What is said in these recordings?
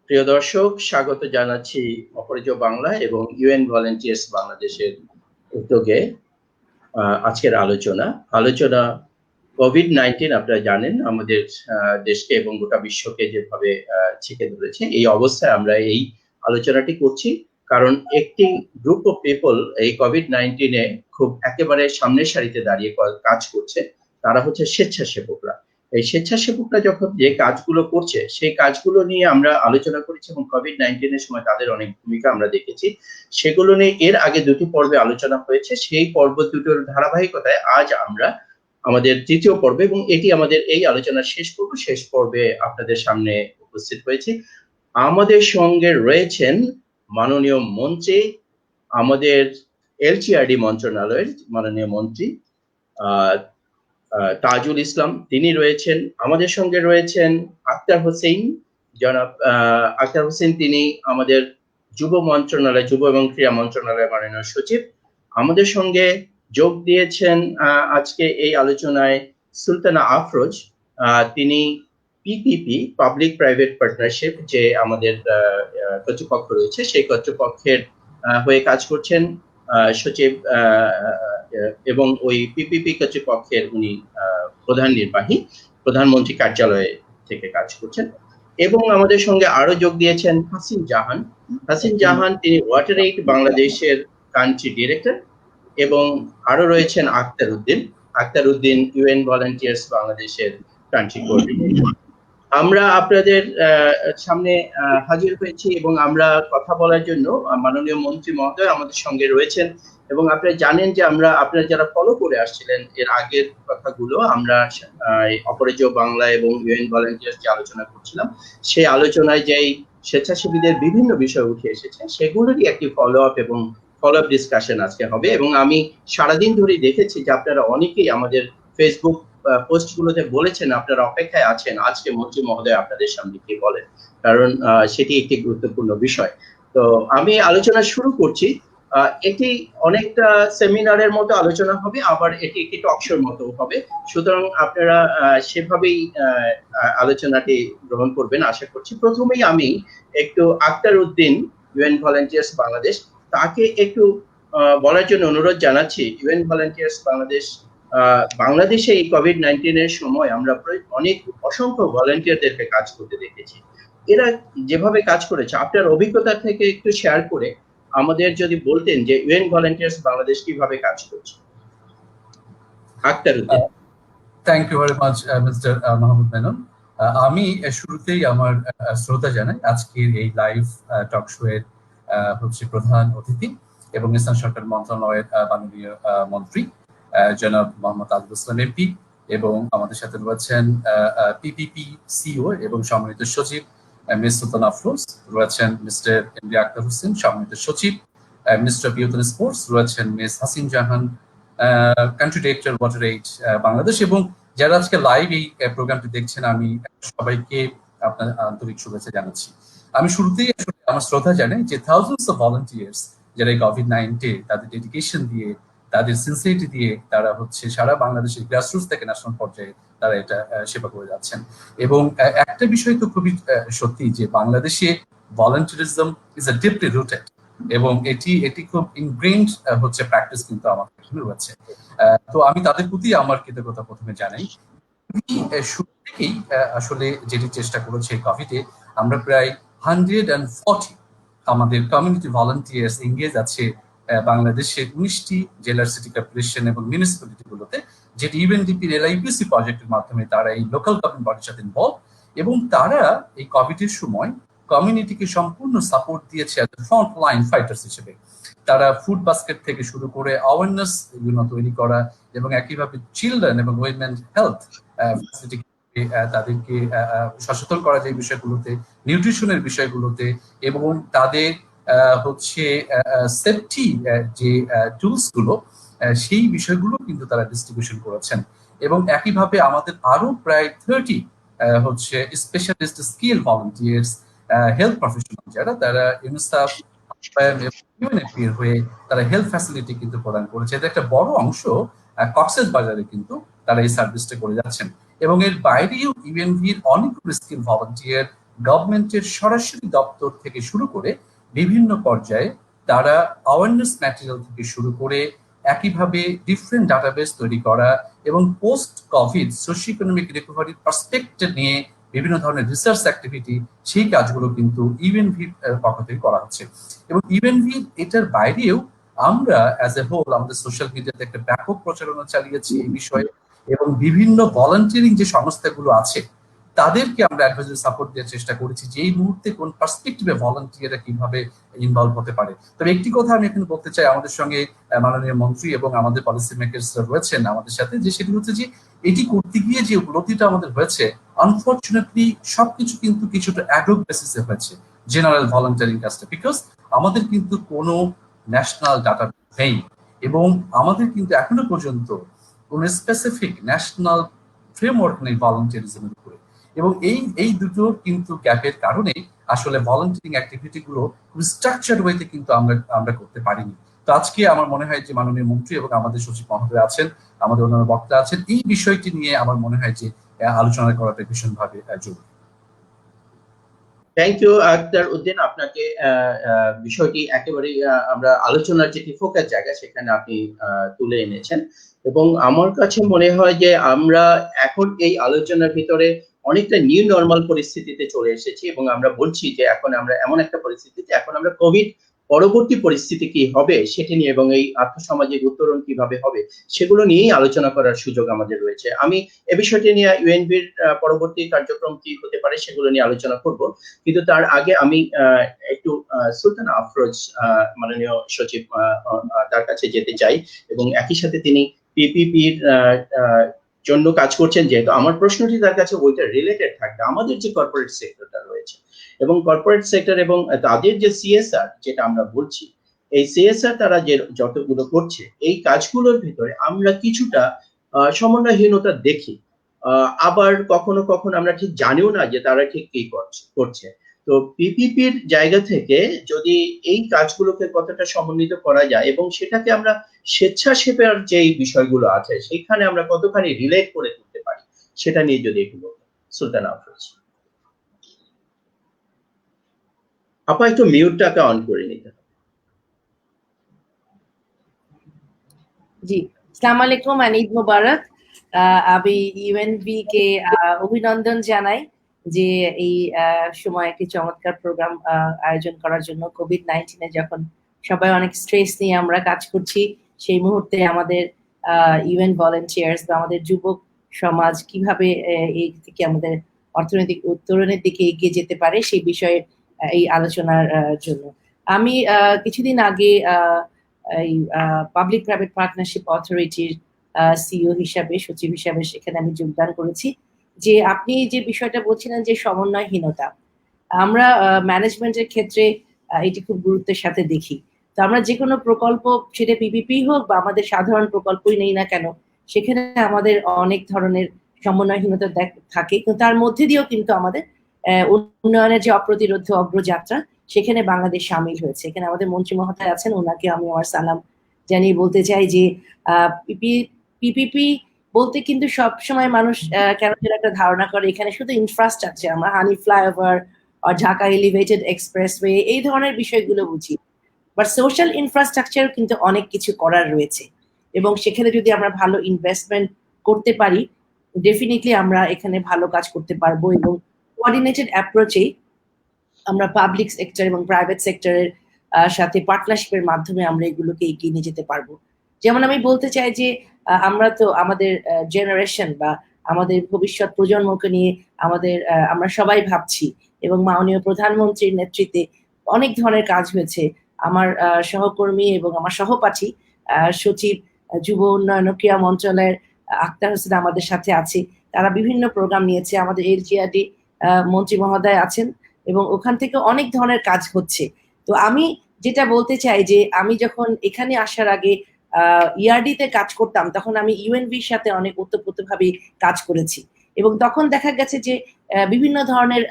প্রিয় দর্শক, স্বাগত জানাচ্ছি অপরিজয় বাংলা এবং ইউএন ভলান্টিয়ার্স বাংলাদেশের উদ্যোগে আজকের আলোচনা কোভিড-19 আপনারা জানেন আমাদের দেশকে এবং গোটা বিশ্বকে যেভাবে ছেকে ধরেছে। এই অবস্থায় আমরা এই আলোচনাটি করছি কারণ একটি গ্রুপ অফ পিপল এই কোভিড-19 এ খুব একেবারে সামনের সারিতে দাঁড়িয়ে কাজ করছে। তারা হচ্ছে স্বেচ্ছাসেবকরা। এই স্বেচ্ছাসেবকরা যখন যে কাজগুলো করছে সেই কাজগুলো নিয়ে আমরা আলোচনা করেছি এবং কোভিড-19 এর সময় তাদের অনেক ভূমিকা আমরা দেখেছি। সেগুলো নিয়ে এর আগে দুটি পর্বে আলোচনা হয়েছে। সেই পর্ব দুটোর ধারাবাহিকতায় আজ আমরা আমাদের তৃতীয় পর্বে এবং এটি আমাদের এই আলোচনার শেষ পর্ব। শেষ পর্বে আপনাদের সামনে উপস্থিত হয়েছি। আমাদের সঙ্গে রয়েছেন মাননীয় মন্ত্রী, আমাদের এলটিআরডি মন্ত্রণালয়ের মাননীয় মন্ত্রী তাজুল ইসলাম, তিনি রয়েছেন। আমাদের সঙ্গে রয়েছেন আক্তার হোসেন, জনাব আক্তার হোসেন, তিনি আমাদের যুব মন্ত্রণালয়, যুব এবং ক্রীড়া মন্ত্রণালয়ের মাননীয় সচিব। আমাদের সঙ্গে যোগ দিয়েছেন আজকে এই আলোচনায় সুলতানা আফরোজ, তিনি পিপিপি পাবলিক প্রাইভেট পার্টনারশিপ যে আমাদের কর্তৃপক্ষ রয়েছে সেই কর্তৃপক্ষের হয়ে কাজ করছেন সচিব এবং ওই পিপিপি কর্তৃপক্ষের উনি প্রধান নির্বাহী, প্রধানমন্ত্রী কার্যালয়ে থেকে কাজ করছেন। এবং আমাদের সঙ্গে আরো যোগ দিয়েছেন হাসিন জাহান। হাসিন জাহান তিনি ওয়াটার এইড বাংলাদেশের কান্ট্রি ডিরেক্টর এবং আরো রয়েছেন আক্তার উদ্দিন ইউএন ভলান্টিয়ার্স বাংলাদেশের কান্ট্রি কোঅর্ডিনেটর। আমরা আপনাদের সামনে হাজির হয়েছি এবং আমরা কথা বলার জন্য মাননীয় মন্ত্রী মহোদয় আমাদের সঙ্গে রয়েছেন এবং আপনারা জানেন যে আপনারা যারা ফলো করে আসছিলেন এর আগের কথাগুলো, আমরা অপরিজয় বাংলা এবং ইউএন ভলান্টিয়ার্স যে আলোচনা করছিলাম সেই আলোচনায় যেই স্বেচ্ছাসেবীদের বিভিন্ন বিষয় উঠে এসেছে সেগুলোরই একটি ফলো আপ ডিসকাশন আজকে হবে। এবং আমি সারাদিন ধরে দেখেছি যে আপনারা অনেকেই আমাদের ফেসবুক পোস্টগুলোতে বলেছেন আপনারা অপেক্ষায় আছেন আজকে মন্ত্রী মহোদয় আপনাদের সামনে কি বলেন, কারণ সেটি একটি গুরুত্বপূর্ণ বিষয়। তো আমি আলোচনা শুরু করছি। এটি অনেকটা সেমিনারের মতো আলোচনা হবে, আবার এটি একটি টক শোর মতো হবে, সুতরাং আপনারা সেভাবেই আলোচনাটি গ্রহণ করবেন আশা করছি। প্রথমেই আমি একটু আক্তার উদ্দিন, ইউএন ভলান্টিয়ার্স বাংলাদেশ, তাকে একটু বলার জন্য অনুরোধ জানাচ্ছি। ইউএন ভলান্টিয়ার্স বাংলাদেশে এই কোভিড-19 এর সময় আমরা অসংখ্য ভলান্টিয়ারদেরকে কাজ করতে দেখেছি। এরা যেভাবে কাজ করেছে আপনার অভিজ্ঞতা থেকে একটু শেয়ার করে আমাদের যদি বলতেন যে ইউএন ভলান্টিয়ার্স বাংলাদেশ কিভাবে কাজ করছে। Akhtar Uddin. Thank you very much mister Mahmud Menon. আমি শুরুতেই আমার শ্রদ্ধা জানাই আজকের এই লাইভ টক শো এর হচ্ছে প্রধান অতিথি এবং স্থানীয় সরকার মন্ত্রণালয়ের মাননীয় মন্ত্রী জনাব মোহাম্মদ তাজুল ইসলাম এমপি এবং আমাদের সাথে রয়েছেন পিপিপি সিইও এবং সম্মানিত সচিব মিস সুলতানা আফরোজ, রয়েছেন মিস্টার এমডি আক্তার হোসেন সম্মানিত সচিব, minister of youth and sports রয়েছেন miss Hasin Jahan, country director water aid Bangladesh, এবং যারা আজকে লাইভ এই প্রোগ্রামটি দেখছেন আমি সবাইকে আপনার আন্তরিক শুভেচ্ছা জানাচ্ছি। আমি শুরুতেই আসলে আমার শ্রদ্ধা জানাই যে থাউজেন্ডস অফ ভলান্টিয়ার্স যারা এই কোভিড-19 তাদের ডেডিকেশন দিয়ে, তাদের সিনসিয়ারিটি দিয়ে তারা হচ্ছে সারা বাংলাদেশের গ্রাসরুটস থেকে ন্যাশনাল পর্যায়ে তারা এটা সেবা করে যাচ্ছেন। এবং একটা বিষয় তো খুবই সত্যি যে বাংলাদেশে ভলান্টিয়ারিজম ইজ আ ডিপলি রুটেড এবং এটি খুব ইনগ্রেইনড হচ্ছে প্র্যাকটিস কিন্তু আমার এখানে রয়েছে। তো আমি তাদের প্রতি আমার কৃতজ্ঞতা প্রথমে জানাই। শুরু থেকেই আসলে যেটি চেষ্টা করেছে কোভিডে আমরা প্রায় 140 আমাদের কমিউনিটি ভলান্টিয়ার্স এঙ্গেজ আছে বাংলাদেশের 19টি জেলার সিটি কর্পোরেশন এবং মিউনিসিপ্যালিটি গুলোতে, যেটি ইউএনডিপির এলআইপিসি প্রজেক্টের মাধ্যমে তারা এই লোকাল গভর্নমেন্ট বডির সাথে ইনভলভ এবং তারা এই কোভিডের সময় কমিউনিটিকে সম্পূর্ণ সাপোর্ট দিয়েছে অ্যাজ ফ্রন্ট লাইন ফাইটার্স হিসেবে। তারা ফুড বাস্কেট থেকে শুরু করে অ্যাওয়ারনেস তৈরি করা এবং একইভাবে চিলড্রেন এবং উইমেন হেলথ ফ্যাসিলিটি তাদেরকে সচেতন করা যায় বিষয়গুলোতে, নিউট্রিশনের বিষয়গুলোতে এবং তাদের হচ্ছে সেফটি যে টুলস গুলো সেই বিষয়গুলো কিন্তু তারা ডিস্ট্রিবিউশন করেছেন। এবং একইভাবে আমাদের আরো প্রায় 30 হচ্ছে specialist skill volunteers health professional যারা তারা ইউনিসেফ ইউএনএফপির হয়ে তারা হেলথ ফ্যাসিলিটি কিন্তু প্রদান করেছে। এটা একটা বড় অংশ কক্সেস বাজারে কিন্তু তারা এই সার্ভিসটা করে যাচ্ছেন। এবং এর বাইরেও ইউএনভির অনেকগুলো স্কিল ভলান্টিয়ার গভর্নমেন্টের সরাসরি দপ্তর থেকে শুরু করে বিভিন্ন পর্যায়ে তারা অ্যাওয়ারনেস ম্যাটেরিয়াল থেকে শুরু করে একইভাবে ডিফারেন্ট ডাটাবেস তৈরি করা এবং পোস্ট কোভিড সোশিও ইকোনমিক রিকভারির পার্সপেক্টিভ নিয়ে বিভিন্ন ধরনের রিসার্চ অ্যাক্টিভিটি, সেই কাজগুলো কিন্তু ইউএনভির পক্ষ থেকে করা হচ্ছে। এবং ইউএনভি এটার বাইরেও আমরা অ্যাজ এ হোল আমাদের সোশ্যাল মিডিয়াতে একটা ব্যাপক প্রচারণা চালিয়েছি এই বিষয়ে, এবং বিভিন্ন ভলান্টিয়ারিং যে সংস্থাগুলো আছে তাদেরকে আমরা অ্যাডভাইজারি সাপোর্ট দেওয়ার চেষ্টা করেছি যে এই মুহূর্তে কোন পার্সপেক্টিভে ভলান্টিয়াররা কিভাবে ইনভলভ হতে পারে। তবে একটি কথা আমি এখানে বলতে চাই, আমাদের সঙ্গে মাননীয় মন্ত্রী এবং আমাদের পলিসি মেকার্স রয়েছেন আমাদের সাথে, যে সেটি হচ্ছে যে এটি করতে গিয়ে যে উপলব্ধিটা আমাদের হয়েছে, আনফরচুনেটলি সবকিছু কিন্তু কিছুটা অ্যাডহক বেসিসে হয়েছে জেনারেল ভলান্টিয়ারিং কাজটা, বিকজ আমাদের কিন্তু কোনো ন্যাশনাল ডাটা নেই এবং আমাদের কিন্তু এখনো পর্যন্ত কোনো স্পেসিফিক ন্যাশনাল ফ্রেমওয়ার্ক নেই ভলান্টিয়ারিজমের উপরে। এবং এই দুটোর কিন্তু গ্যাপের কারণে আসলে ভলান্টিয়ারিং অ্যাক্টিভিটি গুলো খুব স্ট্রাকচার ওয়েতে কিন্তু আমরা করতে পারিনি। তো আজকে আমার মনে হয় যে মাননীয় মন্ত্রী এবং আমাদের সচিব মহোদয় আছেন, আমাদের অন্যান্য বক্তা আছেন, এই বিষয়টি নিয়ে আমার মনে হয় যে আলোচনা করাটা ভীষণভাবে জরুরি। থ্যাংক ইউ আক্তার উদ্দিন, আপনাকে বিষয়টি একেবারে আমরা আলোচনার যেটি ফোকাস জায়গা সেখানে আপনি তুলে এনেছেন। এবং আমার কাছে মনে হয় যে আমরা এখন এই আলোচনার ভিতরে অনেকটা নিউ নর্মাল পরিস্থিতিতে চলে এসেছি এবং আমরা বলছি যে এখন আমরা এমন একটা পরিস্থিতিতে, এখন আমরা কোভিড পরবর্তী পরিস্থিতি কি হবে সেটি নিয়ে এবং এই আর্থসামাজিক উত্তরণ কিভাবে হবে সেগুলো নিয়েই আলোচনা করার সুযোগ আমাদের রয়েছে। আমি এ বিষয়টি নিয়ে ইউএনবির পরবর্তী কার্যক্রম কি হতে পারে সেগুলো নিয়ে আলোচনা করব, কিন্তু তার আগে আমি একটু সুলতানা আফরোজ মাননীয় সচিব তার কাছে যেতে চাই এবং একই সাথে তিনি পিপিপির জন্য কাজ করছেন, যেহেতু আমার প্রশ্নটি তার কাছে ওইটা রিলেটেড থাকবে আমাদের যে কর্পোরেট সেক্টরটা রয়েছে এবং কর্পোরেট সেক্টর এবং তাদের যে সিএসআর যেটা আমরা বলছি, এই সিএসআর তারা যে যতগুলো করছে এই কাজগুলোর ভিতরে আমরা কিছুটা সমন্বয়হীনতা দেখি, আবার কখনো কখনো আমরা ঠিক জানিও না যে তারা ঠিক কি করছে। তো পিপিপির জায়গা থেকে যদি এই কাজগুলোকে কতটা সমন্বিত করা যায় এবং সেটাকে আমরা স্বেচ্ছাসেবের যে বিষয়গুলো আছে সেখানে আমরা কতখানি রিলেট করে তুলতে পারি সেটা নিয়ে যদি একটু বলতেন। সুলতানা আফরোজ আপা, একটু মিউটটাকে অন করে নিতে হবে। জি, আসসালামু আলাইকুম, ঈদ মোবারক। আমি ইউএনবি কে অভিনন্দন জানাই যে এই সময় একটি চমৎকার প্রোগ্রাম আয়োজন করার জন্য। কোভিড-19 যখন সবাই অনেক স্ট্রেস নিয়ে আমরা কাজ করছি, সেই মুহূর্তে আমাদের ইউএন ভলান্টিয়ার্স বা আমাদের যুবক সমাজ কিভাবে এই থেকে আমাদের অর্থনৈতিক উত্তরণের দিকে এগিয়ে যেতে পারে সেই বিষয়ে এই আলোচনার জন্য। আমি কিছুদিন আগে এই পাবলিক প্রাইভেট পার্টনারশিপ অথরিটির সিইও হিসাবে, সচিব হিসাবে সেখানে আমি যোগদান করেছি। যে আপনি যে বিষয়টা বলছিলেন যে সমন্বয়হীনতা, আমরা ম্যানেজমেন্টের ক্ষেত্রে এটি খুব গুরুত্বের সাথে দেখি। তো আমরা যে কোনো প্রকল্প, সেটা পিপিপি হোক বা আমাদের সাধারণ প্রকল্পই নেই না কেন, সেখানে আমাদের অনেক ধরনের সমন্বয়হীনতা থাকে, কিন্তু তার মধ্যে দিয়েও কিন্তু আমাদের উন্নয়নের যে অপ্রতিরোধ্য অগ্রযাত্রা সেখানে বাংলাদেশ সামিল হয়েছে। এখানে আমাদের মন্ত্রী মহোদয় আছেন, ওনাকে আমি আমার সালাম জানিয়ে বলতে চাই যে পিপিপি বলতে কিন্তু সবসময় মানুষ কেন যেন একটা ধারণা করে এখানে শুধু ইনফ্রাস্ট্রাকচার, আমরা হানি ফ্লাইওভার আর ঢাকা এলিভেটেড এক্সপ্রেসওয়ে এই ধরনের বিষয়গুলো বুঝি, বাট সোশ্যাল ইনফ্রাস্ট্রাকচার কিন্তু অনেক কিছু করার রয়েছে এবং সেখানে যদি আমরা ভালো ইনভেস্টমেন্ট করতে পারি ডেফিনেটলি আমরা এখানে ভালো কাজ করতে পারবো এবং কোঅর্ডিনেটেড অ্যাপ্রোচে আমরা পাবলিক সেক্টর এবং প্রাইভেট সেক্টরের সাথে পার্টনারশিপের মাধ্যমে আমরা এগুলোকে এগিয়ে নিয়ে যেতে পারবো। যেমন আমি বলতে চাই যে আমরা তো আমাদের জেনারেশন বা আমাদের ভবিষ্যৎ প্রজন্মকে নিয়ে আমরা সবাই ভাবছি এবং মাননীয় প্রধানমন্ত্রীর নেতৃত্বে অনেক ধরনের কাজ হয়েছে। আমার সহকর্মী এবং আমার সহপাঠী সচিব যুব উন্নয়ন ও ক্রীড়া মন্ত্রণালয়ের আক্তার হোসেন আমাদের সাথে আছে, তারা বিভিন্ন প্রোগ্রাম নিয়েছে। আমাদের এলজিআরডি মন্ত্রী মহোদয় আছেন এবং ওখান থেকে অনেক ধরনের কাজ হচ্ছে। তো আমি যেটা বলতে চাই যে আমি যখন এখানে আসার আগে ইআরডিতে কাজ করতাম তখন আমি ইউএনভির সাথে অনেক ওতপ্রোতভাবে কাজ করেছি এবং তখন দেখা গেছে যে বিভিন্ন ধরনের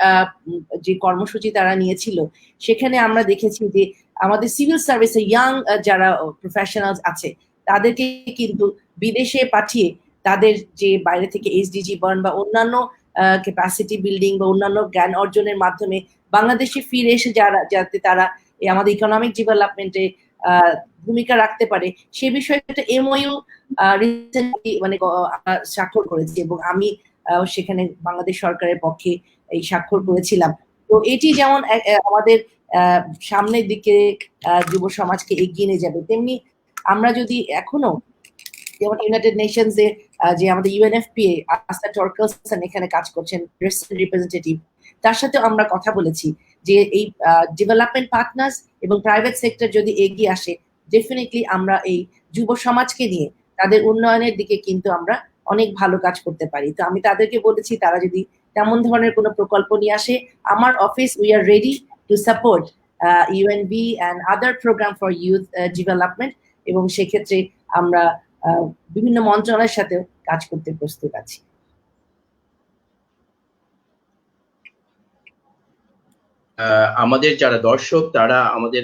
যে কর্মসূচি তারা নিয়েছিল সেখানে আমরা দেখেছি যে আমাদের সিভিল সার্ভিসে ইয়াং যারা প্রফেশনালস আছে তাদেরকে কিন্তু বিদেশে পাঠিয়ে তাদের যে বাইরে থেকে এসডিজি বার্ন বা অন্যান্য ক্যাপাসিটি বিল্ডিং বা অন্যান্য জ্ঞান অর্জনের মাধ্যমে বাংলাদেশে ফিরে এসে যাতে তারা আমাদের ইকোনমিক ডেভেলপমেন্টে ভূমিকা রাখতে পারে সে বিষয়ে একটা এমওইউ রিসেন্টলি মানে স্বাক্ষর করেছি এবং আমি সেখানে বাংলাদেশ সরকারের পক্ষে এই স্বাক্ষর করেছিলাম। তো এটি যেমন আমাদের সামনের দিকে যুব সমাজকে এগিয়ে নিয়ে যাবে, তেমনি আমরা যদি এখনো যেমন ইউনাইটেড নেশনস এ যে আমাদের ইউএনএফপিএ আস্থা টর্কেলসন এখানে কাজ করছেন রিপ্রেজেন্টেটিভ, তার সাথে আমরা কথা বলেছি যে এই ডেভেলপমেন্ট পার্টনার্স এবং প্রাইভেট সেক্টর যদি এগিয়ে আসে ডেফিনেটলি আমরা এই যুব সমাজকে নিয়ে তাদের উন্নয়নের দিকে কিন্তু আমরা অনেক ভালো কাজ করতে পারি। তো আমি তাদেরকে বলেছি তারা যদি তেমন ধরনের কোনো প্রকল্প নিয়ে আসে, আমার office we are ready to support UNB and other program for youth development, এবং সেক্ষেত্রে আমরা বিভিন্ন মন্ত্রণালয়ের সাথেও কাজ করতে প্রস্তুত আছি। আমাদের যারা দর্শক তারা আমাদের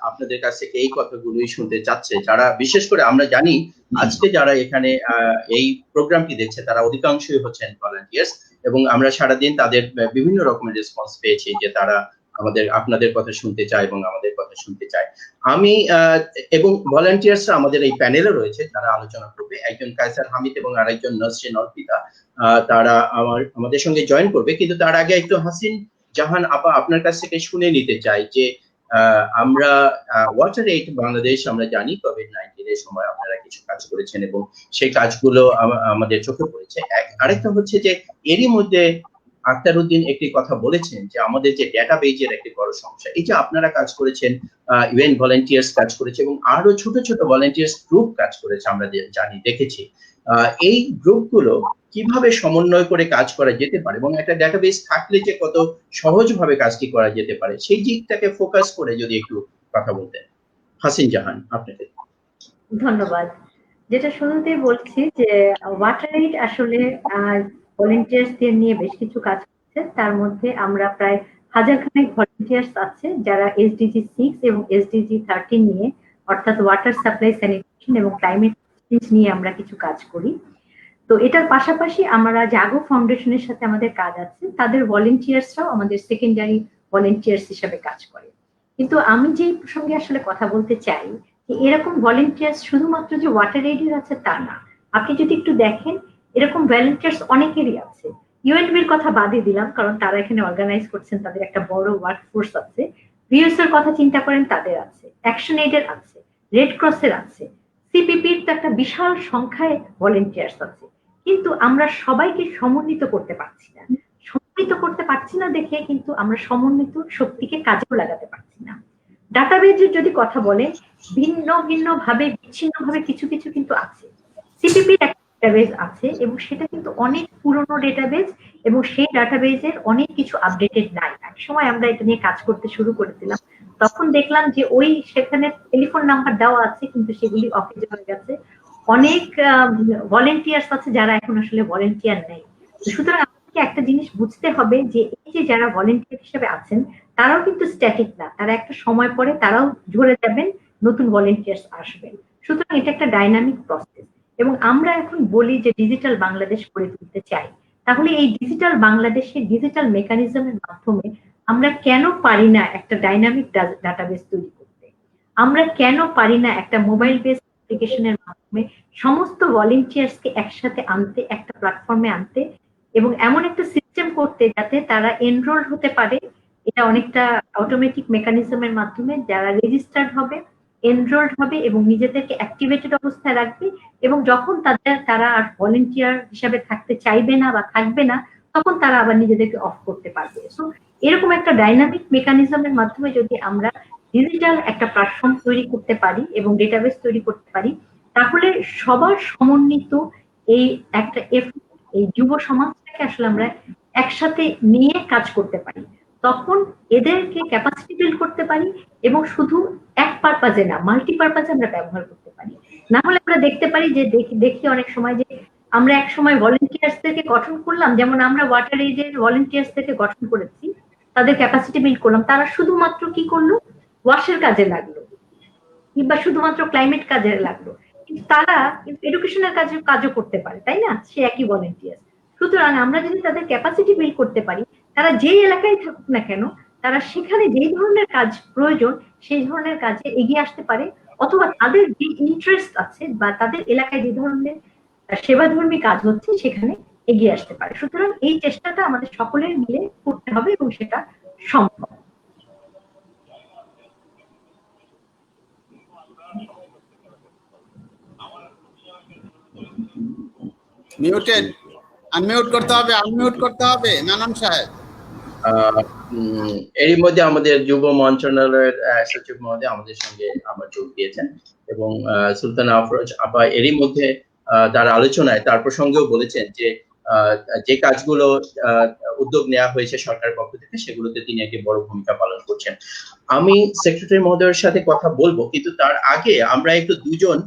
আপনাদের কাছ থেকে এই কথাগুলোই শুনতে চাচ্ছে, যারা বিশেষ করে আমরা জানি আজকে যারা এখানে এই প্রোগ্রামটি দেখছে তারা অধিকাংশই হচ্ছেন ভলান্টিয়ার্স, এবং আমরা সারাদিন তাদের বিভিন্ন রকমের রেসপন্স পেয়েছি যে তারা আপনাদের কথা শুনতে চায় এবং আমাদের কথা শুনতে চায়। আমি এবং ভলান্টিয়ার্সরা আমাদের এই প্যানেলে রয়েছে যারা আলোচনা করবে, একজন কায়সার হামিদ এবং আরেকজন নসরিন অর্পিতা, তারা আমাদের সঙ্গে জয়েন করবে। কিন্তু তার আগে একটু হাসিন জাহান আপা আপনার কাছ থেকে শুনে নিতে চাই যে আমরা ওয়াটার এইড বাংলাদেশ আমরা জানি কোভিড-19 এর সময় আপনারা কিছু কাজ করেছেন এবং সেই কাজগুলো আমাদের চোখে পড়েছে। আরেকটা হচ্ছে যে এরই মধ্যে আক্তার উদ্দিন একটি কথা বলেছেন যে আমাদের যে ডেটাবেজের একটি বড় সমস্যা, এই যে আপনারা কাজ করেছেন, ইউএন ভলান্টিয়ার্স কাজ করেছে এবং আরো ছোট ছোট ভলান্টিয়ার্স গ্রুপ কাজ করেছে, আমরা জানি দেখেছি। এই গ্রুপগুলো কিভাবে সমন্বয় করে কাজ করা যেতে পারে এবং একটা ডেটাবেস থাকলে যে কত সহজভাবে কাজটি করা যেতে পারে সেই দিকটাকে ফোকাস করে যদি একটু কথা বলতেন। হাসিন জাহান আপনাকে ধন্যবাদ। যেটা শুরুতেই বলছি যে ওয়াটার এইড আসলে ভলান্টিয়ার্সদের নিয়ে বেশ কিছু কাজ করছে, তার মধ্যে আমরা প্রায় 1000 খানেক ভলান্টিয়ার্স আছে যারা এসডিজি 6 এবং এসডিজি 13 নিয়ে অর্থাৎ ওয়াটার সাপ্লাই, স্যানিটেশন এবং ক্লাইমেট চেঞ্জ নিয়ে আমরা কিছু কাজ করি। তো এটার পাশাপাশি আমরা জাগো ফাউন্ডেশনের সাথে আমাদের কাজ আছে, তাদের ভলান্টিয়ার্সরাও আমাদের সেকেন্ডারি ভলান্টিয়ার্স হিসেবে কাজ করে। কিন্তু আমি যে প্রসঙ্গে আসলে কথা বলতে চাই যে এরকম ভলান্টিয়ার্স শুধুমাত্র যে ওয়াটার এইডের আছে তা না, আপনি যদি একটু দেখেন এরকম ভলান্টিয়ার্স অনেকেরই আছে। ইউএনবির কথা বাদে দিলাম কারণ তারা এখানে অর্গানাইজ করছেন, তাদের একটা বড় ওয়ার্কফোর্স আছে। ভিএস এর কথা চিন্তা করেন, তাদের আছে, অ্যাকশন এইডের আছে, রেড ক্রসের আছে, সিপিপির তো একটা বিশাল সংখ্যায় ভলান্টিয়ার্স আছে। কিন্তু আমরা সবাইকে সমন্বিত করতে পারছি না। সমন্বিত করতে পারছি না দেখে কিন্তু আমরা সমন্বিত শক্তিকে কাজেও লাগাতে পারছি না। ডাটাবেজের যদি কথা বলেন, ভিন্ন ভিন্ন ভাবে বিচ্ছিন্ন ভাবে কিছু কিছু কিন্তু আছে। সিপিপির একটা ডাটাবেজ আছে এবং সেটা কিন্তু অনেক পুরনো ডাটাবেজ এবং সেই ডাটাবেজের অনেক কিছু আপডেটেড নাই। এক সময় আমরা এটা নিয়ে কাজ করতে শুরু করেছিলাম, তখন দেখলাম যে ওই সেখানে টেলিফোন নাম্বার দেওয়া আছে কিন্তু সেগুলি অফিস হয়ে গেছে। অনেক ভলান্টিয়ার্স আছে যারা এখন আসলে ভলান্টিয়ার নেই। সুতরাং আমাদেরকে একটা জিনিস বুঝতে হবে যে এই যে যারা ভলান্টিয়ার হিসেবে আছেন তারাও কিন্তু স্ট্যাটিক না, তারা একটা সময় পরে তারাও ঝরে যাবেন, নতুন ভলান্টিয়ার্স আসবেন। সুতরাং এটা একটা ডাইনামিক প্রসেস এবং আমরা এখন বলি যে ডিজিটাল বাংলাদেশ গড়ে তুলতে চাই। তাহলে এই ডিজিটাল বাংলাদেশের ডিজিটাল মেকানিজমের মাধ্যমে আমরা কেন পারি না একটা ডাইনামিক ডাটাবেস তৈরি করতে? আমরা কেন পারি না একটা মোবাইল বেস অ্যাপ্লিকেশনের মাধ্যমে সমস্ত ভলান্টিয়ার্সকে একসাথে আনতে, একটা প্ল্যাটফর্মে আনতে এবং এমন একটা সিস্টেম করতে যাতে তারা এনরোল হতে পারে? এটা অনেকটা অটোমেটিক মেকানিজমের মাধ্যমে যারা রেজিস্টার্ড হবে, এনরোলড হবে এবং নিজেদেরকে অ্যাক্টিভেটেড অবস্থায় রাখবে এবং যখন তারা আর ভলান্টিয়ার হিসাবে থাকতে চাইবে না বা থাকবে না তখন তারা আবার নিজেদেরকে অফ করতে পারবে। সো এরকম একটা ডাইনামিক মেকানিজমের মাধ্যমে যদি আমরা ডিজিটাল একটা প্ল্যাটফর্ম তৈরি করতে পারি এবং ডেটাবেস তৈরি করতে পারি তাহলে সবার সমন্বিত এই একটা এই যুব সমাজটাকে আসলে আমরা একসাথে নিয়ে কাজ করতে পারি, তখন এদেরকে ক্যাপাসিটি বিল্ড করতে পারি এবং শুধু এক পারপাজে না মাল্টিপারপাজে আমরা ব্যবহার করতে পারি। না হলে আমরা দেখতে পারি যে দেখি অনেক সময় যে আমরা এক সময় ভলান্টিয়ার্সদেরকে গঠন করলাম, যেমন আমরা ওয়াটার এইডের ভলান্টিয়ার্সদেরকে গঠন করেছি, তাদের ক্যাপাসিটি বিল্ড করলাম, তারা শুধুমাত্র কি করলো, ওয়াশের কাজে লাগলো কিংবা শুধুমাত্র ক্লাইমেট কাজে লাগলো, কিন্তু তারা এডুকেশনের কাজও করতে পারে, তাই না? সে একই ভলান্টিয়ার। সুতরাং আমরা যদি তাদের ক্যাপাসিটি বিল্ড করতে পারি, তারা যেই এলাকায় থাকুক না কেন, তারা সেখানে যেই ধরনের কাজ প্রয়োজন সেই ধরনের কাজে এগিয়ে আসতে পারে, অথবা তাদের যে ইন্টারেস্ট আছে বা তাদের এলাকায় যে ধরনের সেবাধর্মী কাজ হচ্ছে সেখানে এগিয়ে আসতে পারে। সুতরাং এই চেষ্টাটা আমাদের সকলের মিলে করতে হবে এবং সেটা সম্ভব। মিউটেড, আনমিউট করতে হবে নানান সাহেব। এরই মধ্যে আমাদের যুব মন্ত্রণালয়ের সচিব মহোদয় আমাদের সঙ্গে আবার যোগ দিয়েছেন এবং সুলতানা আফরোজ আপা এরই মধ্যে তার আলোচনায় তার প্রসঙ্গেও বলেছেন যে যে কাজগুলো উদ্যোগ নেওয়া হয়েছে সরকারের পক্ষ থেকে সেগুলোতে তিনি একটি বড় ভূমিকা পালন করছেন। আমি সেক্রেটারি মহোদয়ের সাথে কথা বলবো, কিন্তু তার আগে আমরা একটু দুজন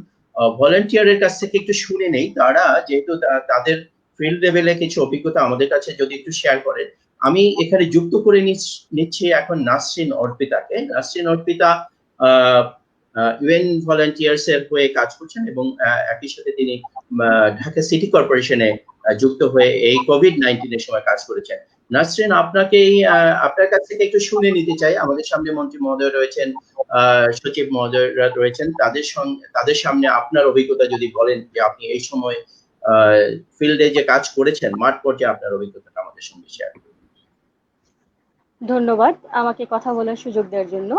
ভলান্টিয়ারের কাছ থেকে একটু শুনে নেই, তারা যেহেতু তাদের ফিল্ড লেভেলে কিছু অভিজ্ঞতা আমাদের কাছে যদি একটু শেয়ার করেন। আমি এখানে যুক্ত করে নিচ্ছি এখন নাসরিন অর্পিতাকে। নাসরিন অর্পিতা ইউএন ভলান্টিয়ার্স এর হয়ে কাজ করছেন এবং একই সাথে তিনি ঢাকা সিটি কর্পোরেশনে যুক্ত হয়ে এই কোভিড-19 এর সময় কাজ করেছেন। নাসরিন, আপনার কাছ থেকে একটু শুনে নিতে চাই। আমাদের সামনে মন্ত্রী মহোদয় রয়েছেন, সচিব মহোদয়রা রয়েছেন, তাদের সামনে আপনার অভিজ্ঞতা যদি বলেন যে আপনি এই সময় ফিল্ডে যে কাজ করেছেন, মাঠ পর্যায়ে আপনার অভিজ্ঞতাটা আমাদের সঙ্গে শেয়ার করুন। ধন্যবাদ আমাকে কথা বলার সুযোগ দেওয়ার জন্য।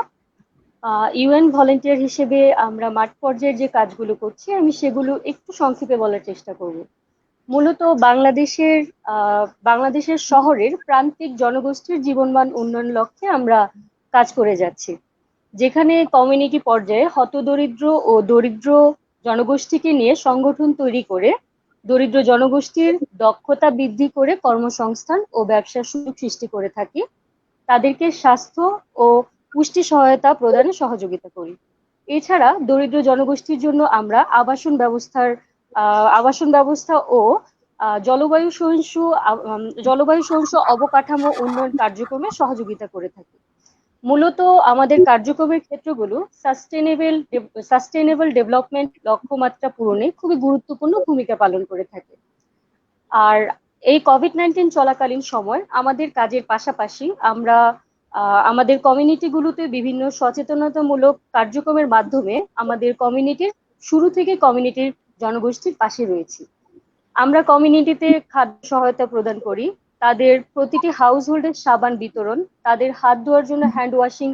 ইউএন ভলান্টিয়ার হিসেবে আমরা মাঠ পর্যায়ের যে কাজগুলো করছি আমি সেগুলো একটু সংক্ষেপে বলার চেষ্টা করব। মূলত বাংলাদেশের শহরের প্রান্তিক জনগোষ্ঠীর জীবনমান উন্নয়ন লক্ষ্যে আমরা কাজ করে যাচ্ছি, যেখানে কমিউনিটি পর্যায়ে হতদরিদ্র ও দরিদ্র জনগোষ্ঠীকে নিয়ে সংগঠন তৈরি করে দরিদ্র জনগোষ্ঠীর দক্ষতা বৃদ্ধি করে কর্মসংস্থান ও ব্যবসার সুযোগ সৃষ্টি করে থাকি। তাদেরকে স্বাস্থ্য ও পুষ্টি সহায়তা প্রদানে সহযোগিতা করি। এছাড়া দরিদ্র জনগোষ্ঠীর জন্য আমরা আবাসন ব্যবস্থা ও জলবায়ু সহিষ্ণু অবকাঠামো উন্নয়ন কার্যক্রমে সহযোগিতা করে থাকি। মূলত আমাদের কার্যক্রমের ক্ষেত্রগুলো সাস্টেনেবল ডেভেলপমেন্ট লক্ষ্যমাত্রা পূরণে খুবই গুরুত্বপূর্ণ ভূমিকা পালন করে থাকে। আর এই কোভিড-19 চলাকালীন সময় আমাদের কাজের পাশাপাশি আমরা আমাদের কমিউনিটিগুলোতে বিভিন্ন সচেতনতামূলক কার্যক্রমের মাধ্যমে আমাদের শুরু থেকে কমিউনিটির জনগোষ্ঠীর পাশে রয়েছি। আমরা কমিউনিটিতে খাদ্য সহায়তা প্রদান করি, তাদের প্রতিটি হাউস হোল্ডের সাবান বিতরণ, তাদের হাত ধোয়ার জন্য হ্যান্ড ওয়াশিং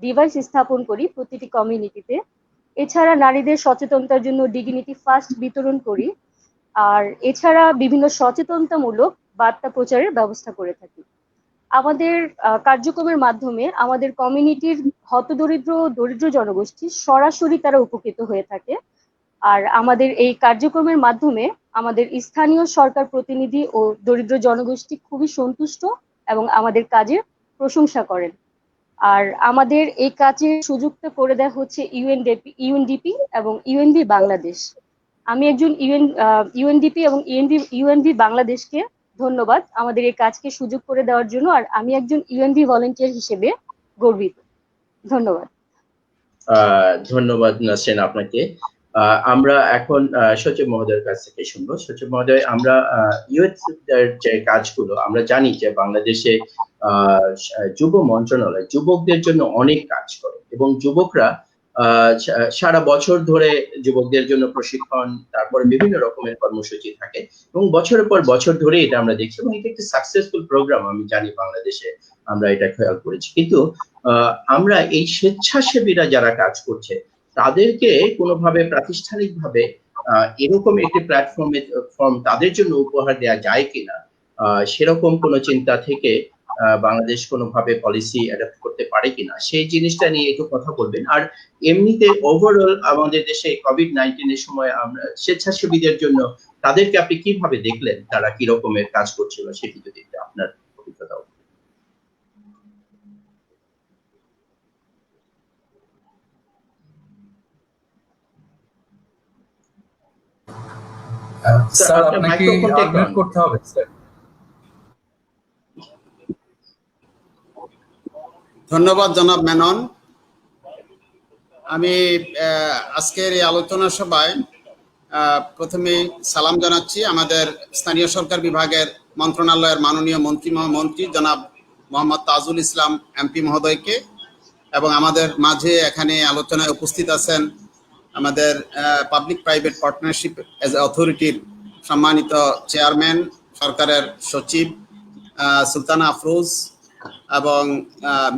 ডিভাইস স্থাপন করি প্রতিটি কমিউনিটিতে। এছাড়া নারীদের সচেতনতার জন্য ডিগনিটি ফার্স্ট বিতরণ করি। আর এছাড়া বিভিন্ন সচেতনতামূলক বার্তা প্রচারের ব্যবস্থা করে থাকি। আমাদের কার্যক্রমের মাধ্যমে আমাদের কমিউনিটির দরিদ্র জনগোষ্ঠী সরাসরি তারা উপকৃত হয়ে থাকে। আর আমাদের এই কার্যক্রমের মাধ্যমে আমাদের স্থানীয় সরকার প্রতিনিধি ও দরিদ্র জনগোষ্ঠী খুবই সন্তুষ্ট এবং আমাদের কাজের প্রশংসা করেন। আর আমাদের এই কাজে সুযুক্ত করে দেওয়া হচ্ছে ইউএনডিপি এবং ইউএনভি বাংলাদেশ। আমি একজন ইউএনডিপি এবং ইউএনভি বাংলাদেশকে ধন্যবাদ আমাদের এই কাজকে সুযোগ করে দেওয়ার জন্য। আর আমি একজন ইউএনভি ভলান্টিয়ার হিসেবে গর্বিত। ধন্যবাদ। ধন্যবাদ নাসরিন আপনাকে। আমরা এখন সচিব মহোদয়ের কাছ থেকে শুনবো। সচিব মহোদয়, আমরা ইউথ যে কাজগুলো আমরা জানি যে বাংলাদেশে যুব মন্ত্রণালয় যুবকদের জন্য অনেক কাজ করে এবং যুবকরা সারা বছর ধরে যুবকদের জন্য প্রশিক্ষণ, তারপরে বিভিন্ন রকমের কর্মসূচি থাকে এবং বছরের পর বছর ধরে এটা আমরা দেখছি এবং এটা একটা সাকসেসফুল প্রোগ্রাম। আমি জানি বাংলাদেশে আমরা এটা খেয়াল করেছি, কিন্তু আমরা এই স্বেচ্ছাসেবীরা যারা কাজ করছে তাদেরকে কোনোভাবে প্রাতিষ্ঠানিকভাবে এরকম একটি প্ল্যাটফর্ম তাদের জন্য উপহার দেওয়া যায় কিনা, সেরকম কোনো চিন্তা থেকে বাংলাদেশ কোনোভাবে পলিসি অ্যাডাপ্ট করতে পারে কিনা সেই জিনিসটা নিয়ে একটু কথা বলবেন। আর এমনিতে ওভারঅল আমাদের দেশে কোভিড-19 এর সময় আমরা স্বেচ্ছাসেবীদের জন্য তাদেরকে আপনি কিভাবে দেখলেন, তারা কি রকমের কাজ করছিল সেটি যদি আপনার অভিজ্ঞতা। স্যার আপনাকে আনমিউট করতে হবে স্যার। ধন্যবাদ জনাব মেনন। আমি আজকের এই আলোচনা সভায় প্রথমে সালাম জানাচ্ছি আমাদের স্থানীয় সরকার বিভাগের মন্ত্রণালয়ের মাননীয় মন্ত্রী জনাব মোহাম্মদ তাজুল ইসলাম এমপি মহোদয়কে, এবং আমাদের মাঝে এখানে আলোচনায় উপস্থিত আছেন আমাদের পাবলিক প্রাইভেট পার্টনারশিপ অথরিটির সম্মানিত চেয়ারম্যান, সরকারের সচিব সুলতানা আফরোজ, এবং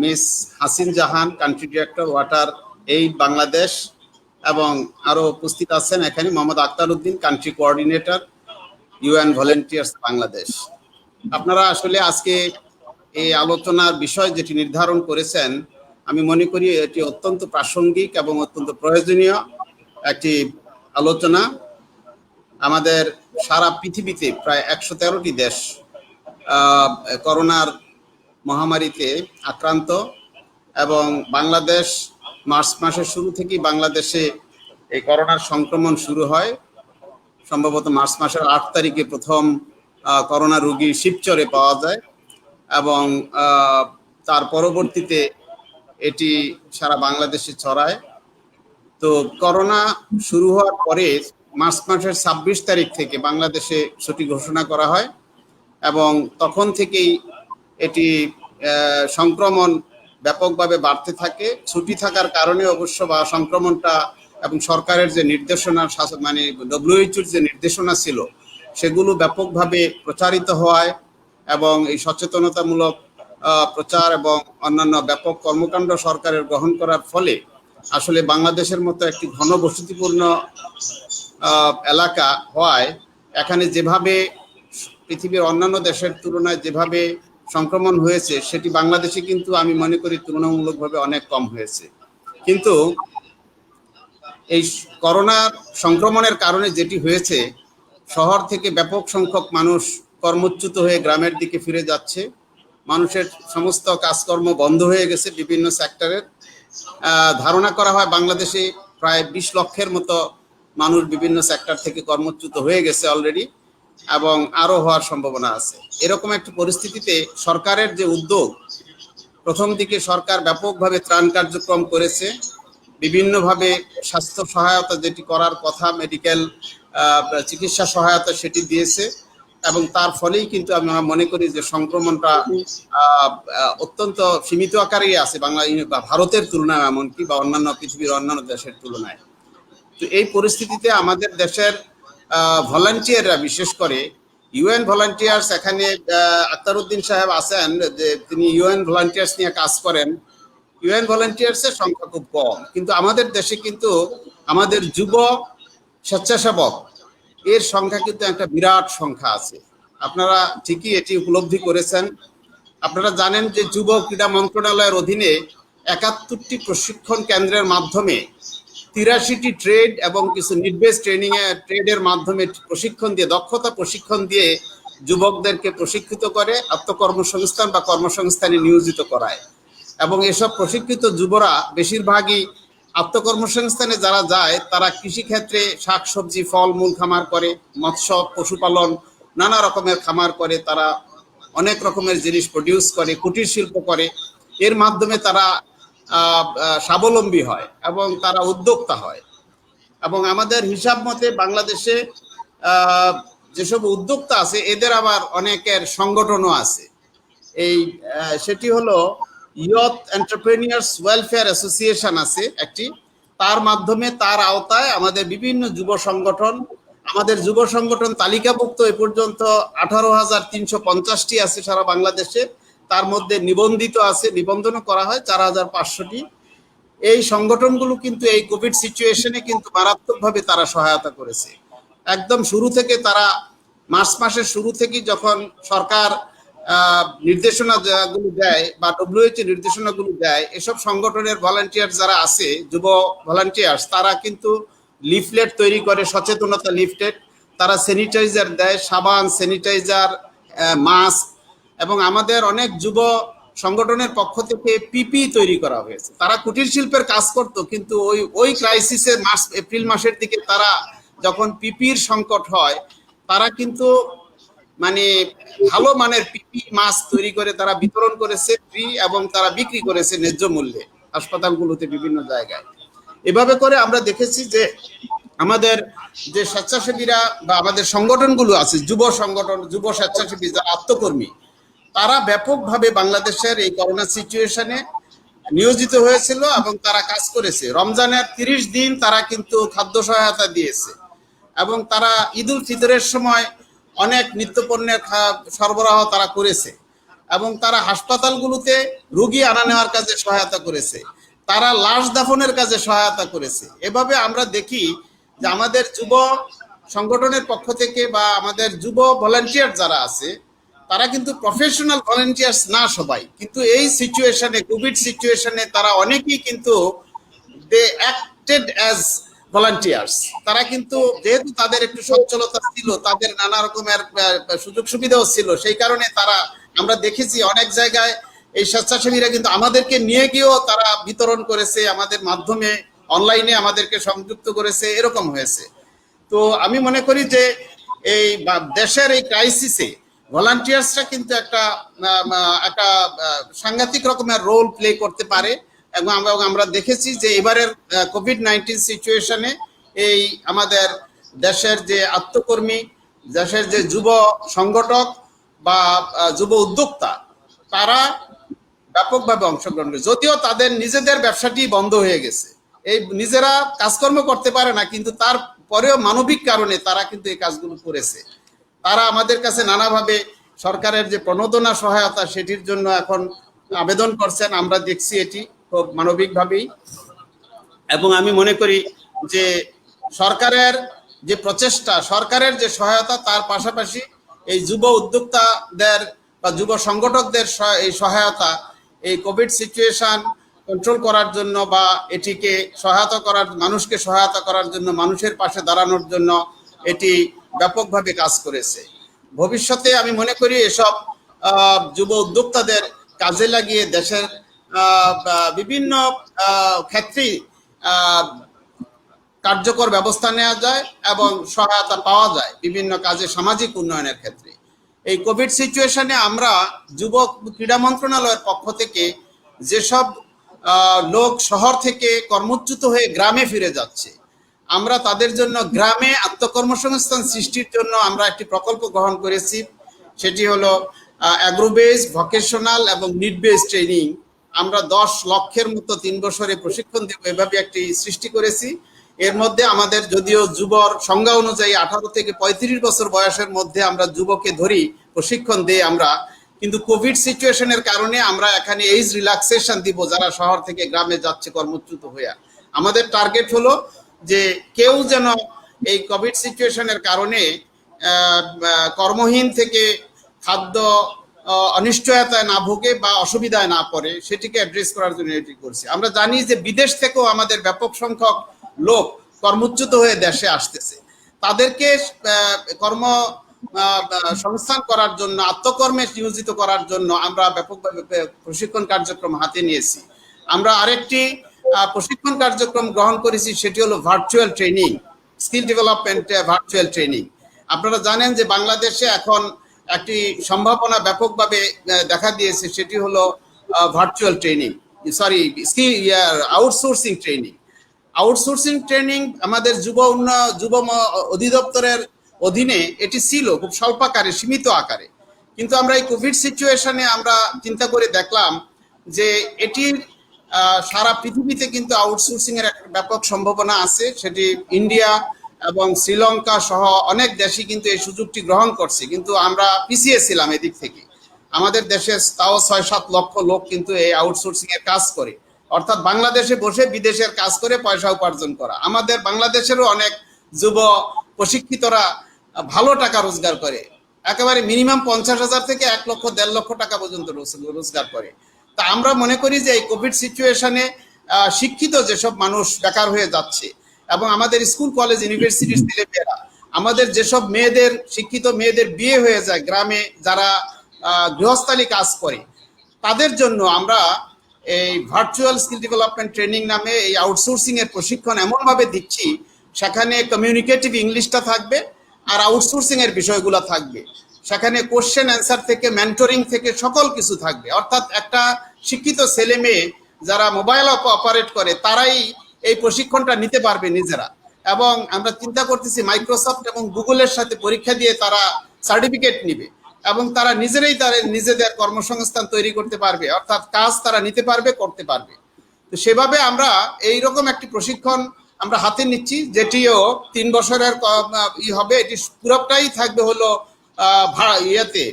miss Hasin Jahan, country director water aid Bangladesh, এবং আরো উপস্থিত আছেন এখানে Mohammad Akhtar Uddin, country coordinator UN volunteers Bangladesh. আপনারা আসলে আজকে এই আলোচনার বিষয় যেটি নির্ধারণ করেছেন, আমি মনে করি এটি অত্যন্ত প্রাসঙ্গিক এবং অত্যন্ত প্রয়োজনীয় একটি আলোচনা। আমাদের সারা পৃথিবীতে প্রায় 113টি দেশ করোনার মহামারীতে আক্রান্ত, এবং বাংলাদেশ মার্চ মাসের শুরু থেকেই বাংলাদেশে এই করোনার সংক্রমণ শুরু হয়। সম্ভবত মার্চ মাসের 8 তারিখে প্রথম করোনা রোগী শিবচরে পাওয়া যায়, এবং তার পরবর্তীতে এটি সারা বাংলাদেশে ছড়ায়। তো করোনা শুরু হওয়ার পরে মার্চ মাসের 26 তারিখ থেকে বাংলাদেশে ছুটি ঘোষণা করা হয়, এবং তখন থেকেই এটি সংক্রমণ ব্যাপকভাবে বাড়তে থাকে। ছুটি থাকার কারণে অবশ্য বা সংক্রমণটা এবং সরকারের যে নির্দেশনা, মানে WHO-র যে নির্দেশনা ছিল, সেগুলো ব্যাপকভাবে প্রচারিত হওয়ায় এবং এই সচেতনতামূলক প্রচার এবং অন্যান্য ব্যাপক কর্মকাণ্ড সরকারের গ্রহণ করার ফলে আসলে বাংলাদেশের মতো একটি ঘনবসতিপূর্ণ এলাকা হওয়ায় এখানে যেভাবে পৃথিবীর অন্যান্য দেশের তুলনায় যেভাবে সংক্রমণ হয়েছে, সেটি বাংলাদেশে কিন্তু আমি মনে করি তুলনামূলকভাবে অনেক কম হয়েছে। কিন্তু এই করোনা সংক্রমণের কারণে যেটি হয়েছে, শহর থেকে ব্যাপক সংখ্যক মানুষ কর্মচ্যুত হয়ে গ্রামের দিকে ফিরে যাচ্ছে। মানুষের সমস্ত কাজকর্ম বন্ধ হয়ে গেছে বিভিন্ন সেক্টরের। ধারণা করা হয় বাংলাদেশে প্রায় 20 লক্ষের মতো মানুষ বিভিন্ন সেক্টর থেকে কর্মচ্যুত হয়ে গেছে অলরেডি, এবং আরো হওয়ার সম্ভাবনা আছে। এরকম একটি পরিস্থিতিতে সরকারের যে উদ্যোগ, প্রথম দিকে সরকার ব্যাপকভাবে ত্রাণ কার্যক্রম করেছে, বিভিন্নভাবে স্বাস্থ্য সহায়তা যেটি করার কথা, মেডিকেল চিকিৎসা সহায়তা সেটি দিয়েছে, এবং তার ফলেই কিন্তু আমি মনে করি যে সংক্রমণটা অত্যন্ত সীমিত আকারেই আছে ভারতের তুলনায়, এমনকি বা অন্যান্য পৃথিবীর অন্যান্য দেশের তুলনায়। তো এই পরিস্থিতিতে আমাদের দেশের ভলান্টিয়াররা, বিশেষ করে ইউএন ভলান্টিয়ার্স, এখানে আক্তার উদ্দিন সাহেব আছেন, যে তিনি ইউএন ভলান্টিয়ার্স নিয়ে কাজ করেন। ইউএন ভলান্টিয়ার্সের সংখ্যা খুব কম, কিন্তু আমাদের দেশে কিন্তু আমাদের যুব স্বেচ্ছাসেবক এর সংখ্যা কিন্তু একটা বিরাট সংখ্যা আছে। আপনারা ঠিকই এটি উপলব্ধি করেছেন। আপনারা জানেন যে যুব ক্রীড়া মন্ত্রণালয়ের অধীনে 71টি প্রশিক্ষণ কেন্দ্রের মাধ্যমে 83টি ট্রেড এবং কিছু নিড-বেস ট্রেডের মাধ্যমে প্রশিক্ষণ দিয়ে, দক্ষতা প্রশিক্ষণ দিয়ে যুবকদেরকে প্রশিক্ষিত করে আত্মকর্মসংস্থান বা কর্মসংস্থানে নিয়োজিত করায়। এবং এসব প্রশিক্ষিত যুবরা বেশিরভাগই আত্মকর্মসংস্থানে যারা যায়, তারা কৃষিক্ষেত্রে শাকসবজি, ফলমূল খামার করে, মৎস্য পশুপালন, নানা রকমের খামার করে, তারা অনেক রকমের জিনিস প্রডিউস করে, কুটির শিল্প করে। এর মাধ্যমে তারা স্বাবলম্বী হয় এবং তারা উদ্যোক্তা হয়। এবং আমাদের হিসাব মতে বাংলাদেশে যেসব উদ্যোক্তা আছে, এদের আবার অনেকের সংগঠনও আছে। সেটি হলো ইয়থ এন্টারপ্রেনিয়ার্স ওয়েলফেয়ার অ্যাসোসিয়েশন আছে একটি। তার মাধ্যমে, তার আওতায় আমাদের বিভিন্ন যুব সংগঠন, আমাদের যুব সংগঠন তালিকাভুক্ত এ পর্যন্ত 18,350টি আছে সারা বাংলাদেশে। তার মধ্যে নিবন্ধিত আছে, নিবন্ধনও করা হয় 4,500টি। এই সংগঠনগুলো কিন্তু এই কোভিড সিচুয়েশনে কিন্তু মারাত্মকভাবে তারা সহায়তা করেছে। একদম শুরু থেকে তারা, মার্চ মাসের শুরু থেকেই যখন সরকার নির্দেশনাগুলো দেয় বা WHO নির্দেশনাগুলো দেয়, এসব সংগঠনের ভলান্টিয়ার যারা আছে, যুব ভলান্টিয়ার্স, তারা কিন্তু লিফলেট তৈরি করে, সচেতনতা লিফলেট, তারা স্যানিটাইজার দেয়, সাবান, স্যানিটাইজার, মাস্ক, এবং আমাদের অনেক যুব সংগঠনের পক্ষ থেকে পিপি তৈরি করা হয়েছে। তারা কুটির শিল্পের কাজ করতো, কিন্তু ওই ক্রাইসিসে এপ্রিল মাসের দিকে তারা যখন পিপির সংকট হয়, তারা কিন্তু মানে ভালো মানের পিপি মাস্ক তৈরি করে তারা বিতরণ করেছে ফ্রি, এবং তারা বিক্রি করেছে ন্যায্য মূল্যে হাসপাতালগুলোতে বিভিন্ন জায়গায়। এভাবে করে আমরা দেখেছি যে আমাদের যে স্বেচ্ছাসেবীরা বা আমাদের সংগঠনগুলো আছে, যুব সংগঠন, যুব স্বেচ্ছাসেবী যারা আত্মকর্মী, তারা ব্যাপকভাবে বাংলাদেশের এই করোনা সিচুয়েশনে নিয়োজিত হয়েছিল এবং তারা কাজ করেছে। রমজানের 30 দিন তারা কিন্তু খাদ্য সহায়তা দিয়েছে এবং তারা ঈদ উল ফিতরের সময় অনেক নিত্যপণ্যের সরবরাহ তারা করেছে এবং তারা হাসপাতালগুলোতে রোগী আনা নেওয়ার কাজে সহায়তা করেছে, তারা লাশ দাফনের কাজে সহায়তা করেছে। এভাবে আমরা দেখি যে আমাদের যুব সংগঠনের পক্ষ থেকে বা আমাদের যুব ভলান্টিয়ার যারা আছে তারা কিন্তু প্রফেশনাল ভলান্টিয়ার্স না সবাই, কিন্তু এই সিচুয়েশনে, কোভিড সিচুয়েশনে তারা অনেকেই কিন্তু দে অ্যাক্টেড অ্যাজ ভলান্টিয়ার্স। তারা কিন্তু যেহেতু তাদের একটু সচ্ছলতা ছিল, তাদের নানা রকমের সুযোগ সুবিধাও ছিল, সেই কারণে তারা, আমরা দেখেছি অনেক জায়গায় এই স্বেচ্ছাসেবীরা কিন্তু আমাদেরকে নিয়ে গিয়েও তারা বিতরণ করেছে, আমাদের মাধ্যমে অনলাইনে আমাদেরকে সংযুক্ত করেছে, এরকম হয়েছে। তো আমি মনে করি যে এই দেশের এই ক্রাইসিসে ভলান্টিয়ার্সরা কিন্তু একটা সাংঘাতিক রকমের রোল প্লে করতে পারে এবং আমরা দেখেছি যে এবারের কোভিড-19 সিচুয়েশনে এই আমাদের দেশের যে আত্মকর্মী, দেশের যে যুব সংগঠক বা যুব উদ্যোক্তা, তারা ব্যাপকভাবে অংশগ্রহণ করে। যদিও তাদের নিজেদের ব্যবসাটি বন্ধ হয়ে গেছে, এই নিজেরা কাজকর্ম করতে পারে না, কিন্তু তারপরেও মানবিক কারণে তারা কিন্তু এই কাজগুলো করেছে। তারা আমাদের কাছে নানাভাবে সরকারের যে প্রণোদনা সহায়তা সেটির জন্য এখন আবেদন করছেন, আমরা দেখছি এটি খুব মানবিকভাবেই। এবং আমি মনে করি যে সরকারের যে প্রচেষ্টা, সরকারের যে সহায়তা, তার পাশাপাশি এই যুব উদ্যোক্তাদের বা যুব সংগঠকদের এই সহায়তা এই কোভিড সিচুয়েশন কন্ট্রোল করার জন্য বা এটিকে সহায়তা করার, মানুষকে সহায়তা করার জন্য, মানুষের পাশে দাঁড়ানোর জন্য এটি ব্যাপকভাবে কাজ করেছে। ভবিষ্যতে আমি মনে করি এসব যুব উদ্যোক্তাদের কাজে লাগিয়ে দেশের বিভিন্ন ক্ষেত্রেই কার্যকর ব্যবস্থা নেওয়া যায় এবং সহায়তা পাওয়া যায় বিভিন্ন কাজে, সামাজিক উন্নয়নের ক্ষেত্রে। এই কোভিড সিচুয়েশনে আমরা যুব ক্রীড়া মন্ত্রণালয়ের পক্ষ থেকে যেসব লোক শহর থেকে কর্মচ্যুত হয়ে গ্রামে ফিরে যাচ্ছে, আমরা তাদের জন্য গ্রামে আত্মকর্মসংস্থান সৃষ্টির জন্য আমরা একটি প্রকল্প গ্রহণ করেছি। সেটি হলো অ্যাগ্রো বেসড, ভোকেশনাল এবং নিড বেসড ট্রেনিং। আমরা 10 লক্ষের মতো 3 বছরে প্রশিক্ষণ দেব, এভাবে একটি সৃষ্টি করেছি। এর মধ্যে আমাদের যদিও যুবর সংজ্ঞা অনুযায়ী 18 থেকে 35 বছর বয়সের মধ্যে আমরা যুবকে ধরি, প্রশিক্ষণ দেই আমরা, কিন্তু কোভিড সিচুয়েশনের কারণে আমরা এখানে এজ রিল্যাক্সেশন দিব যারা শহর থেকে গ্রামে যাচ্ছে কর্মচ্যুত হয়ে। আমাদের টার্গেট হলো যে কেউ যেন এই কোভিড সিচুয়েশনের কারণে কর্মহীন থেকে খাদ্য অনিশ্চয়তায় না ভোগে বা অসুবিধায় না পড়ে, সেটিকে অ্যাড্রেস করার জন্য এটি করছি। আমরা জানি যে বিদেশ থেকেও আমাদের ব্যাপক সংখ্যক লোক কর্মচ্যুত হয়ে দেশে আসতেছে, তাদেরকে কর্ম সংস্থান করার জন্য, আত্মকর্মে নিয়োজিত করার জন্য আমরা ব্যাপকভাবে প্রশিক্ষণ কার্যক্রম হাতে নিয়েছি। আমরা আরেকটি প্রশিক্ষণ কার্যক্রম গ্রহণ করেছি, সেটি হলো virtual training, skill development virtual training. আপনারা জানেন যে বাংলাদেশে এখন একটি সম্ভাবনা ব্যাপকভাবে দেখা দিয়েছে, সেটি হলো virtual training, outsourcing training. Outsourcing training আমাদের যুব অধিদপ্তরের অধীনে এটি ছিল খুব স্বল্প আকারে, সীমিত আকারে, কিন্তু আমরা এই কোভিড সিচুয়েশনে আমরা চিন্তা করে দেখলাম যে এটির সারা পৃথিবীতে কিন্তু আউটসোর্সিং এর একটা ব্যাপক সম্ভাবনা আছে। সেটি ইন্ডিয়া এবং শ্রীলঙ্কা সহ অনেক দেশই কিন্তু এই সুযোগটি গ্রহণ করছে, কিন্তু আমরা পিছিয়ে ছিলাম এদিক থেকে। আমাদের দেশে তাও 6-7 লক্ষ লোক কিন্তু এই আউটসোর্সিং এর কাজ করে, অর্থাৎ বাংলাদেশে বসে বিদেশের কাজ করে পয়সা উপার্জন করা। আমাদের বাংলাদেশেরও অনেক যুব প্রশিক্ষিতরা ভালো টাকা রোজগার করে, একেবারে মিনিমাম 50,000 থেকে 1 লক্ষ 1.5 লক্ষ টাকা পর্যন্ত রোজগার করে। তা আমরা মনে করি যে এই কোভিড সিচুয়েশনে শিক্ষিত যেসব মানুষ বেকার হয়ে যাচ্ছে এবং আমাদের স্কুল কলেজ ইউনিভার্সিটির ছেলেমেয়েরা, আমাদের যেসব মেয়েদের, শিক্ষিত মেয়েদের বিয়ে হয়ে যায় গ্রামে, যারা গৃহস্থালী কাজ করে, তাদের জন্য আমরা এই ভার্চুয়াল স্কিল ডেভেলপমেন্ট ট্রেনিং নামে এই আউটসোর্সিং এর প্রশিক্ষণ এমনভাবে দিচ্ছি, সেখানে কমিউনিকেটিভ ইংলিশটা থাকবে আর আউটসোর্সিং এর বিষয়গুলো থাকবে। সেখানে কোশ্চেন অ্যান্সার থেকে মেন্টরিং থেকে সকল কিছু থাকবে। অর্থাৎ একটা শিক্ষিত ছেলে মেয়ে যারা মোবাইল অপারেট করে, তারাই এই প্রশিক্ষণটা নিতে পারবে নিজেরা। এবং আমরা চিন্তা করতেছি মাইক্রোসফট এবং গুগলের সাথে পরীক্ষা দিয়ে তারা সার্টিফিকেট নিবে এবং তারা নিজেরাই নিজেদের কর্মসংস্থান তৈরি করতে পারবে, অর্থাৎ কাজ তারা নিতে পারবে, করতে পারবে। তো সেভাবে আমরা এইরকম একটি প্রশিক্ষণ আমরা হাতে নিচ্ছি, যেটিও 3 বছরের হবে। এটি পুরোটাই থাকবে হলো ইয়েতে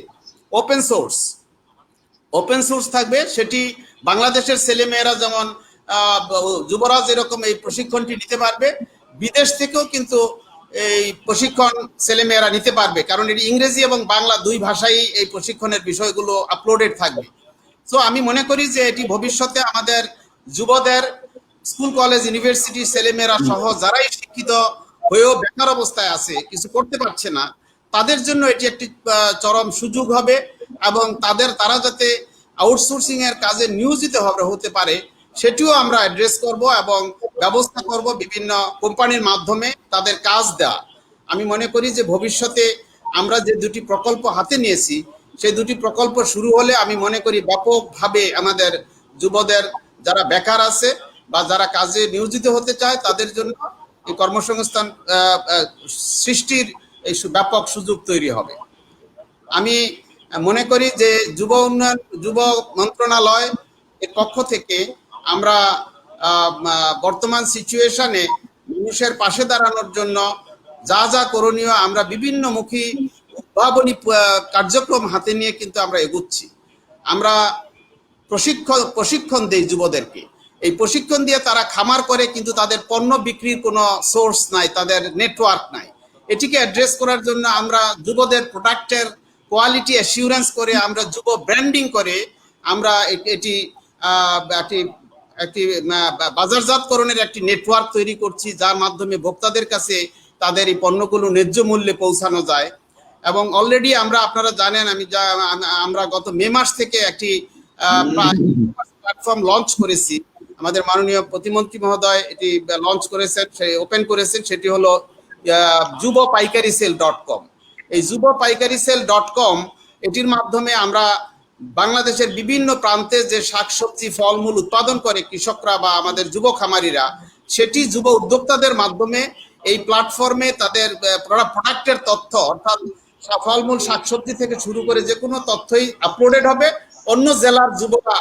ওপেন সোর্স থাকবে। সেটি বাংলাদেশের ছেলেমেয়েরা যেমন যুবরাজ এরকম এই প্রশিক্ষণটি নিতে পারবে, বিদেশ থেকেও কিন্তু এই প্রশিক্ষণ ছেলেমেয়েরা নিতে পারবে, কারণ এটি ইংরেজি এবং বাংলা 2 ভাষায় এই প্রশিক্ষণের বিষয়গুলো আপলোডেড থাকবে। সো আমি মনে করি যে এটি ভবিষ্যতে আমাদের যুবদের স্কুল কলেজ ইউনিভার্সিটি ছেলেমেয়েরা সহ যারাই শিক্ষিত হয়েও বেকার অবস্থায় আছে, কিছু করতে পারছে না, তাদের জন্য এটি একটি চরম সুযোগ হবে এবং তারা যাতে আউটসোর্সিং এর কাজে নিয়োজিত হতে পারে সেটিও আমরা অ্যাড্রেস করব এবং ব্যবস্থা করব বিভিন্ন কোম্পানির মাধ্যমে তাদের কাজ দেওয়া। আমি মনে করি যে ভবিষ্যতে আমরা যে 2টি প্রকল্প হাতে নিয়েছি সেই 2টি প্রকল্প শুরু হলে আমি মনে করি ব্যাপকভাবে আমাদের যুবদের যারা বেকার আছে বা যারা কাজে নিয়োজিত হতে চায় তাদের জন্য এই কর্মসংস্থান সৃষ্টির এই ব্যাপক সুযোগ তৈরি হবে। আমি মনে করি যে যুব মন্ত্রণালয় এর পক্ষ থেকে আমরা বর্তমান সিচুয়েশনে মানুষের পাশে দাঁড়ানোর জন্য যা করণীয় আমরা বিভিন্নমুখী উদ্ভাবনী কার্যক্রম হাতে নিয়ে কিন্তু আমরা এগুচ্ছি। আমরা প্রশিক্ষণ দেই যুবদেরকে, এই প্রশিক্ষণ দিয়ে তারা খামার করে, কিন্তু তাদের পণ্য বিক্রির কোনো সোর্স নাই, তাদের নেটওয়ার্ক নাই। এটিকে অ্যাড্রেস করার জন্য আমরা যুবদের প্রোডাক্টের কোয়ালিটি অ্যাসিউরেন্স করে, আমরা যুব ব্র্যান্ডিং করে আমরা একটি বাজারজাতকরণের একটি নেটওয়ার্ক তৈরি করছি, যার মাধ্যমে ভোক্তাদের কাছে তাদের এই পণ্যগুলো ন্যায্য মূল্যে পৌঁছানো যায়। এবং অলরেডি আপনারা জানেন আমরা গত মে মাস থেকে একটি প্ল্যাটফর্ম লঞ্চ করেছি। আমাদের মাননীয় প্রতিমন্ত্রী মহোদয় এটি লঞ্চ করেছেন, ওপেন করেছেন, সেটি হলো যুবপাইকারিসেল.com। এই যুবপাইকারিসেল.com এটির মাধ্যমে আমরা বাংলাদেশের বিভিন্ন প্রান্তে যে শাকসবজি ফলমূল উৎপাদন করে কৃষকরা বা আমাদের যুব খামারিরা, সেটি যুব উদ্যোক্তাদের মাধ্যমে এই প্ল্যাটফর্মে তাদের প্রোডাক্টের তথ্য, অর্থাৎ ফলমূল শাকসবজি থেকে শুরু করে যে কোনো তথ্যই আপলোডেড হবে, অন্য জেলার যুবরা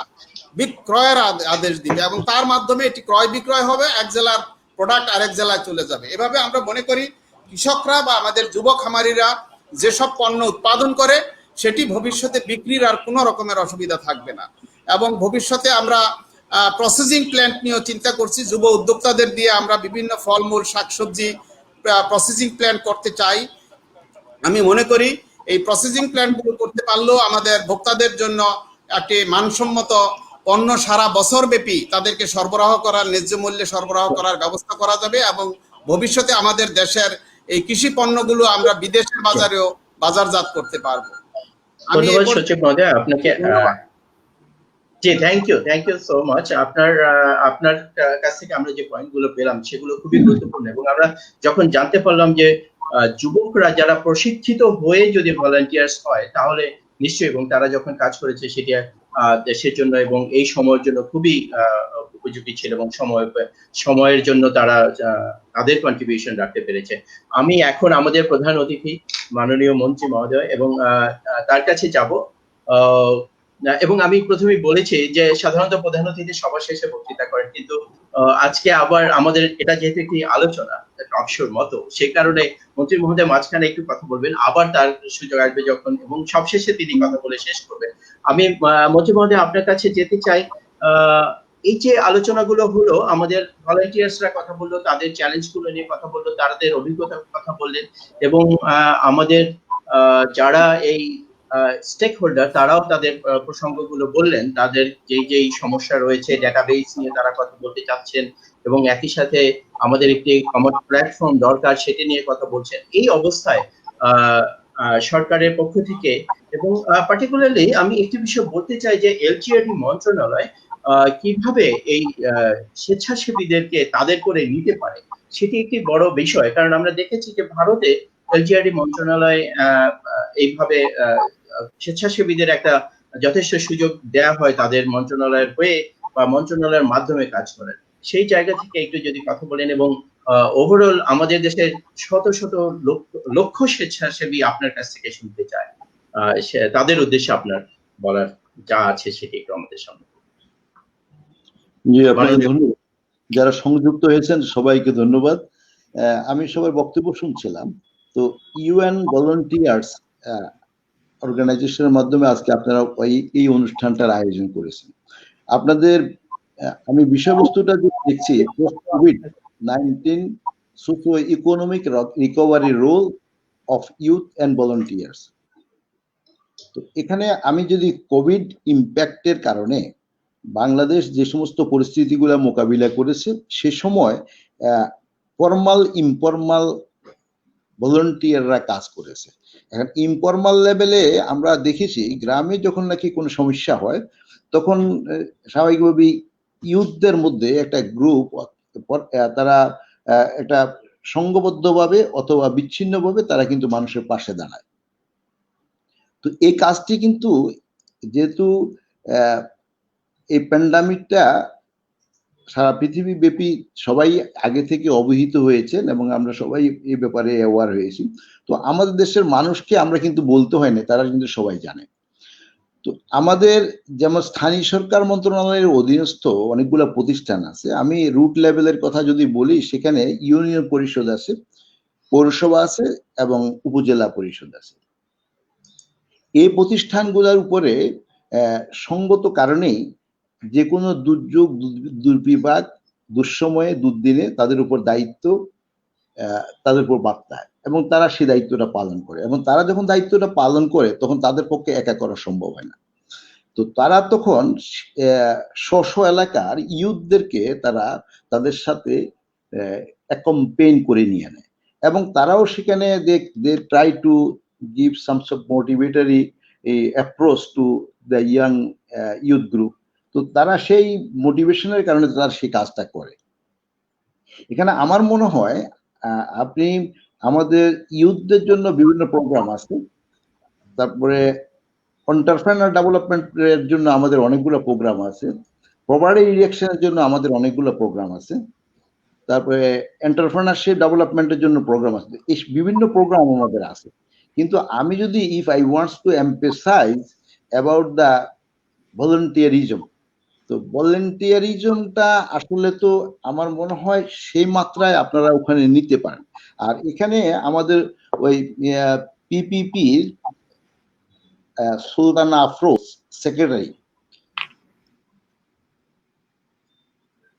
বিক্রয়ের আদেশ দিবে এবং তার মাধ্যমে এটি ক্রয় বিক্রয় হবে, এক জেলার প্রোডাক্ট আরেক জেলায় চলে যাবে। এভাবে আমরা মনে করি কৃষকরা বা আমাদের যুব খামারিরা যেসব পণ্য উৎপাদন করে সেটি ভবিষ্যতে বিক্রির আর কোনো রকমের অসুবিধা থাকবে না। এবং ভবিষ্যতে আমরা প্রসেসিং প্ল্যান্ট নিয়েও চিন্তা করছি, যুব উদ্যোক্তাদের দিয়ে আমরা বিভিন্ন ফলমূল শাকসবজি প্রসেসিং প্ল্যান্ট করতে চাই। আমি মনে করি এই প্রসেসিং প্ল্যান্টগুলো করতে পারলেও আমাদের ভোক্তাদের জন্য একটি মানসম্মত পণ্য সারা বছর ব্যাপী তাদেরকে সরবরাহ করার, ন্যায্য মূল্যে সরবরাহ করার ব্যবস্থা করা যাবে এবং ভবিষ্যতে আমাদের দেশের এই কৃষি পণ্যগুলো আমরা বিদেশের বাজারেও বাজারজাত করতে পারবো। ধন্যবাদ সচিব মহোদয় আপনাকে। জি, থ্যাংক ইউ সো মাচ। আপনার কাছ থেকে আমরা যে পয়েন্টগুলো পেলাম সেগুলো খুবই গুরুত্বপূর্ণ এবং আমরা যখন জানতে পারলাম যে যুবকরা যারা প্রশিক্ষিত হয়ে যদি ভলান্টিয়ার্স হয় তাহলে নিশ্চয়ই, এবং তারা যখন কাজ করেছে সেটা দেশের জন্য এবং এই সময়ের জন্য খুবই উপযোগী ছিল এবং সময়ের জন্য তারা তাদের কন্ট্রিবিউশন রাখতে পেরেছে। আমি এখন আমাদের প্রধান অতিথি মাননীয় মন্ত্রী মহোদয় এবং তার কাছে যাব, এবং আমি প্রথমেই বলেছি যে সাধারণত প্রধান অতিথি সবার শেষে বক্তৃতা করেন, কিন্তু আজকে আবার আমাদের এটা যেহেতু একটি আলোচনা টক শোর মতো, সেই কারণে মন্ত্রী মহোদয় মাঝখানে একটু কথা বলবেন, আবার তার সুযোগ আসবে যখন, এবং সবশেষে তিনি কথা বলে শেষ করবেন। আমি মন্ত্রী মহোদয় আপনার কাছে যেতে চাই, এই যে আলোচনাগুলো হলো, আমাদের ভলান্টিয়ার্সরা কথা বললো, তাদের চ্যালেঞ্জগুলো নিয়ে কথা বললো, তাদের অভিজ্ঞতার কথা বললেন, এবং আমাদের যারা এই স্টেক হোল্ডার তারাও তাদের প্রসঙ্গগুলো বললেন, তাদের যেই সমস্যা রয়েছে ডেটাবেস নিয়ে তারা কথা বলতে চাচ্ছেন এবং একই সাথে আমাদের একটি কমন প্ল্যাটফর্ম দরকার সেটি নিয়ে কথা বলছেন। এই অবস্থায় সরকারের পক্ষ থেকে এবং পার্টিকুলারলি আমি একটি বিষয় বলতে চাই যে এলজিআরডি মন্ত্রণালয় কিভাবে এই স্বেচ্ছাসেবীদেরকে তাদের করে নিতে পারে সেটি একটি বড় বিষয়, কারণ আমরা দেখেছি যে ভারতে এলজিআরডি মন্ত্রণালয় এইভাবে স্বেচ্ছাসেবীদের একটা যথেষ্ট সুযোগ দেয়া হয় তাদের মন্ত্রণালয়ের হয়ে বা মন্ত্রণালয়ের মাধ্যমে কাজ করেন। সেই জায়গা থেকে একটু যদি কথা বলেন এবং ওভারঅল আমাদের দেশের শত শত লক্ষ স্বেচ্ছাসেবী আপনার কাছ থেকে শুনতে চায়, তাদের উদ্দেশ্যে আপনার বলার যা আছে সেটি একটু আমাদের সামনে। জি, আপনাকে ধন্যবাদ। যারা সংযুক্ত হয়েছেন সবাইকে ধন্যবাদ। আমি সবার বক্তব্য শুনছিলাম। তো ইউএন ভলান্টিয়ার্স অর্গানাইজেশনের মাধ্যমে আজকে আপনারা এই অনুষ্ঠানটার আয়োজন করেছেন। আপনাদের আমি বিষয়বস্তুটা দেখছি, কোভিড-19 socio economic recovery role of youth and volunteers. তো এখানে আমি যদি কোভিড ইম্প্যাক্টের কারণে বাংলাদেশ যে সমস্ত পরিস্থিতিগুলো মোকাবিলা করেছে সে সময় ফর্মাল ইনফর্মাল ভলান্টিয়াররা কাজ করেছে। এখন ইনফর্মাল লেভেলে আমরা দেখেছি গ্রামে যখন নাকি কোনো সমস্যা হয় তখন স্বাভাবিকভাবে ইউথদের মধ্যে একটা গ্রুপ, তারা একটা সংঘবদ্ধভাবে অথবা বিচ্ছিন্নভাবে তারা কিন্তু মানুষের পাশে দাঁড়ায়। তো এই কাজটি কিন্তু যেহেতু এই প্যান্ডামিকটা সারা পৃথিবী ব্যাপী সবাই আগে থেকে অবহিত হয়েছেন এবং আমরা সবাই এই ব্যাপারে অ্যাওয়ার হয়েছি, তো আমাদের দেশের মানুষকে আমরা কিন্তু বলতে হয় না, তারা কিন্তু সবাই জানে। তো আমাদের যেমন স্থানীয় সরকার মন্ত্রণালয়ের অধীনস্থ অনেকগুলো প্রতিষ্ঠান আছে। আমি রুট লেভেলের কথা যদি বলি, সেখানে ইউনিয়ন পরিষদ আছে, পৌরসভা আছে এবং উপজেলা পরিষদ আছে। এই প্রতিষ্ঠানগুলোর উপরে সঙ্গত কারণেই যে কোনো দুর্যোগ, দুর্বিপাক, দুঃসময়ে, দুর্দিনে তাদের উপর দায়িত্ব, তাদের উপর বার্তায় এবং তারা সেই দায়িত্বটা পালন করে। এবং তারা যখন দায়িত্বটা পালন করে তখন তাদের পক্ষে একা করা সম্ভব হয় না। তো তারা তখন স্ব এলাকার ইউথদেরকে তারা তাদের সাথে অ্যাকম্পেইন করে নিয়ে নেয় এবং তারাও সেখানে they try to give some sort of motivatory approach to the young youth group. তো তারা সেই মোটিভেশনের কারণে তারা সেই কাজটা করে। এখানে আমার মনে হয় আপনি আমাদের ইউথদের জন্য বিভিন্ন প্রোগ্রাম আছে, তারপরে এন্টারপ্রেনার ডেভেলপমেন্টের জন্য আমাদের অনেকগুলো প্রোগ্রাম আছে, প্রপার্টি ইলেকশনের জন্য আমাদের অনেকগুলো প্রোগ্রাম আছে, তারপরে এন্টারপ্রেনারশিপ ডেভেলপমেন্টের জন্য প্রোগ্রাম আছে। এই বিভিন্ন প্রোগ্রাম আমাদের আছে। কিন্তু আমি যদি if I wants to emphasize about the volunteerism, তো ভলান্টিয়ারিজমটা আসলে তো আমার মনে হয় সেই মাত্রায় আপনারা ওখানে নিতে পারেন। আর এখানে আমাদের ওই পিপিপির সুলতানা আফরোজ সেক্রেটারি,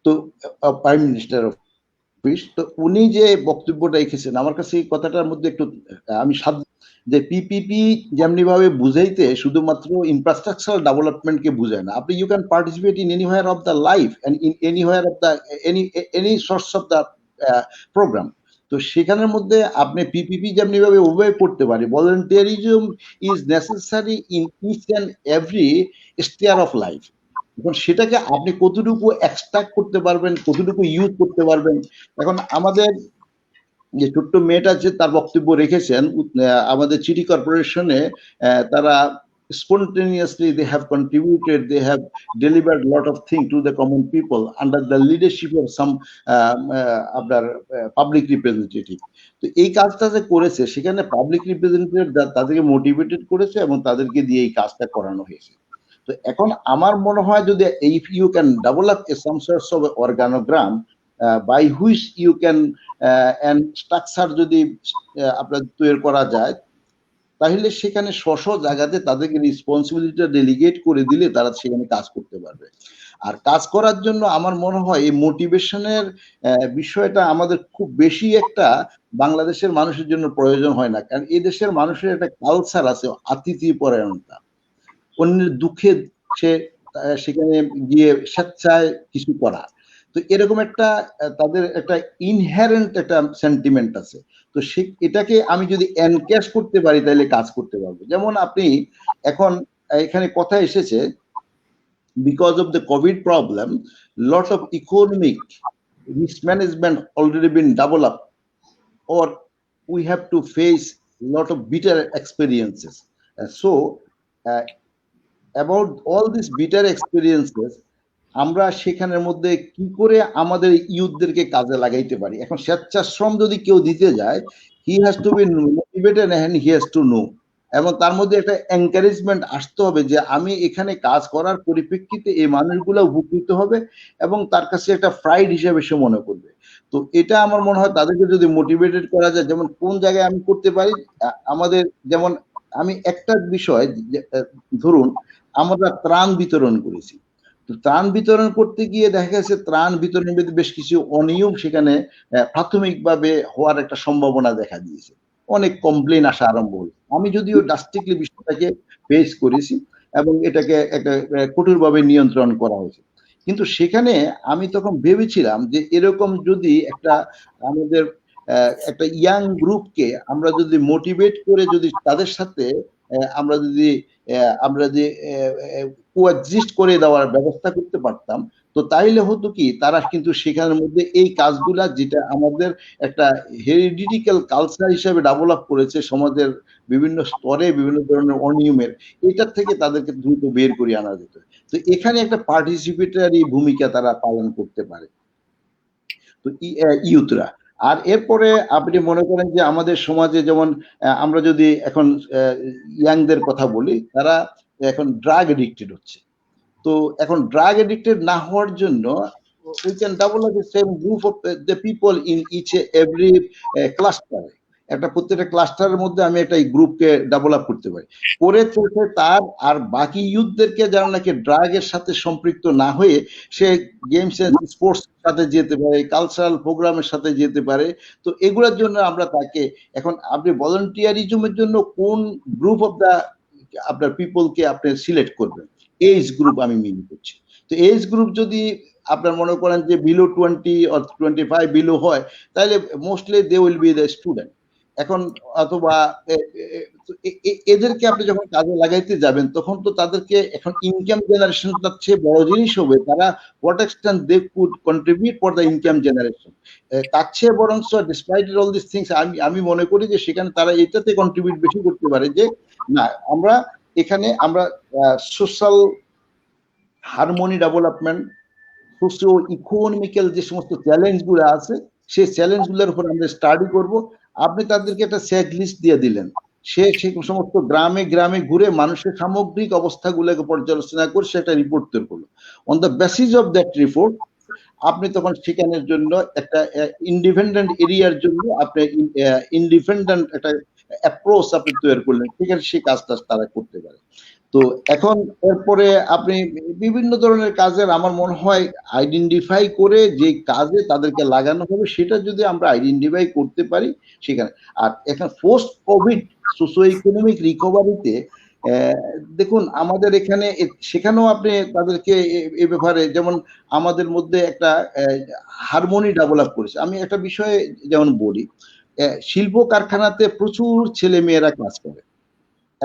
তো প্রাইম মিনিস্টার অফিস, তো উনি যে বক্তব্যটা রেখেছেন আমার কাছে এই কথাটার মধ্যে একটু আমি যে পিপিপি যেমনি ভাবে বুঝাইতে শুধুমাত্র ইনফ্রাস্ট্রাকচারাল ডেভেলপমেন্টকে বুঝায় না। আপনি you can participate in anywhere of the life and in anywhere of the any source of the program. তো সেখানের মধ্যে আপনি পিপিপি যেমনি ভাবে উভয় করতে পারে, volunteerism is necessary in each and every stair of life. এখন সেটাকে আপনি কতটুকু এক্সট্রাক্ট করতে পারবেন, কতটুকু ইউজ করতে পারবেন। এখন আমাদের যে ছোট্ট মেয়েটা যে তার বক্তব্য রেখেছেন, আমাদের সিটি কর্পোরেশনে তারা spontaneously they have contributed, they have delivered lot of things to the common people under the leadership of some আপনার পাবলিক রিপ্রেজেন্টেটিভ। তো এই কাজটা যে করেছে সেখানে পাবলিক রিপ্রেজেন্টেটিভ তাদেরকে মোটিভেটেড করেছে এবং তাদেরকে দিয়ে এই কাজটা করানো হয়েছে। তো এখন আমার মনে হয় যদি if you can develop some sorts of organogram by which you can and structure যদি আপনার তৈরি করা যায়, তাহলে সেখানে স্ব জায়গাতে তাদেরকে রেসপন্সিবিলিটিটা ডেলিগেট করে দিলে তারা সেখানে কাজ করতে পারবে। আর কাজ করার জন্য আমার মনে হয় এই মোটিভেশনের বিষয়টা আমাদের খুব বেশি একটা বাংলাদেশের মানুষের জন্য প্রয়োজন হয় না, কারণ এই দেশের মানুষের একটা কালচার আছে আতিথ্যপরায়ণতা, অন্যের দুঃখে সেখানে গিয়ে স্বেচ্ছায় কিছু করা। তো এরকম একটা তাদের একটা ইনহেরেন্ট একটা সেন্টিমেন্ট আছে। তো এটাকে আমি যদি এনক্যাশ করতে পারি তাহলে কাজ করতে পারবো। যেমন আপনি এখন এখানে কথা এসেছে because of the COVID problem, lot of economic risk management already been developed, or we have to face lot of bitter experiences. So about all these bitter experiences, আমরা সেখানের মধ্যে কি করে আমাদের ইউথদেরকে কাজে লাগাইতে পারি। এখন স্বেচ্ছাশ্রম যদি কেউ দিতে যায়, he has to be motivated and he has to know, এবং তার মধ্যে একটা এনকারেজমেন্ট আসতে হবে যে আমি এখানে কাজ করার পরিপ্রেক্ষিতে এই মানুষগুলো উপকৃত হবে এবং তার কাছে একটা প্রাইড হিসেবে সে মনে করবে। তো এটা আমার মনে হয় তাদেরকে যদি মোটিভেটেড করা যায়, যেমন কোন জায়গায় আমি করতে পারি, আমাদের যেমন আমি একটা বিষয় ধরুন আমরা ত্রাণ বিতরণ করেছি, তো ত্রাণ বিতরণ করতে গিয়ে দেখা গেছে ত্রাণ বিতরণের মধ্যে বেশ কিছু অনিয়ম সেখানে প্রাথমিকভাবে হওয়ার একটা সম্ভাবনা দেখা দিয়েছে, অনেক কমপ্লেন আসা আরম্ভ হয়েছে। আমি যদিও ডাস্টিকলি বিষয়টাকে ফেস করেছি এবং এটাকে একটা কঠোরভাবে নিয়ন্ত্রণ করা হয়েছে, কিন্তু সেখানে আমি তখন ভেবেছিলাম যে এরকম যদি একটা আমাদের একটা ইয়াং গ্রুপকে আমরা যদি মোটিভেট করে যদি তাদের সাথে আমরা যদি কোএক্সিস্ট করে দেওয়ার ব্যবস্থা করতে পারতাম, তো তাইলে হতো কি তারা কিন্তু সেখানের মধ্যে এই কাজগুলা যেটা আমাদের একটা হেরিডিটিক্যাল কালচার হিসেবে ডেভেলপ করেছে সমাজের বিভিন্ন স্তরে বিভিন্ন ধরনের অনিয়মের, এটার থেকে তাদেরকে দ্রুত বের করে আনা যেত। তো এখানে একটা পার্টিসিপেটরি ভূমিকা তারা পালন করতে পারে, তো ইউথরা। আর এরপরে আপনি মনে করেন যে আমাদের সমাজে যেমন আমরা যদি এখন ইয়াংদের কথা বলি, তারা এখন ড্রাগ এডিক্টেড হচ্ছে। তো এখন ড্রাগ এডিক্টেড না হওয়ার জন্য we can develop the same group of the people in each every cluster, একটা প্রত্যেকটা ক্লাস্টারের মধ্যে আমি একটা গ্রুপকে ডেভেলপ করতে পারি, করে চলছে তার আর বাকি ইউথদেরকে যারা নাকি ড্রাগের সাথে সম্পৃক্ত না হয়ে সে গেমস এন্ড স্পোর্টস সাথে যেতে পারে, কালচারাল প্রোগ্রামের সাথে যেতে পারে। তো এগুলোর জন্য আমরা তাকে এখন আপনি ভলান্টিয়ারিজমের জন্য কোন গ্রুপ অফ দা আপনার পিপলকে আপনি সিলেক্ট করবেন, এজ গ্রুপ আমি মিন করছি। তো এজ গ্রুপ যদি আপনার মনে করেন যে বিলো 20 or 25 বিলো হয়, তাহলে mostly they will be the student. এখন অথবা এদেরকে আপনি যখন কাজে লাগাইতে যাবেন তখন তো তাদেরকে এখন ইনকাম জেনারেশনটা চেয়ে বড় জিনিস হবে, তারা what extent they could contribute for the income generation. তার চেয়ে বরং ডিসপাইট অল দিস থিংস আমি মনে করি যে সেখানে তারা এটাতে কন্ট্রিবিউট বেশি করতে পারে যে না আমরা এখানে আমরা social harmony development, socio economical যে সমস্ত চ্যালেঞ্জগুলো আছে সেই চ্যালেঞ্জগুলোর উপর আমরা স্টাডি করব। আপনি তাদেরকে একটা চেক লিস্ট দিয়ে দিলেন, সে সমস্ত গ্রামে গ্রামে ঘুরে মানুষের সামগ্রিক অবস্থাগুলোকে পর্যালোচনা করে সে একটা রিপোর্ট তৈরি করলো। On the basis of that report আপনি তখন সেখানের জন্য একটা ইন্ডিপেন্ডেন্ট এরিয়ার জন্য আপনি ইন্ডিপেন্ডেন্ট একটা অ্যাপ্রোচ আপনি তৈরি করলেন, সেখানে সেই কাজটা তারা করতে পারে। তো এখন এরপরে আপনি বিভিন্ন ধরনের কাজের আমার মনে হয় আইডেন্টিফাই করে যে কাজে তাদেরকে লাগানো হবে সেটা যদি আমরা আইডেন্টিফাই করতে পারি সেখানে। আর এখন পোস্ট কোভিড সোশিও ইকোনমিক রিকভারিতে দেখুন আমাদের এখানে সেখানেও আপনি তাদেরকে এ ব্যাপারে যেমন আমাদের মধ্যে একটা হারমোনি ডেভেলপ করেছে। আমি একটা বিষয়ে যেমন বলি, শিল্প কারখানাতে প্রচুর ছেলে মেয়েরা কাজ করে।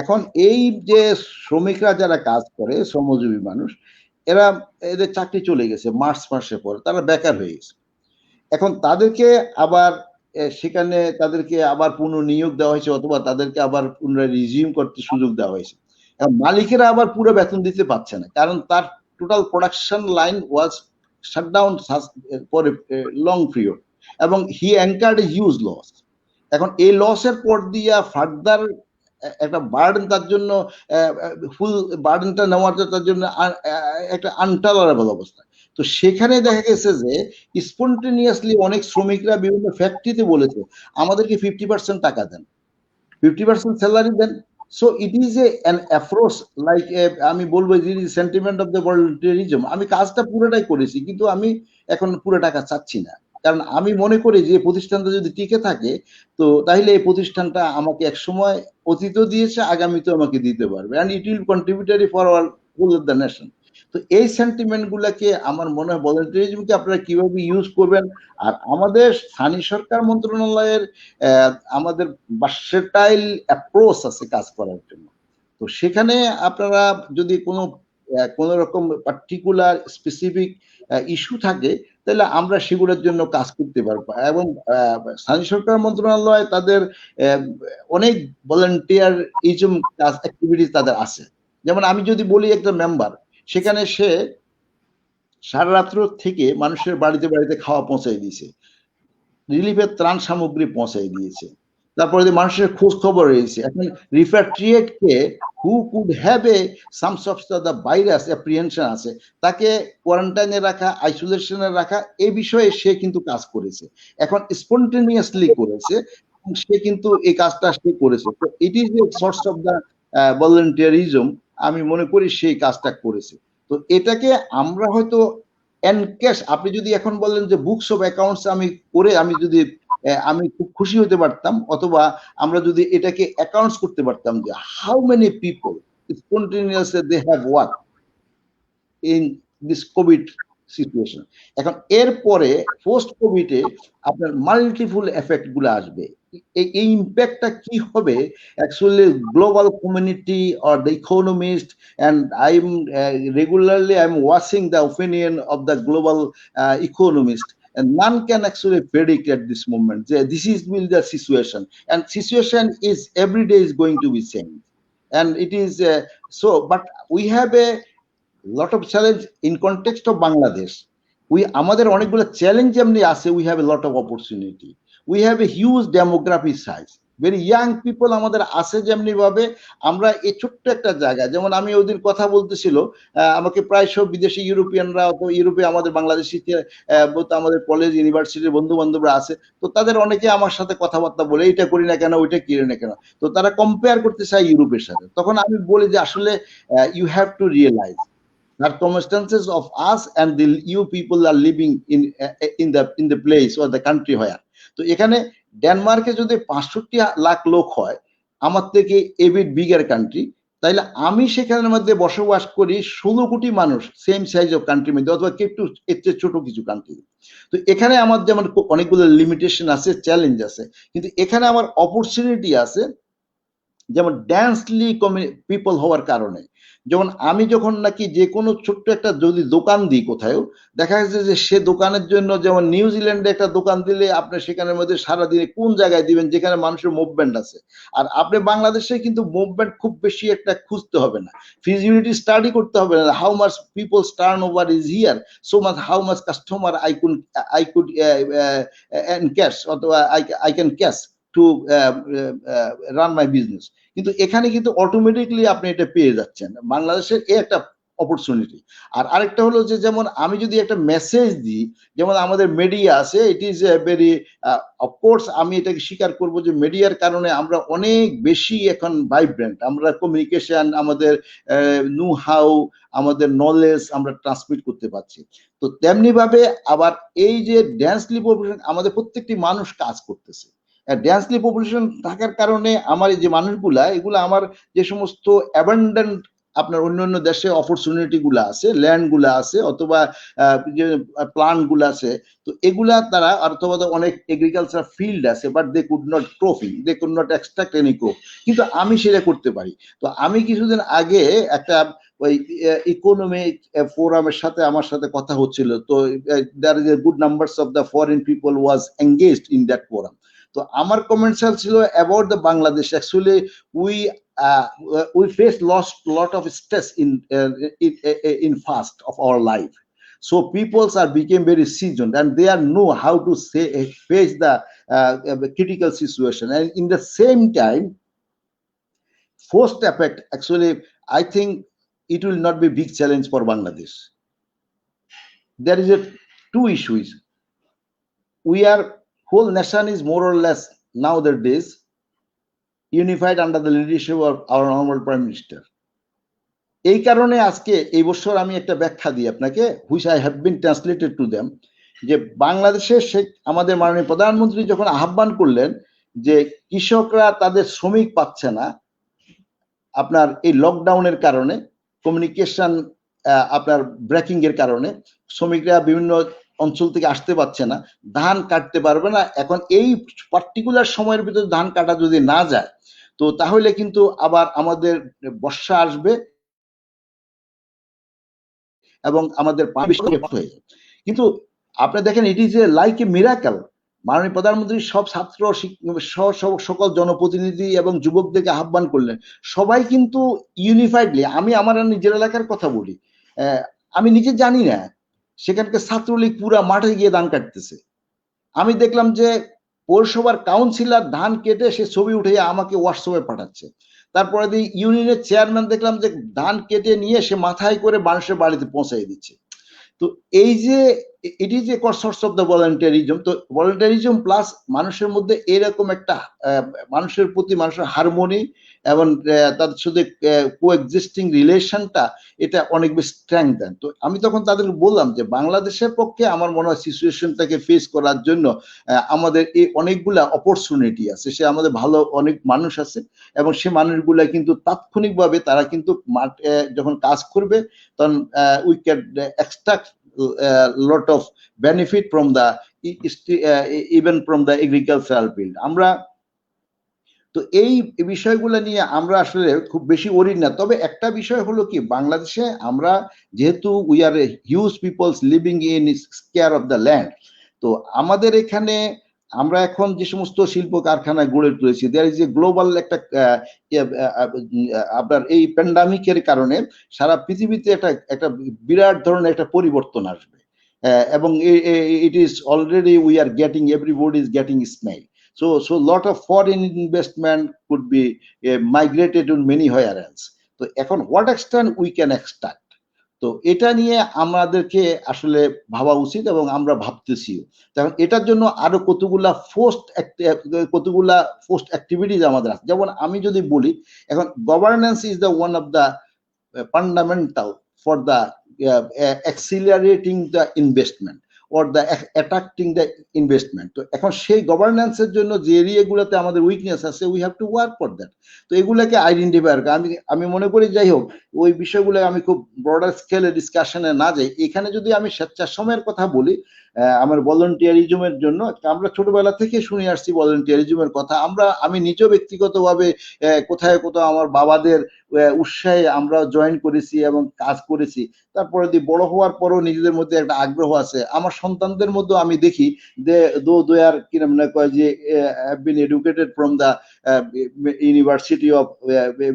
এখন এই যে শ্রমিকরা যারা কাজ করে শ্রমজীবী মানুষ, এদের চাকরি চলে গেছে মার্চ মাসের পর, তারা বেকার হয়ে গেছে। এখন তাদেরকে আবার সেখানে তাদেরকে আবার পুনর্নিয়োগ দেওয়া হয়েছে অথবা তাদেরকে আবার পুনরায় রিজিউম করতে সুযোগ দেওয়া হয়েছে। এখন মালিকেরা আবার পুরো বেতন দিতে পারছে না, কারণ তার total production line was shutdown for a long period এবং হি অ্যাঙ্কার্ড এ হিউজ লস। এখন এই লসের পর দিয়া ফার্দার একটা বার্ডেন তার জন্য ফুল বার্ডেনটা নেওয়ার তার জন্য একটা আনটলারেবল অবস্থা। তো সেখানে দেখা গেছে যে স্পন্টেনিয়াসলি অনেক শ্রমিকরা বিভিন্ন ফ্যাক্টরিতে বলেছে আমাদেরকে 50% টাকা দেন, 50% স্যালারি দেন। So it is an approach like আমি বলবো সেন্টিমেন্ট অফ দ্য ভলান্টিয়ারিজম। আমি কাজটা পুরোটাই করেছি কিন্তু আমি এখন পুরো টাকা চাচ্ছি না, কারণ আমি মনে করি যে প্রতিষ্ঠানটা যদি টিকে থাকে তো তাহলে এই প্রতিষ্ঠানটা আমাকে এক সময় অতীতও দিয়েছে, আগামীতেও আমাকে দিতে পারবে, and it will contributory for all whole of the nation. তো এই সেন্টিমেন্ট গুলাকে আমার মনে হয় ভলান্টিয়ারিজমকে আপনারা কিভাবে ইউজ করবেন। আর আমাদের স্থানীয় সরকার মন্ত্রণালয়ের আমাদের ভার্সেটাইল অ্যাপ্রোচ আছে কাজ করার জন্য। তো সেখানে আপনারা যদি কোনো রকম পার্টিকুলার স্পেসিফিক ইস্যু থাকে তাহলে আমরা সেগুলোর জন্য কাজ করতে পারবো। এবং স্থানীয় সরকার মন্ত্রণালয় তাদের অনেক ভলান্টিয়ারিজম কাজ অ্যাক্টিভিটিস তাদের আছে। যেমন আমি যদি বলি একটা মেম্বার, সেখানে সারা রাত্র থেকে মানুষের বাড়িতে বাড়িতে খাওয়া পৌঁছাই দিয়েছে, রিলিফের ত্রাণ সামগ্রী পৌঁছাই দিয়েছে, তারপরে যে মানুষের খোঁজ খবর রয়েছে। এখন repatriate K who could have a some of the virus apprehension আছে, তাকে কোয়ারেন্টাইনে রাখা, আইসোলেশনে রাখা, এই বিষয়ে সে কিন্তু কাজ করেছে। এখন স্পন্টেনিয়াসলি করেছে, সে কিন্তু এই কাজটা সে করেছে। তো it is a source of the volunteerism, আমি মনে করি সেই কাজটা করেছে। তো এটাকে আমরা হয়তো এনক্যাশ, আপনি যদি এখন বলেন যে বুকস অফ অ্যাকাউন্টস আমি করে আমি খুব খুশি হতে পারতাম, অথবা আমরা যদি এটাকে অ্যাকাউন্টস করতে পারতাম যে how many people spontaneously they have work in this COVID situation. এখন এরপরে পোস্ট কোভিডে আপনার মাল্টিপুল এফেক্ট গুলো আসবে। এই ইম্প্যাক্টটা কি হবে actually global community or the economist, and I am regularly I am watching the opinion of the global economist, and none can actually predict at this moment this is will the situation, and situation is every day is going to be changed, and it is so, but we have a lot of challenge in context of Bangladesh. আমাদের অনেকগুলো challenge এমনি আছে, we have a lot of opportunity, we have a huge demographic size, very young people আমাদের আছে। যেমনি ভাবে আমরা এই ছোট্ট একটা জায়গা, যেমন আমি ওদিন কথা বলতেছিল, আমাকে প্রায় সব বিদেশি ইউরোপিয়ানরা অথবা ইউরোপে আমাদের বাংলাদেশি আমাদের কলেজ ইউনিভার্সিটির বন্ধু বান্ধবরা আছে, তো তাদের অনেকে আমার সাথে কথাবার্তা বলে এটা করি না কেন, ওইটা করি না কেন, তো তারা কম্পেয়ার করতে চায় ইউরোপের সাথে। তখন আমি বলি যে আসলে you have to realise circumstances of us and the you people are living in the place or the country where, তো এখানে ডেনমার্কে যদি 65 লাখ লোক হয়, আমার থেকে এ বিট বিগার কান্ট্রি, তাইলে আমি সেখানের মধ্যে বসবাস করি 16 কোটি মানুষ সেম সাইজ অফ কান্ট্রির মধ্যে, অথবা একটু এর চেয়ে ছোট কিছু কান্ট্রি। তো এখানে আমার যেমন অনেকগুলো লিমিটেশন আছে, চ্যালেঞ্জ আছে, কিন্তু এখানে আমার অপরচুনিটি আছে। যেমন ডেন্সলি পিপল হওয়ার কারণে, যেমন আমি যখন নাকি যে কোনো ছোট্ট একটা যদি দোকান দিই কোথাও, দেখা যাচ্ছে যে সে দোকানের জন্য, যেমন নিউজিল্যান্ডে একটা দোকান দিলে আপনি সেখানের মধ্যে সারাদিনে কোন জায়গায় দিবেন যেখানে মানুষের মুভমেন্ট আছে, আর আপনি বাংলাদেশে কিন্তু মুভমেন্ট খুব বেশি একটা খুঁজতে হবে না, ফিজিবিলিটি স্টাডি করতে হবে না, how much peoples turn over is here, so much how much customer I could cash, অথবা I can cash to run my business. কিন্তু এখানে কিন্তু অটোমেটিকলি আপনি এটা পেয়ে যাচ্ছেন, বাংলাদেশের এই একটা অপরচুনিটি। আর আরেকটা হলো যে, যেমন আমি যদি একটা মেসেজ দিই, যেমন আমাদের মিডিয়া আছে, ইট ইজ ভেরি অফকোর্স আমি এটাকে স্বীকার করবো যে মিডিয়ার কারণে আমরা অনেক বেশি এখন ভাইব্রেন্ট, আমরা কমিউনিকেশন, আমাদের নো হাউ, আমাদের নলেজ আমরা ট্রান্সমিট করতে পারছি। তো তেমনি ভাবে আবার এই যে ডেন্সলি পপুলেশন, আমাদের প্রত্যেকটি মানুষ কাজ করতেছে, ডেন্সলি পপুলেশন থাকার কারণে আমার এই যে মানুষগুলা, এগুলা আমার যে সমস্ত অ্যাবান্ডেন্ট আপনার অন্যান্য দেশে অপরচুনিটি গুলা আছে, ল্যান্ড গুলা আছে, অথবা যে প্লান্ট গুলা আছে, তো এগুলা তারা, অথবা অনেক এগ্রিকালচার ফিল্ড আছে, but they could not cropping, they could not extract any crop, কিন্তু আমি সেটা করতে পারি। তো আমি কিছুদিন আগে একটা ওই ইকোনমিক ফোরামের সাথে আমার সাথে কথা হচ্ছিল, তো there is a good numbers of the foreign people was engaged in that forum. তো আমার কমেন্টস ছিল about the Bangladesh, actually we face lot of stress in fast of our life, so peoples are became very seasoned and they are know how to face the critical situation, and in the same time forced effect, actually I think it will not be big challenge for Bangladesh. There is two issues. We are, whole nation is more or less nowadays unified under the leadership of our honorable Prime Minister. এই কারণে আজকে এই বছর আমি একটা ব্যাখ্যা দিই আপনাকে, which I have been translated to them, যে বাংলাদেশের আমাদের মাননীয় প্রধানমন্ত্রী যখন আহ্বান করলেন যে কৃষকরা তাদের শ্রমিক পাচ্ছে না আপনার এই লকডাউনের কারণে, কমিউনিকেশন আপনার ব্রেকিং এর কারণে শ্রমিকরা বিভিন্ন অঞ্চল থেকে আসতে পারছে না, ধান কাটতে পারবে না, এখন এই পার্টিকুলার সময়ের ভিতরে ধান কাটা যদি না যায়, তো তাহলে কিন্তু আবার আমাদের বর্ষা আসবে এবং আমাদের পানি হয়ে যাবে। কিন্তু আপনি দেখেন, ইট is A like a miracle, মাননীয় প্রধানমন্ত্রী সব ছাত্র সকল জনপ্রতিনিধি এবং যুবকদেরকে আহ্বান করলেন, সবাই কিন্তু ইউনিফাইডলি, আমি আমার নিজের এলাকার কথা বলি, আমি নিজে জানি না সেখানকার ছাত্রলীগ পুরা মাঠে গিয়ে ধান কাটতেছে। আমি দেখলাম যে পৌরসভার কাউন্সিলর ধান কেটে সে ছবি উঠে আমাকে হোয়াটসঅ্যাপে পাঠাচ্ছে। তারপরে ইউনিয়নের চেয়ারম্যান দেখলাম যে ধান কেটে নিয়ে সে মাথায় করে মানুষের বাড়িতে পৌঁছাই দিচ্ছে। তো এই যে it is a source of the volunteerism. তো ভলান্টিয়ারিজম প্লাস মানুষের মধ্যে এরকম একটা মানুষের প্রতি মানুষের হারমোনি এবং তাদের সাথে কোএক্সিস্টিং রিলেশনটা এটা অনেক বেশি স্ট্রেংথ দেন। তো আমি তখন তাদেরকে বললাম যে বাংলাদেশের পক্ষে আমার মনে হয় সিচুয়েশনটাকে ফেস করার জন্য আমাদের এই অনেকগুলা অপরচুনিটি আছে। সে আমাদের ভালো অনেক মানুষ আছে এবং সে মানুষগুলা কিন্তু তাৎক্ষণিকভাবে তারা কিন্তু যখন কাজ করবে তখন we can extract lot of benefit from the even from the agricultural field. আমরা তো এই বিষয়গুলো নিয়ে আমরা আসলে খুব বেশি ওরি না। তবে একটা বিষয় হলো কি, বাংলাদেশে আমরা যেহেতু we are huge peoples living in square of the land, তো আমাদের এখানে আমরা এখন যে সমস্ত শিল্প কারখানা গড়ে তুলেছি, দেয়ার ইজ এ গ্লোবাল একটা আপনার এই প্যান্ডামিকের কারণে সারা পৃথিবীতে একটা বিরাট ধরনের একটা পরিবর্তন আসবে এবং it is already we are getting, everybody is getting smell. So lot of foreign investment could be migrated to many where else. তো এখন what extent we can extract, তো এটা নিয়ে আমাদেরকে আসলে ভাবা উচিত এবং আমরা ভাবতেছিও। কারণ এটার জন্য আরো কতগুলা পোস্ট অ্যাক্টিভিটিস আমাদের আছে। যেমন আমি যদি বলি, এখন governance is the one of the fundamental for the accelerating the investment or the attracting the investment. তো এখন সেই গভর্নেন্সের জন্য যে এরিয়াগুলোতে আমাদের উইকনেস আছে, we have to work for that. তো এগুলোকে আইডেন্টিফাই, আমি মনে করি যাই হোক ওই বিষয়গুলো আমি খুব ব্রডার স্কেলে ডিসকাশনে না যাই। এখানে যদি আমি স্বেচ্ছাশ্রমের কথা বলি, আমার ভলান্টিয়ারিজমের জন্য আমরা ছোটবেলা থেকে শুনে আসছি ভলান্টিয়ারিজমের কথা। আমি নিজেও ব্যক্তিগতভাবে কোথায় কোথাও আমার বাবাদের উৎসাহে আমরা জয়েন করেছি এবং কাজ করেছি। তারপরে বড় হওয়ার পরও নিজেদের মধ্যে একটা আগ্রহ আছে। আমার সন্তানদের মধ্যে আমি দেখি they are কি মনে কয় যে have been educated from the university of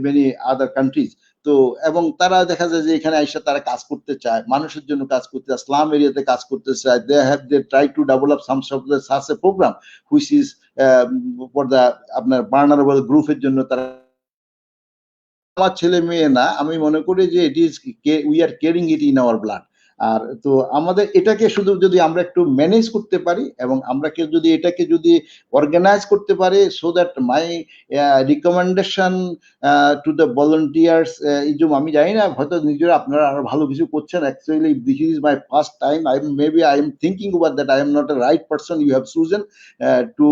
many other countries. তো এবং তারা দেখা যায় যে এখানে আইসা তারা কাজ করতে চায়, মানুষের জন্য কাজ করতে চায়, স্লাম এরিয়াতে কাজ করতে চায়। they try to develop some sort of such a program which is for the আপনার vulnerable গ্রুপের জন্য তারা। আমার ছেলে মেয়ে না, আমি মনে করি যে it is we are caring it in our blood. আর তো আমাদের এটাকে শুধু যদি আমরা একটু ম্যানেজ করতে পারি এবং আমরা যদি এটাকে যদি অর্গানাইজ করতে পারি, so that my recommendation to the volunteers, এই যে আমি জানি না হয়তো নিজেরা আপনারা আরো ভালো কিছু করছেন, actually this is my first time, I am thinking over that I am not a right person you have chosen to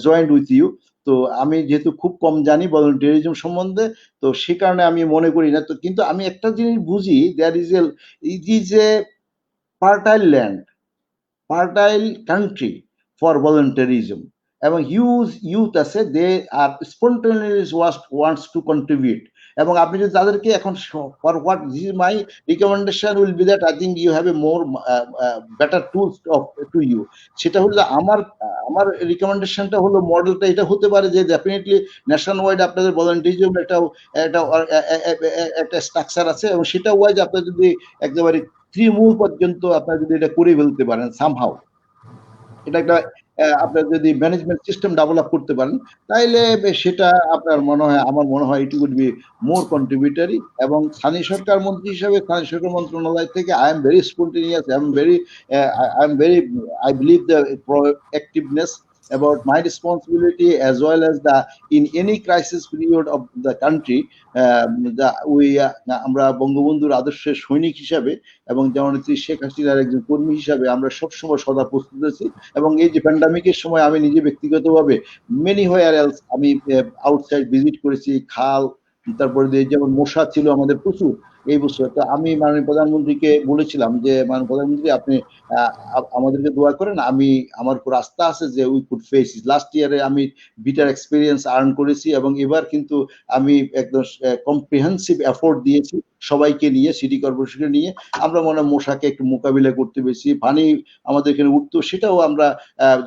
join with you. তো আমি যেহেতু খুব কম জানি ভলান্টিয়ারিজম সম্বন্ধে, তো সে কারণে আমি মনে করি না। তো কিন্তু আমি একটা জিনিস বুঝি, it is a fertile land, fertile country for volunteerism, এবং youth আছে, they are spontaneously wants to contribute, এবং আপনি যদি তাদেরকে এখন for what this is my recommendation will be that I think you have a more better tools to you. সেটা হলো আমার রিকমেন্ডেশনটা হলো, মডেলটা এটা হতে পারে যে ডেফিনেটলি ন্যাশন ওয়াইড আপনাদের ভলান্টিয়ারিজম একটা স্ট্রাকচার আছে এবং সেটা ওয়াইজ আপনারা যদি একেবারে তৃণমূল পর্যন্ত আপনারা যদি এটা করে ফেলতে পারেন সামহাউ, এটা একটা আপনার যদি ম্যানেজমেন্ট সিস্টেম ডেভেলপ করতে পারেন, তাইলে সেটা আপনার মনে হয়, আমার মনে হয় it would be more contributory. এবং স্থানীয় সরকার মন্ত্রী হিসেবে স্থানীয় সরকার মন্ত্রণালয় থেকে I am very spontaneous, I believe the proactiveness about my responsibility as well as in any crisis period of the country, আমরা বঙ্গবন্ধুর আদর্শের সৈনিক হিসাবে এবং জননেত্রী শেখ হাসিনার একজন কর্মী হিসাবে আমরা সবসময় সদা প্রস্তুত আছি। এবং এই যে প্যান্ডামিকের সময় আমি নিজে ব্যক্তিগতভাবে মেনি হোয়ার এলস আমি আউটসাইড ভিজিট করেছি, খাল, তারপরে যেমন মশা ছিল আমাদের প্রচুর এই বছর। তো আমি মাননীয় প্রধানমন্ত্রীকে বলেছিলাম যে মাননীয় প্রধানমন্ত্রী আপনি আমাদেরকে দোয়া করেন, আমার উপর আস্থা আছে যে উই কুড ফেস। লাস্ট ইয়ারে আমি বিটার এক্সপিরিয়েন্স আর্ন করেছি এবং এবার কিন্তু আমি একদম কম্প্রিহেন্সিভ এফোর্ট দিয়েছি সবাইকে নিয়ে, সিটি কর্পোরেশনকে নিয়ে। আমরা মনে হয় মশাকে একটু মোকাবিলা করতে পেরেছি, পানি আমাদের এখানে উঠতো, সেটাও আমরা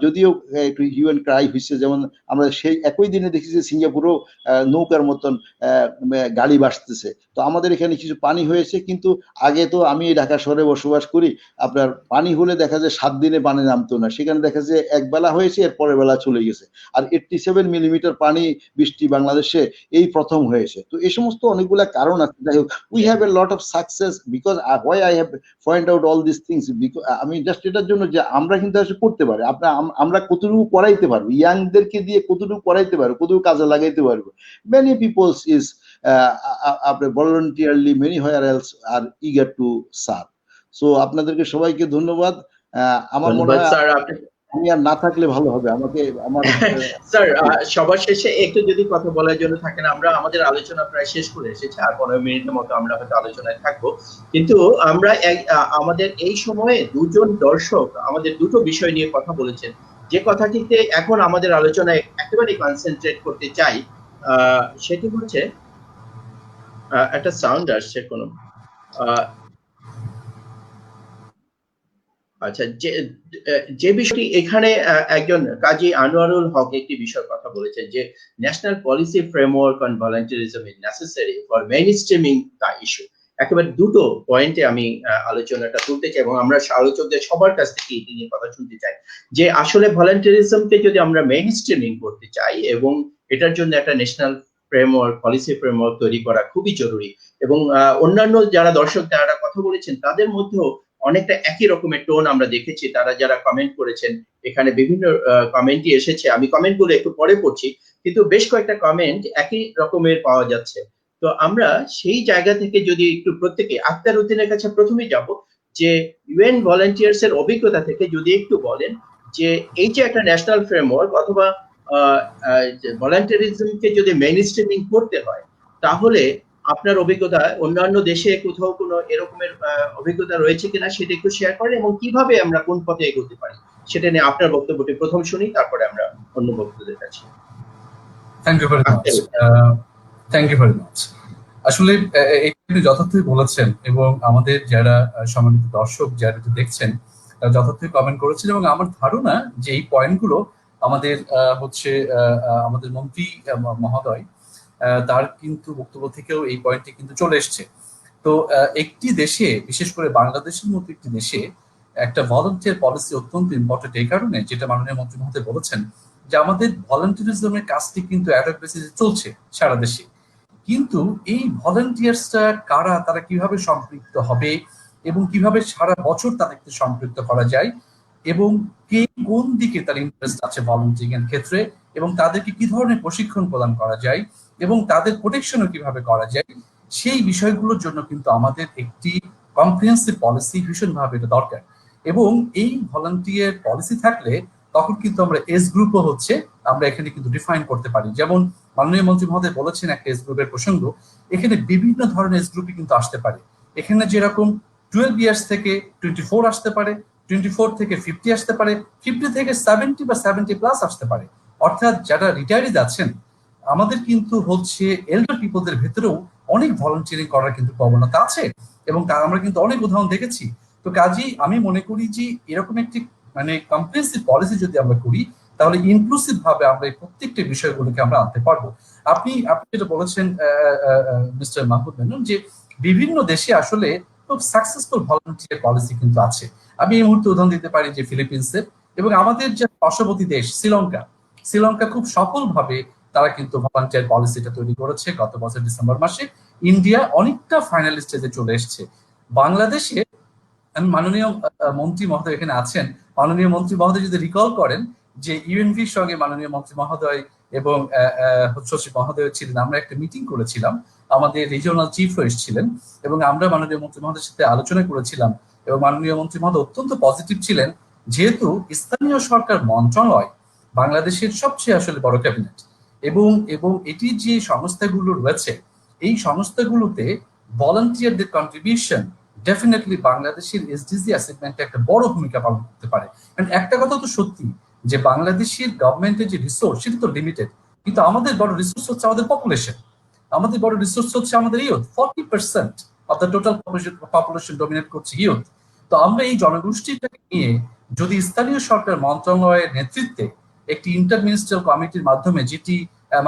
যদিও একটু হিউম্যান ক্রাই হয়েছে, যেমন আমরা সেই একই দিনে দেখি যে সিঙ্গাপুরেও নৌকার মতন গাড়ি ভাসতেছে। তো আমাদের এখানে কিছু পানি হয়েছে, কিন্তু আগে তো আমি ঢাকা শহরে বসবাস করি, আপনার পানি হলে দেখা যায় 7 দিনে পানি নামতো না, সেখানে দেখা যায় এক বেলা হয়েছে এর পরের বেলা চলে গেছে। আর 87 মিলিমিটার পানি বৃষ্টি বাংলাদেশে এই প্রথম হয়েছে। তো এই সমস্ত অনেকগুলা কারণ আছে। যাই হোক, we have A lot of success because why I have point out all this things, আমি জাস্ট এটার জন্য যে আমরা কিন্তু আসলে করতে পারি, আমরা কতটুকু করাইতে পারবো, ইয়াংদেরকে দিয়ে কতটুকু করাইতে পারবো, কতটুকু কাজে লাগাইতে পারবো। মেনি পিপলস ইজ আপনার voluntarily many where else are eager to serve. So আপনাদেরকে সবাইকে ধন্যবাদ। আমার মনে ধন্যবাদ হয় স্যার। আমি আর না থাকলে ভালো হবে, আমার স্যার সবার শেষে একটু যদি কথা বলার জন্য থাকেন, আমরা আমাদের আলোচনা প্রায় শেষ করে এসেছি, আর 15 মিনিটের মতো আমরা হয়তো আলোচনায় থাকবো, কিন্তু আমরা আমাদের এই সময়ে দুজন দর্শক আমাদের দুটো বিষয় নিয়ে কথা বলেছেন, যে কথাটিতে এখন আমাদের আলোচনায় একেবারে কনসেন্ট্রেট করতে চাই। সেটি হচ্ছে একটা সাউন্ড আসছে কোনো, আচ্ছা, যে বিষয়টি এখানে একজন কাজী আনোয়ারুল হক একটি বিষয় কথা বলেছেন, যে national policy framework on volunteerism is necessary for mainstreaming the issue. একেবারে দুটো পয়েন্টে আমি আলোচনাটা তুলতে চাই এবং আমরা আলোচকদের সবার কাছ থেকে এটি নিয়ে কথা শুনতে চাই, যে আসলে ভলান্টিয়ারিজমকে যদি আমরা মেইনস্ট্রিমিং করতে চাই এবং এটার জন্য একটা ন্যাশনাল ফ্রেমওয়ার্ক, পলিসি ফ্রেমওয়ার্ক তৈরি করা খুবই জরুরি। এবং অন্যান্য যারা দর্শক যারা কথা বলেছেন তাদের মধ্যেও অনেকটা একই রকমের টোন আমরা দেখেছি। তারা যারা কমেন্ট করেছেন, এখানে বিভিন্ন কমেন্টই এসেছে, আমি কমেন্টগুলো একটু পরে পড়ছি, কিন্তু বেশ কয়েকটা কমেন্ট একই রকমের পাওয়া যাচ্ছে। তো আমরা সেই জায়গা থেকে যদি একটু প্রত্যেকে আক্তার উদ্দিনের কাছে প্রথমেই যাব, যে ইউএন ভলান্টিয়ার্স এর অভিজ্ঞতা থেকে যদি একটু বলেন যে এই যে একটা ন্যাশনাল ফ্রেমওয়ার্ক অথবা ভলান্টিয়ারিজমকে যদি মেইনস্ট্রিমিং করতে হয়, তাহলে আপনার অভিজ্ঞতা অন্যান্য দেশে কোথাও কোনো এরকমের অভিজ্ঞতা রয়েছে কিনা সেটা একটু শেয়ার করেন, এবং কিভাবে আমরা কোন পথে এগোতে পারি সেটা নিয়ে আপনার বক্তব্যটি প্রথম শুনি, তারপরে আমরা অন্য বক্তব্যদের কাছে। Thank you very much. আসলে আপনি যথার্থই বলেছেন, এবং আমাদের যারা সম্মানিত দর্শক যারা দেখছেন তারা যথার্থই কমেন্ট করেছেন, এবং আমার ধারণা যে এই পয়েন্টগুলো আমাদের আমাদের মন্ত্রী মহোদয় তার কিন্তু বক্তব্য থেকেও এই পয়েন্টটি কিন্তু চলে এসছে। তো একটি দেশে, বিশেষ করে বাংলাদেশের মতো একটি দেশে, একটা ভলান্টিয়ার পলিসি অত্যন্ত ইম্পর্টেন্ট এই কারণে, যেটা মাননীয় মন্ত্রী মহোদয় বলেছেন, যে আমাদের ভলান্টিয়ারিজমের কাজটি কিন্তু অ্যাড বেসিসে চলছে সারা দেশে, কিন্তু এই ভলান্টিয়ার্সরা কারা, তারা কিভাবে সম্পৃক্ত হবে এবং কিভাবে সারা বছর তাদেরকে সম্পৃক্ত করা যায়, এবং কে কোন দিকে তার ইন্টারেস্ট আছে ভলান্টিয়ারিং এর ক্ষেত্রে, এবং তাদেরকে কি ধরনের প্রশিক্ষণ প্রদান করা যায় এবং তাদের প্রোটেকশনও কিভাবে করা যায়, সেই বিষয়গুলোর জন্য কিন্তু আমাদের একটি কম্প্রিহেন্সিভ পলিসি ভীষণভাবে এটা দরকার। এবং এই ভলান্টিয়ার পলিসি থাকলে তখন কিন্তু আমরা এজ গ্রুপও আমরা এখানে কিন্তু ডিফাইন করতে পারি। যেমন মাননীয় মন্ত্রী মহোদয় বলেছেন একটা এজ গ্রুপের প্রসঙ্গ, এখানে বিভিন্ন ধরনের এজ গ্রুপই কিন্তু আসতে পারে। এখানে যেরকম 12 ইয়ার্স থেকে 24 আসতে পারে, 24 থেকে 50 আসতে পারে, 50 থেকে 70 বা 70+ আসতে পারে। অর্থাৎ যারা রিটায়ারিজ আছেন, আমাদের কিন্তু এল্ডার পিপলদের ভেতরেও অনেক ভলান্টিয়ারিং করার কিন্তু প্রবণতা আছে, এবং তার আমরা কিন্তু অনেক উদাহরণ দেখেছি। তো কাজেই আমি মনে করি যে এরকম একটি কম্প্রিহেন্সিভ পলিসি যদি আমরা করি, তাহলে ইনক্লুসিভ ভাবে আমরা এই প্রত্যেকটা বিষয়গুলোকে আমরা আনতে পারবো। আপনি যেটা বলেছেন মিস্টার মাহমুদ মেনন, যে বিভিন্ন দেশে আসলে খুব সাকসেসফুল ভলান্টিয়ার পলিসি কিন্তু আছে। আমি এই মুহূর্তে উদাহরণ দিতে পারি যে ফিলিপিন্সের, এবং আমাদের যে পার্শ্ববর্তী দেশ শ্রীলঙ্কা খুব সফলভাবে তারা কিন্তু ভলান্টিয়ার পলিসিটা তৈরি করেছে গত বছর ডিসেম্বর মাসে। ইন্ডিয়া অনেকটা ফাইনাল স্টেজে চলে এসছে। বাংলাদেশে আমি মাননীয় মন্ত্রী মহোদয় এখানে আছেন, মাননীয় মন্ত্রী মহোদয় যদি রিকল করেন যে ইউএনভির সঙ্গে মাননীয় মন্ত্রী মহোদয় এবং সচিব মহোদয় ছিলেন, আমরা একটা মিটিং করেছিলাম, আমাদের রিজিওনাল চিফও এসেছিলেন, এবং আমরা মাননীয় মন্ত্রী মহোদয়ের সাথে আলোচনা করেছিলাম, এবং মাননীয় মন্ত্রী মহোদয় অত্যন্ত পজিটিভ ছিলেন, যেহেতু স্থানীয় সরকার মন্ত্রণালয় বাংলাদেশের সবচেয়ে আসলে বড় ক্যাবিনেট, এবং এটি যে সংস্থাগুলো রয়েছে, এই সংস্থাগুলোতে ভলান্টিয়ারদের কন্ট্রিবিউশন ডেফিনেটলি বাংলাদেশের এসডিজি অ্যাচিভমেন্টে একটা বড় ভূমিকা পালন করতে পারে। কারণ একটা কথা তো সত্যি যে বাংলাদেশের গভর্নমেন্টের যে রিসোর্স সেটা তো লিমিটেড, কিন্তু আমাদের বড় রিসোর্স হচ্ছে আমাদের পপুলেশন, আমাদের বড় রিসোর্স হচ্ছে আমাদের youth. 40% of the total population dominate করছে ইয়ুথ। তো আমরা এই জনগোষ্ঠীটাকে নিয়ে যদি স্থানীয় সরকার মন্ত্রণালয়ের নেতৃত্বে একটি ইন্টারমিনিস্ট্রিয়াল কমিটির মাধ্যমে, যেটি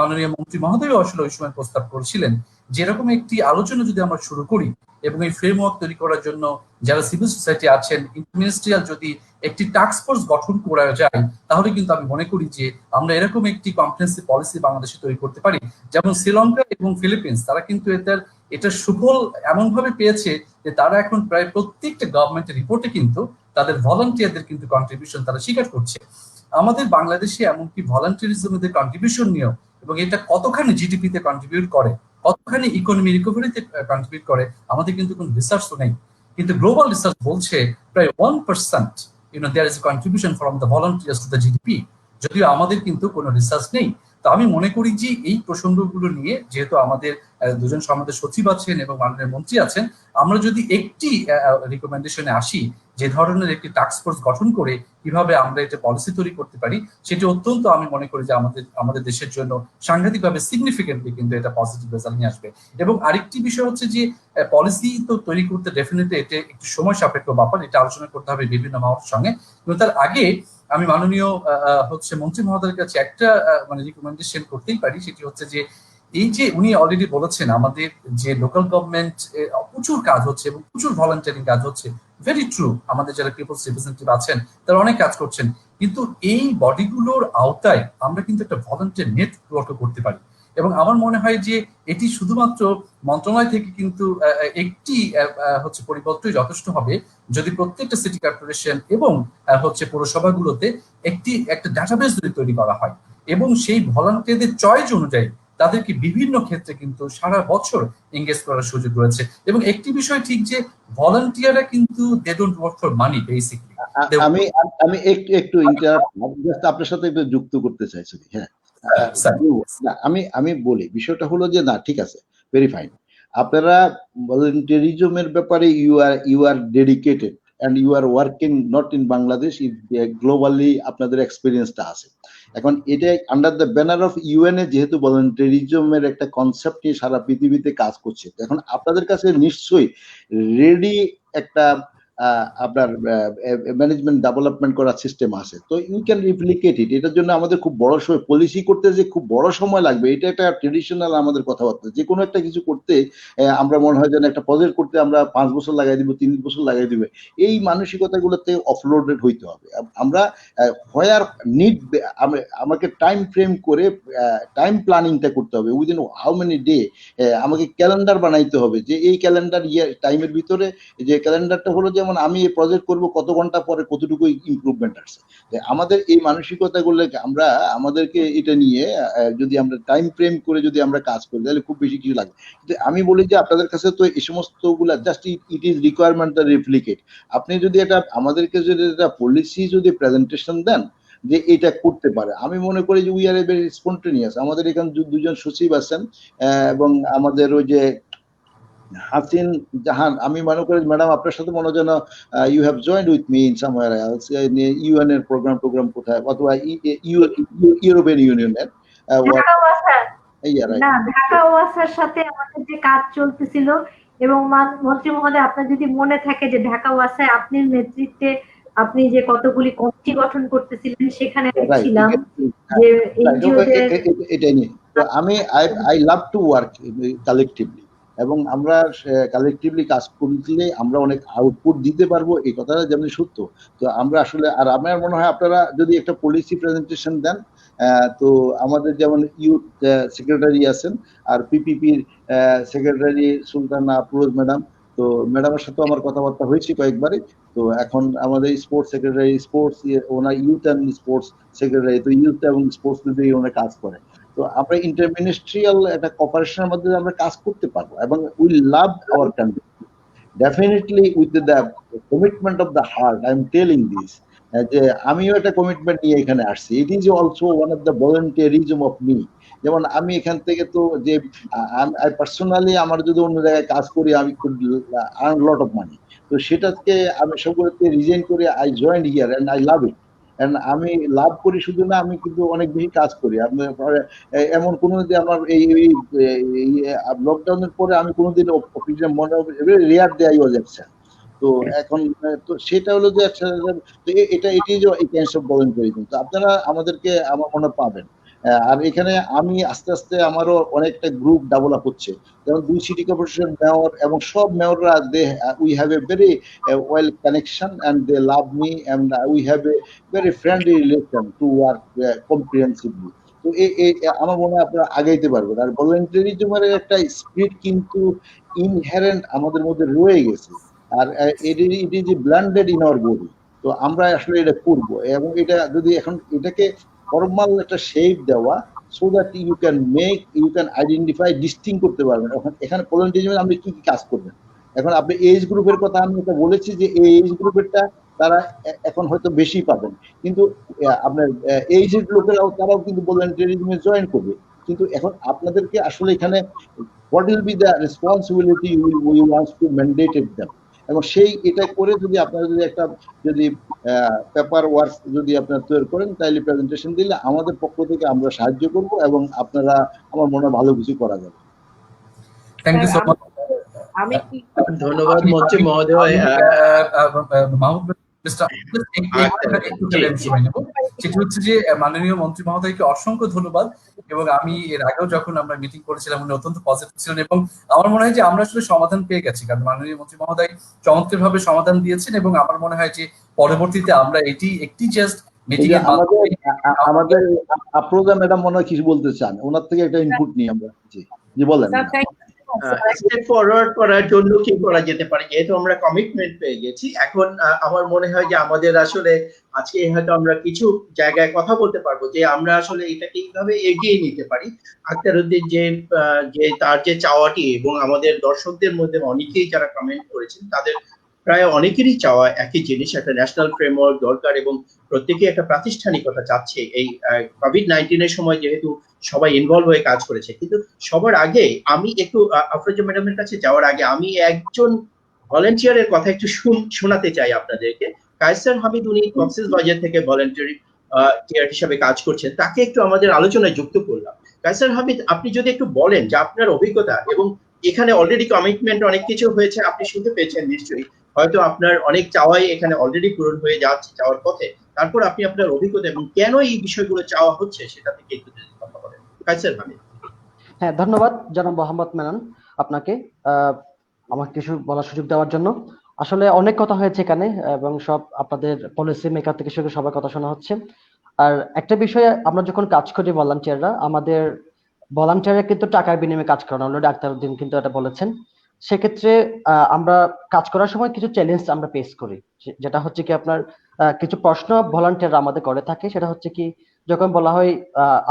মাননীয় মন্ত্রী মহোদয় আসলে ওই সময় প্রস্তাব করেছিলেন, যেরকম একটি আলোচনা যদি আমরা শুরু করি, এবং এই ফ্রেমওয়ার্ক তৈরি করার জন্য যারা সিভিল সোসাইটি আছেন, ইন্টারমিনিস্ট্রিয়াল যদি একটি টাস্ক ফোর্স গঠন করা যায়, তাহলে কিন্তু আমি মনে করি যে আমরা এরকম একটি কম্প্রিহেনসিভ পলিসি বাংলাদেশে তৈরি করতে পারি। যেমন শ্রীলঙ্কা এবং ফিলিপিন্স, তারা কিন্তু এটা সুফল এমনভাবে পেয়েছে যে তারা এখন প্রায় প্রত্যেকটা গভর্নমেন্টের রিপোর্টে কিন্তু তাদের ভলান্টিয়ারদের কিন্তু কন্ট্রিবিউশন তারা স্বীকার করছে। আমাদের বাংলাদেশে এমনকি ভলান্টিয়ারিজমের কন্ট্রিবিউশন নিয়েও, এবং এটা কতখানি জিডিপিতে কন্ট্রিবিউট করে, কতখানি ইকোনমি রিকভারিতে কন্ট্রিবিউট করে, আমাদের কিন্তু কোনো রিসার্চও নেই। কিন্তু গ্লোবাল রিসার্চ বলছে প্রায় 1% there is a contribution from the volunteers to the GDP, যদিও আমাদের কিন্তু কোনো রিসার্চ নেই। তো আমি মনে করি যে এই প্রসঙ্গগুলো নিয়ে, যেহেতু আমাদের দুজন সমাজের সচিব আছেন এবং মাননীয় মন্ত্রী আছেন, আমরা যদি একটি রিকমেন্ডেশনে আসি যে ধরনের একটি টাস্ক ফোর্স গঠন করে কিভাবে আমরা এটা পলিসি তৈরি করতে পারি, সেটি অত্যন্ত আমি মনে করি যে আমাদের দেশের জন্য সাংঘাতিকভাবে সিগনিফিকেন্টলি কিন্তু এটা পজিটিভ রেজাল্ট নিয়ে আসবে। এবং আরেকটি বিষয় হচ্ছে যে পলিসি তো তৈরি করতে ডেফিনেটলি এটা একটু সময় সাপেক্ষ ব্যাপার, এটা আলোচনা করতে হবে বিভিন্ন মহলের সঙ্গে। কিন্তু তার আগে আমি মাননীয় মন্ত্রী মহোদয়ের কাছে একটা রিকমেন্ডেশন করতেই পারি, সেটি হচ্ছে যে এই যে উনি অলরেডি বলেছেন আমাদের যে লোকাল গভর্নমেন্ট প্রচুর কাজ হচ্ছে এবং প্রচুর ভলান্টিয়ারিং কাজ হচ্ছে, ভেরি ট্রু, আমাদের যারা পিপলস রিপ্রেজেন্টেটিভ আছেন তারা অনেক কাজ করছেন, কিন্তু এই বডিগুলোর আওতায় আমরা কিন্তু একটা ভলান্টিয়ার নেটওয়ার্ক করতে পারি। এবং আমার মনে হয় যে এটি শুধুমাত্র মন্ত্রণালয় থেকে কিন্তু একটি পরিপত্রই যথেষ্ট হবে, যদি প্রত্যেকটা সিটি কর্পোরেশন এবং পৌরসভাগুলোতে একটা ডাটাবেস যদি তৈরি করা হয় এবং সেই ভলান্টিয়ারদের চয়েস অনুযায়ী তাদেরকে বিভিন্ন ক্ষেত্রে কিন্তু সারা বছর এঙ্গেজ করার সুযোগ রয়েছে। এবং একটি বিষয় ঠিক যে ভলান্টিয়াররা কিন্তু they don't work for money basically. আমি একটু জাস্ট আপনার সাথে একটু যুক্ত করতে চাইছি। হ্যাঁ, আমি বলি বিষয়টা হলো যে না, ঠিক আছে, ভেরি ফাইন, আপনারা ভলান্টিয়ারিজমের ব্যাপারে you are dedicated and you are working not in Bangladesh, globally আপনাদের এক্সপেরিয়েন্সটা আছে। এখন এটা আন্ডার দ্য ব্যানার অফ ইউএনএ, যেহেতু ভলান্টিয়ারিজমের একটা কনসেপ্ট নিয়ে সারা পৃথিবীতে কাজ করছে, এখন আপনাদের কাছে নিশ্চয়ই রেডি একটা আপনার ম্যানেজমেন্ট ডেভেলপমেন্ট করার সিস্টেম আছে, তো ইউ ক্যান রিপ্লিকেট ইট। এটার জন্য আমাদের খুব বড় সময় পলিসি করতে যে খুব বড় সময় লাগবে, এটা একটা ট্রেডিশনাল আমাদের কথাবার্তা। যে কোনো একটা কিছু করতে আমরা মনে হয় যেন একটা প্রজেক্ট করতে আমরা 5 বছর লাগাই দিব, 3 বছর লাগাই দিবে, এই মানসিকতাগুলোতে অফলোডেড হইতে হবে। আমরা হোয়ার নিড, আমাকে টাইম ফ্রেম করে টাইম প্ল্যানিংটা করতে হবে, উইদিন হাউ মেনি ডে, আমাকে ক্যালেন্ডার বানাইতে হবে, যে এই ক্যালেন্ডার টাইমের ভিতরে, যে ক্যালেন্ডারটা হলো যেমন আমি এই প্রজেক্ট করব কত ঘন্টা পরে কতটুকু ইমপ্রুভমেন্ট আসছে। আমাদের এই মানসিকতাগুলো আমাদেরকে এটা নিয়ে যদি আমরা টাইম ফ্রেম করে যদি আমরা কাজ করি তাহলে খুব বেশি কিছু লাগে। কিন্তু আমি বলি যে আপনাদের কাছে তো এই সমস্ত গুলা just it is requirement the replicate. আপনি যদি এটা আমাদেরকে যদি এটা পলিসি যদি প্রেজেন্টেশন দেন যে এটা করতে পারে, আমি মনে করি যে উই আর ভেরি স্পন্টেনিয়াস। আমাদের এখানে দুজন সচিব আছেন এবং আমাদের ওই যে হাসিন জাহান, আমি মনে করি ম্যাডাম আপনার সাথে মনে হয় যেন you have joined with me in somewhere else, UN এর প্রোগ্রাম কোথায়, অথবা ইউরোপিয়ান ইউনিয়নের ঢাকা ওয়াসার সাথে আমাদের যে কাজ চলতেছিল। এবং মন্ত্রী মহোদয়, আপনার যদি মনে থাকে যে ঢাকা ওয়াসায় আপনার নেতৃত্বে আপনি যে কতগুলি কমিটি গঠন করতেছিলেন, সেখানে ছিলাম যে এটাই নিয়ে। তো I love to work collectively, এবং আমরা কালেকটিভলি কাজ করলে আমরা অনেক আউটপুট দিতে পারবো, এই কথাটা যেমন সত্য। তো আমরা আসলে, আর আমার মনে হয় আপনারা যদি একটা পলিসি প্রেজেন্টেশন দেন, তো আমাদের যেমন ইউথ সেক্রেটারি আছেন আর পিপিপির সেক্রেটারি সুলতানা আফরোজ ম্যাডাম, তো ম্যাডামের সাথে আমার কথাবার্তা হয়েছে কয়েকবারই। তো এখন আমাদের sports secretary, sports owner youth and sports secretary, তো ইউথ এবং স্পোর্টস নিয়ে ওনার কাজ করে। তো আমরা ইন্টারমিনিস্ট্রিয়াল একটা কোঅপারেশনের মধ্যে আমরা কাজ করতে পারবো, এবং we love our country definitely with the commitment of the heart. I am telling this, যে আমিও একটা কমিটমেন্ট নিয়ে এখানে আসছি। It is also one of the volunteerism of me. যেমন আমি এখান থেকে তো যে পার্সোনালি আমার যদি অন্য জায়গায় কাজ করি, আমি could earn lot of money, তো সেটাকে আমি সবগুলোতে রিজাইন করে I joined here and I love it. আমি লাভ করি শুধু না, আমি কিন্তু অনেক বেশি কাজ করি। এমন কোনো দিন আমার এই লকডাউনের পরে আমি কোনোদিন অফিসে মনে rare day I was absent. তো এখন তো সেটা হলো যে এটা এটি যে এই কাইন্ডস অফ ভলান্টিয়ারিজম। তো আপনারা আমাদেরকে আমার মনে পাবেন। আর এখানে আমি আস্তে আস্তে আমারও অনেকটা গ্রুপ ডেভেলপ হচ্ছে, যেমন 2 সিটি কর্পোরেশন মেয়র এবং সব মেয়ররা we have a very well connection and they love me and we have a very friendly relation to work comprehensively. তো আমার মনে হয় আপনারা আগাইতে পারবেন। আর ভলেন্টারিজমের একটা স্পিরিট কিন্তু ইনহেরেন্ট আমাদের মধ্যে রয়ে গেছে, আর it is blended in our body. তো আমরা আসলে এটা করবো, এবং এটা যদি এখন এটাকে ফর্মাল একটা শেপ দেওয়া, so that you can identify, ডিস্টিং করতে পারবেন এখানে ভলেন্টারিজমে আপনি কি কি কাজ করবেন। এখন আপনি এজ গ্রুপের কথা আমি এটা বলেছি যে এই এজ গ্রুপেরটা তারা এখন হয়তো বেশি পাবেন, কিন্তু আপনার এইজড লোকেরাও তারাও কিন্তু ভলেন্টারিজমে জয়েন করবে। কিন্তু এখন আপনাদেরকে আসলে এখানে what will be the responsibility you wants to mandated them, এবং সেই এটা করে যদি আপনারা যদি পেপার ওয়ার্ক যদি আপনারা তৈরি করেন, তাহলে প্রেজেন্টেশন দিলে আমাদের পক্ষ থেকে আমরা সাহায্য করব, এবং আপনারা আমার মনে হয় ভালো কিছু করা যাবে। Thank you so much. আমি কি ধন্যবাদ মন্ত্রী মহোদয়। মাহমুদ সেটা হচ্ছে যে মাননীয় মন্ত্রী মহোদয়কে অসংখ্য ধন্যবাদ, এবং আমি এর আগেও যখন আমরা মিটিং করেছিলাম উনি অত্যন্ত পজিটিভ ছিলেন, এবং আমার মনে হয় যে আমরা আসলে সমাধান পেয়ে গেছি, কারণ মাননীয় মন্ত্রী মহোদয় চমৎকার ভাবে সমাধান দিয়েছেন, এবং আমার মনে হয় যে পরবর্তীতে আমরা একটি জাস্ট মিটিং এর আমাদের আফরোজা ম্যাডাম মনে হয় কিছু বলতে চান, ওনার থেকে একটা ইনপুট নিই আমরা। জি বলেন। স্টেপ ফরওয়ার্ড করার জন্য কি করা যেতে পারে, যেহেতু আমরা কমিটমেন্ট পেয়ে গেছি, এখন আমার মনে হয় যে আমাদের আসলে আজকে হয়তো আমরা কিছু জায়গায় কথা বলতে পারবো যে আমরা আসলে এটাকে কিভাবে এগিয়ে নিতে পারি। আখতারউদ্দিন যে তার যে চাওয়াটি, এবং আমাদের দর্শকদের মধ্যে অনেকেই যারা কমেন্ট করেছেন তাদের প্রায় অনেকেরই চাওয়া একই জিনিস, একটা ন্যাশনাল ফ্রেমওয়ার্ক দরকার, এবং প্রত্যেকে একটা প্রাতিষ্ঠানিকতা চাচ্ছে। এই কোভিড-19 এর সময় যেহেতু সবাই ইনভলভ হয়ে কাজ করেছে, কিন্তু সবার আগে আমি একটু আফরোজা ম্যাডামের কাছে যাওয়ার আগে আমি একজন ভলেন্টিয়ারের কথা একটু শোনাতে চাই আপনাদেরকে। কায়সার হামিদ, উনি কক্সবাজার থেকে ভলেন্টারি হিসাবে কাজ করছেন, তাকে একটু আমাদের আলোচনায় যুক্ত করলাম। কায়সার হামিদ, আপনি যদি একটু বলেন যে আপনার অভিজ্ঞতা, এবং এখানে অলরেডি কমিটমেন্ট অনেক কিছু হয়েছে, আপনি শুনতে পেয়েছেন নিশ্চয়ই, হয়তো আপনার অনেক চাওয়াই এখানে অলরেডি পূরণ হয়ে যাচ্ছে যাওয়ার পথে, তারপর আপনি আপনার অভিজ্ঞতা এবং কেন এই বিষয়গুলো চাওয়া হচ্ছে সেটা থেকে একটু কথা বলেন। কায়সার হামিদ। হ্যাঁ, ধন্যবাদ জনাব মোহাম্মদ মেনন আপনাকে আমাকে কিছু বলার সুযোগ দেওয়ার জন্য। আসলে অনেক কথা হয়েছে এখানে, এবং সব আপনাদের পলিসি মেকার থেকে শুরু সবার কথা শোনা হচ্ছে। আর একটা বিষয়ে আমরা যখন কাজ করি ভলান্টিয়াররা, আমাদের ভলান্টিয়াররা কিন্তু টাকার বিনিময়ে কাজ করেন, অলরেডি আখতারউদ্দিন কিন্তু এটা বলেছেন। সেক্ষেত্রে আমরা কাজ করার সময় কিছু চ্যালেঞ্জ আমরা ফেস করি, যেটা হচ্ছে কি আপনার কিছু প্রশ্ন ভলান্টিয়াররা আমাদের করে থাকে। সেটা হচ্ছে কি, যখন বলা হয়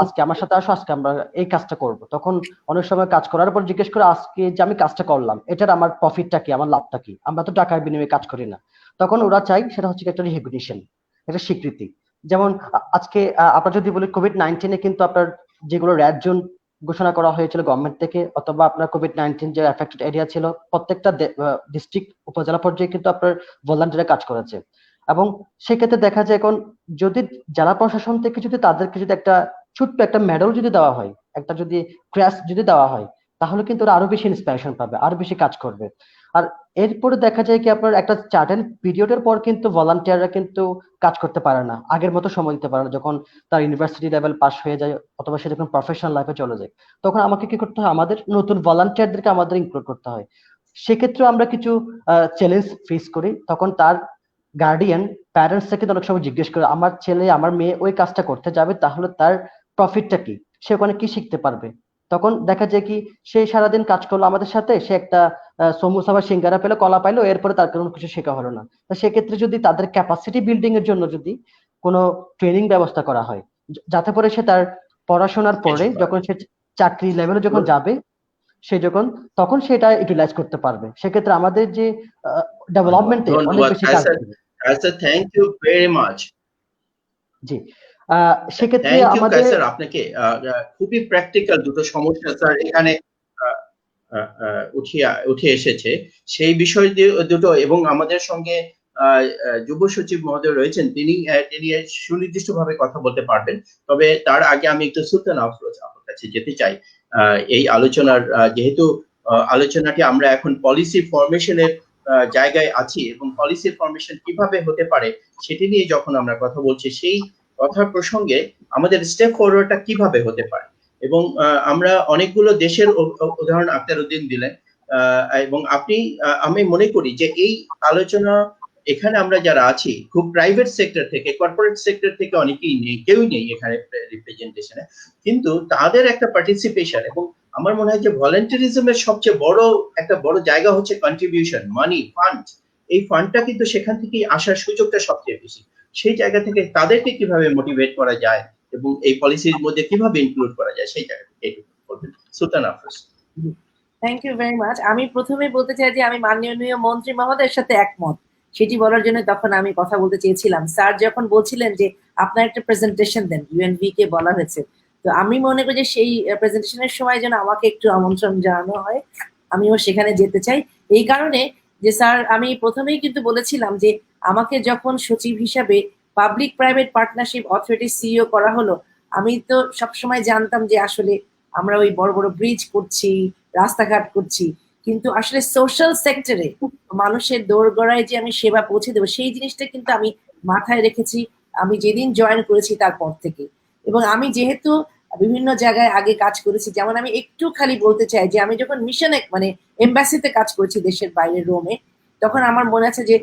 আজকে আমার সাথে আসো, আজকে আমরা এই কাজটা করব, তখন অনেক সময় কাজ করার পর জিজ্ঞেস করে আজকে যে আমি কাজটা করলাম এটার আমার প্রফিটটা কি, আমার লাভটা কি, আমরা তো টাকার বিনিময়ে কাজ করি না। তখন ওরা চাই সেটা হচ্ছে একটা রিকগনিশন, একটা স্বীকৃতি। যেমন আজকে আপনার যদি বলি কোভিড-19 কিন্তু আপনার যেগুলো রেড জোন ঘোষণা করা হয়েছিল গভর্নমেন্ট থেকে, অথবা আপনার কোভিড-19 যে এফেক্টেড এরিয়া ছিল, প্রত্যেকটা ডিস্ট্রিক্ট উপজেলা পর্যায়ে কিন্তু আপনার ভলান্টিয়ার কাজ করেছে। এবং সেক্ষেত্রে দেখা যায় এখন যদি জেলা প্রশাসন থেকে যদি তাদেরকে যদি একটা ছোট্ট একটা মেডেল যদি দেওয়া হয়, একটা যদি ক্র্যাশ যদি দেওয়া হয়, তাহলে কিন্তু ওরা আরো বেশি ইন্সপিরেশন পাবে, আরো বেশি কাজ করবে। আর এরপরে দেখা যায় কি আপনার একটা চার্টেন পিরিয়ডের পর কিন্তু ভলান্টিয়াররা কিন্তু কাজ করতে পারে না, আগের মতো সময় দিতে পারে না। যখন তার ইউনিভার্সিটি লেভেল পাস হয়ে যায়, অথবা সে যখন প্রফেশনাল লাইফে চলে যায়, তখন আমাকে কি করতে হয়, আমাদের নতুন ভলান্টিয়ারদেরকে আমাদের ইনক্লুড করতে হয়। সেক্ষেত্রে আমরা কিছু চ্যালেঞ্জ ফেস করি। তখন তার গার্ডিয়ান প্যারেন্টস থেকে অনেক সময় জিজ্ঞেস করে, আমার ছেলে আমার মেয়ে ওই কাজটা করতে যাবে, তাহলে তার প্রফিটটা কি, সে ওখানে কি শিখতে পারবে। তখন দেখা যায় কি, সে সারাদিন কাজ করলো আমাদের সাথে, সে একটা সমোসা বা সিঙ্গারা পেলো, কলা পাইলো, এরপরে তার কোনো কিছু শেখা হলো না। তো সেক্ষেত্রে যদি তাদের ক্যাপাসিটি বিল্ডিং এর জন্য যদি কোনো ট্রেনিং ব্যবস্থা করা হয়, যাতে করে সে তার পড়াশোনার পরে যখন সে চাকরি লেভেলে যখন যাবে, সে তখন সেটা ইউটিলাইজ করতে পারবে। সেক্ষেত্রে আমাদের যে ডেভেলপমেন্টে অনেক বেশি কাজ করবে। Thank you very much. জি, সেক্ষেত্রে আমাদের আপনাকে খুবই প্র্যাকটিক্যাল দুটো সমস্যা স্যার এখানে উঠে এসেছে, সেই বিষয় দুটো, এবং আমাদের সঙ্গে যুব সচিব মহোদয় রয়েছেন, তিনি সুনির্দিষ্টভাবে কথা বলতে পারবেন। তবে তার আগে আমি একটু সুলতান আফরোজ আপনার কাছে যেতে চাই। এই আলোচনার যেহেতু আলোচনাটি আমরা এখন পলিসি ফরমেশনের জায়গায় আছি, এবং পলিসি ফরমেশন কিভাবে হতে পারে সেটি নিয়ে যখন আমরা কথা বলছি, সেই কথার প্রসঙ্গে আমাদের স্টেপ ফরওয়ার্ডটা কিভাবে হতে পারে, এবং আমরা অনেকগুলো দেশের উদাহরণ আক্তার উদ্দিন দিলেন, এবং আমি মনে করি যে এই আলোচনা এখানে আমরা যারা আছি খুব প্রাইভেট সেক্টর থেকে, কর্পোরেট সেক্টর থেকে অনেকেই নেই, কেউই নেই এখানে রিপ্রেজেন্টেশনে, কিন্তু তাদের একটা পার্টিসিপেশন, এবং আমার মনে হয় যে ভলান্টিয়ারিজমের সবচেয়ে বড় জায়গা হচ্ছে কন্ট্রিবিউশন, মানি, ফান্ড। এই ফান্ডটা কিন্তু সেখান থেকেই আসার সুযোগটা সবচেয়ে বেশি। সেই জায়গা থেকে তাদেরকে কিভাবে মোটিভেট করা যায় এবং এই পলিসির মধ্যে কিভাবে ইনক্লুড করা যায় সেই জায়গা থেকে একটু বলবেন Sultana first. Thank you very much. আমি প্রথমে বলতে চাই যে আমি মাননীয় মন্ত্রী মহোদয়ের সাথে একমত, সেটি বলার জন্য তখন আমি কথা বলতে চেয়েছিলাম। স্যার যখন বলছিলেন যে আপনার একটা প্রেজেন্টেশন দেন, ইউএনভি কে বলা হয়েছে, তো আমি মনে করি যে সেই প্রেজেন্টেশনের সময় যেন আমাকে একটু আমন্ত্রণ জানানো হয়, আমিও সেখানে যেতে চাই। এই কারণে যে স্যার, আমি প্রথমেই কিন্তু বলেছিলাম যে আমাকে যখন সচিব হিসাবে public private partnership authority CEO করা হলো, আমি তো সবসময় জানতাম যে আসলে আমরা ওই বড় বড় ব্রিজ করছি, রাস্তাঘাট করছি, কিন্তু আসলে সোশ্যাল সেক্টরে মানুষের দোরগোড়ায় যে আমি সেবা পৌঁছে দেবো সেই জিনিসটা কিন্তু আমি মাথায় রেখেছি আমি যেদিন জয়েন করেছি তারপর থেকে। এবং আমি যেহেতু বিভিন্ন জায়গায় আগে কাজ করেছি, যেমন আমি একটু খালি বলতে চাই যে আমি যখন মিশনে মানে এম্বাসিতে কাজ করেছি দেশের বাইরে রোমে, তখন আমার মনে আছে যে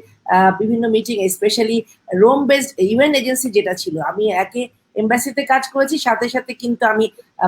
বিভিন্ন meeting, specially Rome based UN agency যেটা ছিল, আমি একে এম্বাসিতে কাজ করেছি, সাথে সাথে কিন্তু আমি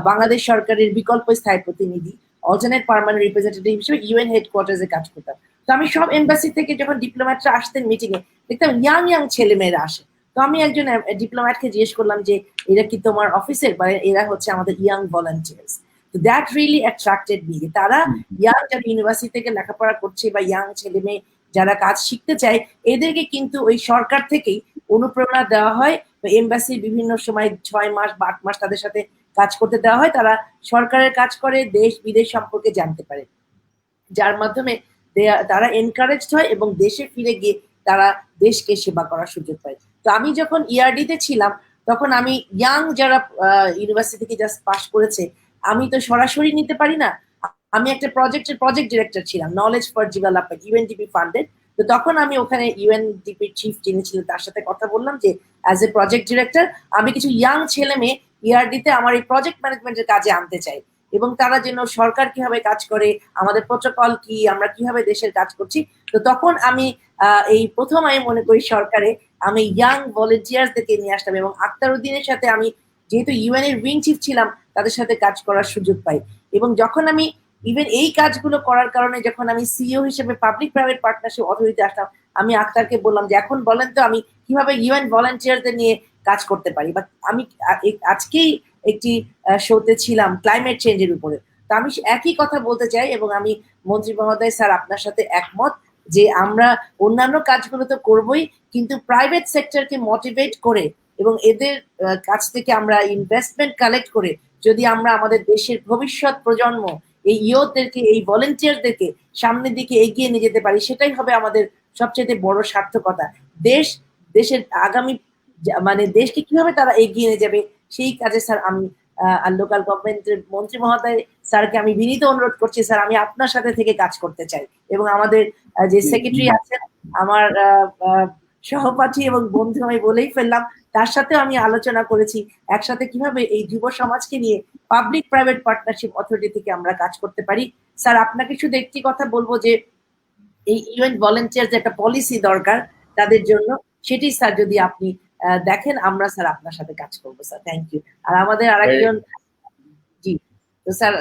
বাংলাদেশ সরকারের বিকল্প স্থায়ী প্রতিনিধি, অল্টারনেট পার্মানেন্ট রিপ্রেজেন্টেটিভ হিসেবে ইউএন হেডকোয়ার্টার্সে কাজ করতাম। তো আমি সব এম্বাসি থেকে যখন ডিপ্লোম্যাটরা আসতেন মিটিং এ, দেখতাম ইয়াং ছেলেমেয়েরা আসে। তো আমি একজন ডিপ্লোম্যাটকে জিজ্ঞেস করলাম যে এরা কি তোমার অফিসের, বা এরা হচ্ছে আমাদের ইয়াং ভলান্টিয়ার্স। তো দ্যাট রিয়েলি অ্যাট্রাক্টেড মি, তারা ইয়াং যারা ইউনিভার্সিটি থেকে লেখাপড়া করছে বা ইয়াং ছেলে মেয়ে যারা কাজ শিখতে চায়, এদেরকে কিন্তু ওই সরকার থেকেই অনুপ্রেরণা দেওয়া হয়। এমবাসি বিভিন্ন সময় 6 মাস বা 8 মাস তাদের সাথে কাজ করতে দেওয়া হয়, তারা সরকারের কাজ করে, দেশ বিদেশ সম্পর্কে জানতে পারে, যার মাধ্যমে তারা এনকারেজড হয় এবং দেশে ফিরে গিয়ে তারা দেশকে সেবা করার সুযোগ পায়। তো আমি যখন ইআরডি তে ছিলাম, তখন আমি ইয়াং যারা ইউনিভার্সিটি থেকে জাস্ট পাস করেছে, আমি তো সরাসরি নিতে পারি না, আমি একটা প্রজেক্ট ডিরেক্টর ছিলাম, knowledge for development, UNDP funded. তো তখন আমি ওখানে ইউএনডিপি চিফ যিনি ছিলেন তার সাথে কথা বললাম যে অ্যাজ এ প্রজেক্ট ডিরেক্টর আমি কিছু ইয়াং ছেলে মেয়ে ইআরডি তে আমার এই প্রজেক্ট ম্যানেজমেন্টের কাজে আনতে চাই, এবং তারা যেন সরকার কিভাবে কাজ করে, আমাদের প্রোটোকল কি, আমরা কিভাবে দেশের কাজ করছি। তো তখন আমি এই প্রথম আমি মনে করি সরকারে আমি ইয়াং ভলেন্টিয়ারদেরকে নিয়ে আসলাম, এবং আক্তার উদ্দিনের সাথে আমি যেহেতু ইউএন এর উইং চিফ ছিলাম তাদের সাথে কাজ করার সুযোগ পাই। এবং যখন আমি ইভেন এই কাজগুলো করার কারণে যখন আমি সিইও হিসেবে পাবলিক প্রাইভেট পার্টনারশিপ অথরিটিতে আসলাম, আমি আক্তারকে বললাম যে এখন বলেন তো আমি কিভাবে ইউএন ভলান্টিয়ারদের নিয়ে কাজ করতে পারি। বা আমি আজকেই একটি শোতে ছিলাম ক্লাইমেট চেঞ্জের উপরে, তো আমি একই কথা বলতে চাই, এবং আমি মন্ত্রী মহোদয় স্যার আপনার সাথে একমত যে আমরা অন্যান্য কাজগুলো তো করবোই, কিন্তু প্রাইভেট সেক্টরকে মোটিভেট করে এবং এদের কাছ থেকে আমরা ইনভেস্টমেন্ট কালেক্ট করে যদি আমরা আমাদের দেশের ভবিষ্যৎ প্রজন্ম, এই ইয়ুথদেরকে, এই ভলেন্টিয়ারদেরকে সামনের দিকে এগিয়ে নিয়ে যেতে পারি, সেটাই হবে আমাদের সবচেয়ে বড় সার্থকতা। দেশের আগামী মানে দেশকে কিভাবে তারা এগিয়ে নিয়ে যাবে সেই কাজে স্যার আমি লোকাল গভর্নমেন্টের মন্ত্রী মহোদয় স্যারকে আমি বিনীত অনুরোধ করছি, স্যার আমি আপনার সাথে থেকে কাজ করতে চাই। এবং আমাদের যে সেক্রেটারি আছেন আমার সহপাঠী এবং বন্ধু, আমি বলেই ফেললাম, তার সাথে আমি আলোচনা করেছি একসাথে কিভাবে এই যুব সমাজকে নিয়ে পাবলিক প্রাইভেট পার্টনারশিপ অথরিটি থেকে আমরা কাজ করতে পারি। স্যার আপনাকে শুধু একটি কথা বলবো যে এই ইউএন ভলান্টিয়ার যে একটা পলিসি দরকার তাদের জন্য, সেটি স্যার যদি আপনি দেখেন, আমরা স্যার আপনার সাথে কাজ করবো স্যার। Thank you. আর আমাদের আরেকজন, জি তো স্যার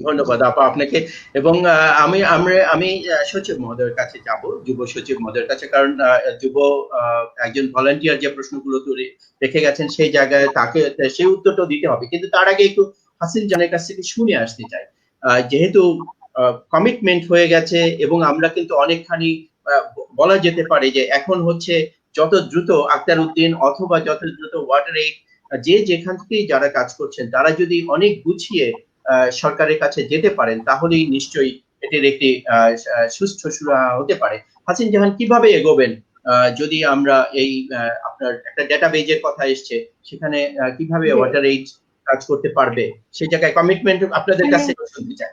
ধন্যবাদ আপা আপনাকে। এবং আমি সচিব মহোদয়ের কাছে যাব, যুব সচিব মহোদয়ের কাছে, কারণ যুব একজন ভলান্টিয়ার যে প্রশ্নগুলো রেখে গেছেন সেই জায়গায় তাকে সেই উত্তরটা দিতে হবে, কিন্তু তার আগে একটু হাসিন জানের কাছ থেকে শুনে আসতে চাই। যেহেতু কমিটমেন্ট হয়ে গেছে এবং আমরা কিন্তু অনেকখানি বলা যেতে পারে যে এখন হচ্ছে যত দ্রুত আক্তার উদ্দিন অথবা যত দ্রুত ওয়াটার এইড যে যেখান থেকেই যারা কাজ করছেন তারা যদি অনেক গুছিয়ে সরকারের কাছে যেতে পারেন, তাহলেই নিশ্চয়ই এটির একটি সুষ্ঠু শুরু হতে পারে। হাসিন জাহান কিভাবে এগোবেন যদি আমরা এই আপনার একটা ডেটাবেজের কথা এসছে, সেখানে কিভাবে ওয়াটার এইড কাজ করতে পারবে সেই জায়গায় কমিটমেন্ট আপনাদের কাছে শুনতে চাই।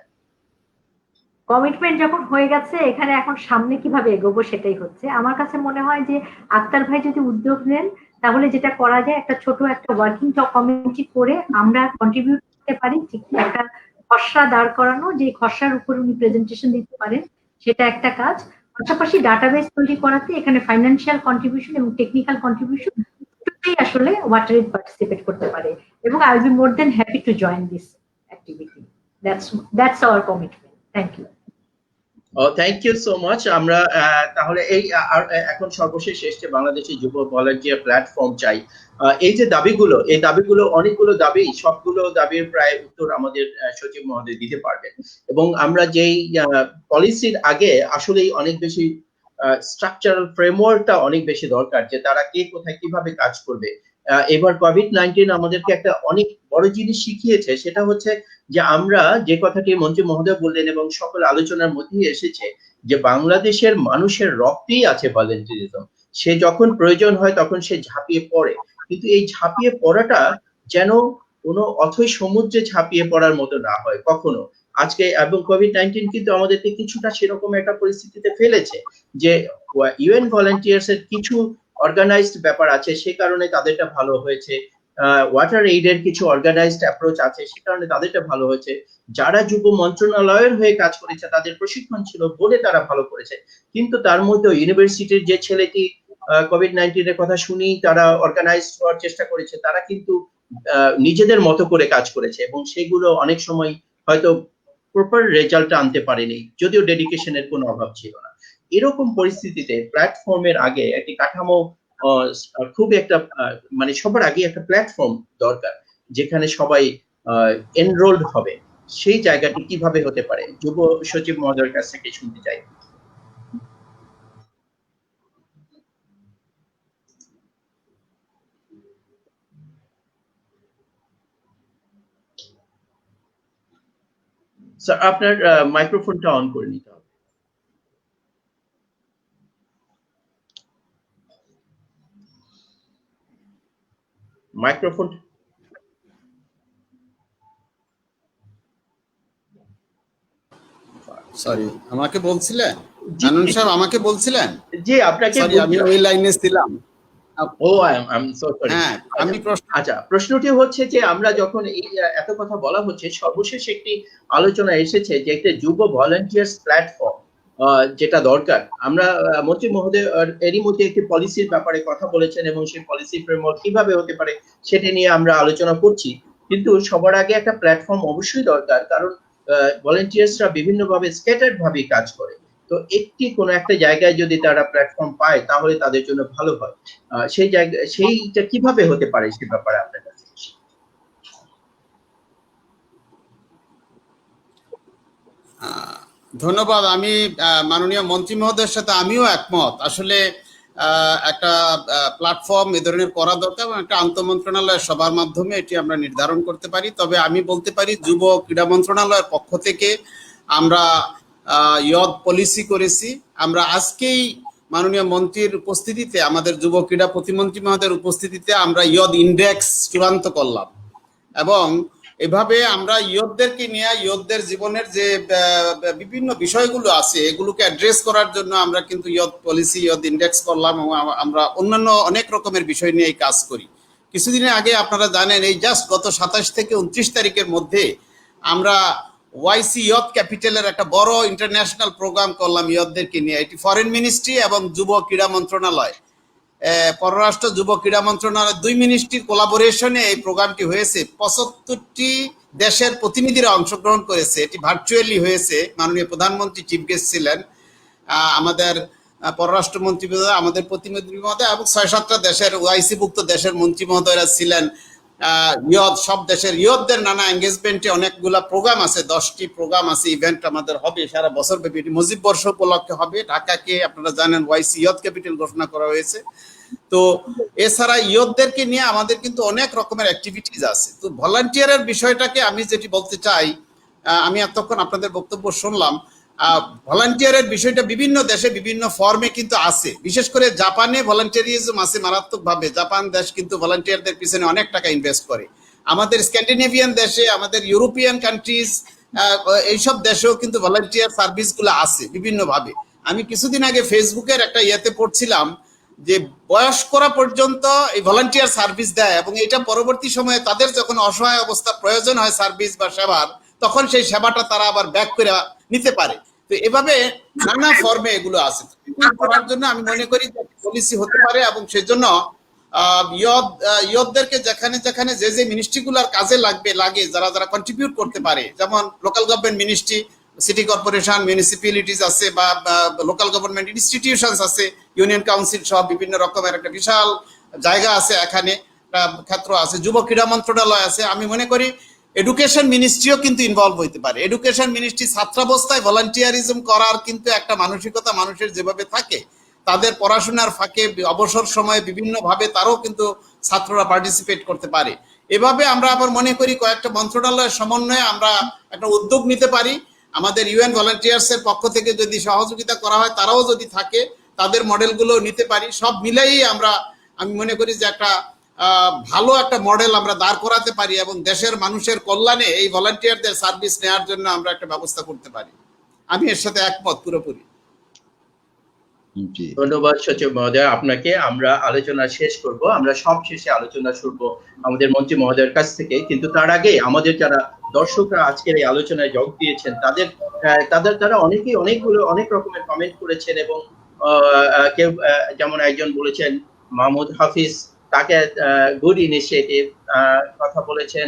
কমিটমেন্ট যখন হয়ে গেছে, এখানে এখন সামনে কিভাবে এগোবো সেটাই হচ্ছে। আমার কাছে মনে হয় যে আক্তার ভাই যদি উদ্যোগ নেন, তাহলে যেটা করা যায়, একটা ছোট একটা ওয়ার্কিং কমিটি করে আমরা কন্ট্রিবিউট করতে পারি, ঠিক একটা খসড়া দাঁড় করানো, যে খসড়ার উপর উনি প্রেজেন্টেশন দিতে পারেন, সেটা একটা কাজ। পাশাপাশি ডাটাবেস তৈরি করাতে এখানে ফাইন্যান্সিয়াল কন্ট্রিবিউশন এবং টেকনিক্যাল কন্ট্রিবিউশন দুটোই আসলে ওয়াটার এইড পার্টিসিপেট করতে পারে, এবং I will be more than happy to join this activity. That's our commitment. Thank you. Thank you so much. আমরা তাহলে এখন সর্বশেষ এসছে বাংলাদেশি যুব ভলান্টিয়ার প্ল্যাটফর্ম চাই। এই যে দাবিগুলো, এই দাবিগুলো অনেকগুলো দাবি, সবগুলো দাবির প্রায় উত্তর আমাদের সচিব মহোদয় দিতে পারবেন। এবং আমরা যেই পলিসির আগে আসলেই অনেক বেশি স্ট্রাকচারাল ফ্রেমওয়ার্কটা অনেক বেশি দরকার, যে তারা কে কোথায় কিভাবে কাজ করবে। এবার কোভিড-19 আমাদেরকে একটা অনেক বড় জিনিস শিখিয়েছে, সেটা হচ্ছে যে আমরা যে কথাটি মন্ত্রী মহোদয় বললেন এবং সকল আলোচনার মধ্যেই এসেছে, যে বাংলাদেশের মানুষের রক্তেই আছে ভলান্টিয়ারিজম। সে যখন প্রয়োজন হয় তখন সে ঝাঁপিয়ে পড়ে, কিন্তু এই ঝাঁপিয়ে পড়াটা যেন কোনো অথৈ সমুদ্রে ঝাঁপিয়ে পড়ার মতো না হয় কখনো। আজকে এবং কোভিড-19 কিন্তু আমাদেরকে কিছুটা সেরকম একটা পরিস্থিতিতে ফেলেছে, যে ইউএন ভলান্টিয়ার্স এর কিছু অর্গানাইজড ব্যাপার আছে, সে কারণে তাদেরটা ভালো হয়েছে। ওয়াটার এইডের কিছু অর্গানাইজড অ্যাপ্রোচ আছে, সে কারণে তাদেরটা ভালো হয়েছে। যারা যুব মন্ত্রণালয়ের হয়ে কাজ করেছে তাদের প্রশিক্ষণ ছিল বলে তারা ভালো করেছে। কিন্তু তার মধ্যে ইউনিভার্সিটির যে ছেলেটি কোভিড-19 এর কথা শুনি তারা অর্গানাইজড হওয়ার চেষ্টা করেছে, তারা কিন্তু নিজেদের মতো করে কাজ করেছে, এবং সেগুলো অনেক সময় হয়তো প্রপার রেজাল্ট আনতে পারেনি, যদিও ডেডিকেশনের কোনো অভাব ছিল না। এরকম পরিস্থিতিতে প্ল্যাটফর্মের আগে একটি কাঠামো, খুব একটা মানে সবার আগে একটা প্ল্যাটফর্ম দরকার যেখানে সবাই এনরোলড হবে। সেই জায়গাটি কিভাবে হতে পারে, যুব সচিব মহোদয়ের কাছ থেকে শুনতে চাই। স্যার, আপনার মাইক্রোফোনটা অন করে নিতে হবে। মাইক্রোফোন। সরি, আমাকে বলছিলেন আনন্দ সাহেব, আমাকে বলছিলেন? জি, আপনাকে সরি, আমি ওই লাইনে ছিলাম। ও আই এম সো সরি। হ্যাঁ, আমি আচ্ছা, প্রশ্নটি হচ্ছে যে আমরা যখন এই এত কথা বলা হচ্ছে, সর্বশেষ একটি আলোচনা এসেছে যে একটা যুব ভলান্টিয়ার্স প্ল্যাটফর্ম যেটা দরকার। আমরা মন্ত্রী মহোদয় এরই মধ্যে একটি পলিসির ব্যাপারে কথা বলেছেন, এবং সেই পলিসি ফ্রেমওয়ার্ক কিভাবে হতে পারে সেটা নিয়ে আমরা আলোচনা করছি। কিন্তু সবার আগে একটা প্ল্যাটফর্ম অবশ্যই দরকার, কারণ ভলান্টিয়ার্সরা বিভিন্নভাবে স্ক্যাটার্ড ভাবে কাজ করে। তো কোনো একটা জায়গায় যদি তারা প্ল্যাটফর্ম পায় তাহলে তাদের জন্য ভালো হয়। সেই জায়গা, সেইটা কিভাবে হতে পারে সে ব্যাপারে আপনার কাছে। ধন্যবাদ। আমি মাননীয় মন্ত্রী মহোদয়ের সাথে আমিও একমত। আসলে একটা প্ল্যাটফর্ম এ ধরনের করা দরকার, এবং একটা আন্তঃমন্ত্রণালয় সবার মাধ্যমে এটি আমরা নির্ধারণ করতে পারি। তবে আমি বলতে পারি, যুব ক্রীড়া মন্ত্রণালয়ের পক্ষ থেকে আমরা ইয়দ পলিসি করেছি। আমরা আজকেই মাননীয় মন্ত্রীর উপস্থিতিতে, আমাদের যুব ক্রীড়া প্রতিমন্ত্রী মহোদয়ের উপস্থিতিতে আমরা ইয়দ ইন্ডেক্স চূড়ান্ত করলাম, এবং এভাবে আমরা ইয়দদেরকে নিয়ে ইয়দদের জীবনের যে বিভিন্ন বিষয়গুলো আছে এগুলোকে অ্যাড্রেস করার জন্য আমরা কিন্তু ইয়দ পলিসি, ইয়দ ইন্ডেক্স করলাম, এবং আমরা অন্যান্য অনেক রকমের বিষয় নিয়ে কাজ করি। কিছুদিনের আগে আপনারা জানেন, এই জাস্ট গত 27 থেকে 29 তারিখের মধ্যে আমরা ওয়াইসি ইয়দ ক্যাপিটালের একটা বড় ইন্টারন্যাশনাল প্রোগ্রাম করলাম ইয়দদেরকে নিয়ে। এটি ফরেন মিনিস্ট্রি এবং যুব ক্রীড়া মন্ত্রণালয়, পররাষ্ট্র যুব ক্রীড়া মন্ত্রণালয়, দুই মিনিস্ট্রির কোলাবোরেশনে এই প্রোগ্রামটি হয়েছে। 75টি দেশের প্রতিনিধিরা অংশগ্রহণ করেছে। এটি ভার্চুয়ালি হয়েছে। মাননীয় প্রধানমন্ত্রী চিফ গেস্ট ছিলেন, আমাদের পররাষ্ট্রমন্ত্রী মহোদয়, আমাদের প্রতিনিধি মহোদয়, এবং 6-7টা দেশের ওআইসি-ভুক্ত দেশের মন্ত্রী মহোদয়রা ছিলেন। ইয়দ, সব দেশের ইয়দদের নানা এঙ্গেজমেন্টে অনেকগুলা প্রোগ্রাম আছে, 10টি প্রোগ্রাম আছে, ইভেন্ট আমাদের হবে সারা বছর ব্যাপী। এটি মুজিব বর্ষ উপলক্ষে হবে। ঢাকাকে আপনারা জানেন ওয়াইসি ইয়দ ক্যাপিটাল ঘোষণা করা হয়েছে। তো এছাড়া ইয়দদেরকে নিয়ে আমাদের কিন্তু অনেক রকমের অ্যাক্টিভিটিস আছে। তো ভলান্টিয়ারের বিষয়টাকে আমি যেটি বলতে চাই, আমি এতক্ষণ আপনাদের বক্তব্য শুনলাম, ভলান্টিয়ারের বিষয়টা বিভিন্ন দেশে বিভিন্ন ফর্মে কিন্তু আছে। বিশেষ করে জাপানে ভলান্টিয়ারিজম আছে মারাত্মকভাবে। জাপান দেশ কিন্তু ভলান্টিয়ারদের পিছনে অনেক টাকা ইনভেস্ট করে। আমাদের স্ক্যান্ডিনেভিয়ান দেশে, আমাদের ইউরোপিয়ান কান্ট্রিজ, এইসব দেশেও কিন্তু ভলান্টিয়ার সার্ভিসগুলো আছে বিভিন্নভাবে। আমি কিছুদিন আগে ফেসবুকের একটা ইয়েতে পড়ছিলাম যে বয়স্করা পর্যন্ত এই ভলান্টিয়ার সার্ভিস দেয়, এবং এটা পরবর্তী সময়ে তাদের যখন অসহায় অবস্থা প্রয়োজন হয় সার্ভিস বা সেবার, তখন সেই সেবাটা তারা আবার ব্যাক করে নিতে পারে। তো এভাবে নানা ফর্মে এগুলো আছে। করার জন্য আমি মনে করি পলিসি হতে পারে, এবং সেজন্য ইয়দদেরকে যেখানে যেখানে যে যে মিনিস্ট্রিগুলোর কাজে লাগে যারা যারা কন্ট্রিবিউট করতে পারে, যেমন local government ministry, city corporation, municipalities আছে, বা লোকাল গভর্নমেন্ট ইনস্টিটিউশনস আছে, ইউনিয়ন কাউন্সিল সহ বিভিন্ন রকমের একটা বিশাল জায়গা আছে, এখানে ক্ষেত্র আছে, যুব ক্রীড়া মন্ত্রণালয় আছে। আমি মনে করি এডুকেশন মিনিস্ট্রিও কিন্তু ইনভলভ হইতে পারে। এডুকেশন মিনিস্ট্রি ছাত্রাবস্থায় ভলান্টিয়ারিজম করার কিন্তু একটা মানসিকতা মানুষের যেভাবে থাকে, তাদের পড়াশোনার ফাঁকে অবসর সময়ে বিভিন্ন ভাবে তারও কিন্তু ছাত্ররা পার্টিসিপেট করতে পারে। এভাবে আমরা আবার মনে করি কয়েকটা মন্ত্রণালয়ের সমন্বয়ে আমরা একটা উদ্যোগ নিতে পারি। আমাদের ইউএন ভলান্টিয়ার্স এর পক্ষ থেকে যদি সহযোগিতা করা হয়, তারাও যদি থাকে, তাদের মডেলগুলো নিতে পারি। সব মিলাই আমি মনে করি যে একটা ভালো একটা মডেল আমরা দাঁড় করাতে পারি, এবং দেশের মানুষের কল্যাণে এই ভলান্টিয়ারদের সার্ভিস নেওয়ার জন্য আমরা একটা ব্যবস্থা করতে পারি। আমি এর সাথে একমত পুরোপুরি। ধন্যবাদ সচিব মহোদয় আপনাকে। আমরা আলোচনা শেষ করব, আমরা সব শেষে আলোচনা শুনবো আমাদের মন্ত্রী মহোদয়ের কাছ থেকে, কিন্তু তার আগে আমাদের যারা দর্শকরা আজকের এই আলোচনায় যোগ দিয়েছেন তারা অনেকেই অনেক রকমের কমেন্ট করেছেন, এবং কেউ যেমন একজন বলেছেন মাহমুদ হাফিজ, তাকে গুড ইনিশিয়েটিভ কথা বলেছেন।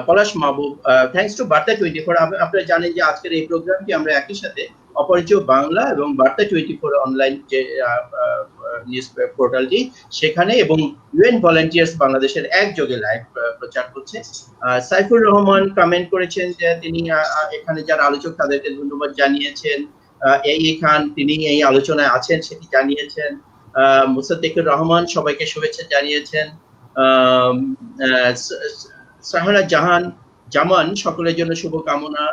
পলাশ মাহবুব, থ্যাঙ্কস টু বার্তা 24। আপনারা জানেন যে আজকের এই প্রোগ্রামটি আমরা একই সাথে অপরিচিত বাংলা এবং বার্তা 24 অনলাইন যে নিউজ পোর্টালটি, সেখানে এবং ইউএন ভলান্টিয়ার্স বাংলাদেশের একযোগে লাইভ প্রচার করছে। সাইফুর রহমান কমেন্ট করেছেন যে তিনি এখানে যারা আলোচক তাদেরকে ধন্যবাদ জানিয়েছেন। এই খান, তিনি এই আলোচনায় আছেন সেটি জানিয়েছেন। মুসাদ্দিকুর রহমান সবাইকে শুভেচ্ছা জানিয়েছেন। সাহারা জামান সকলের জন্য শুভকামনা।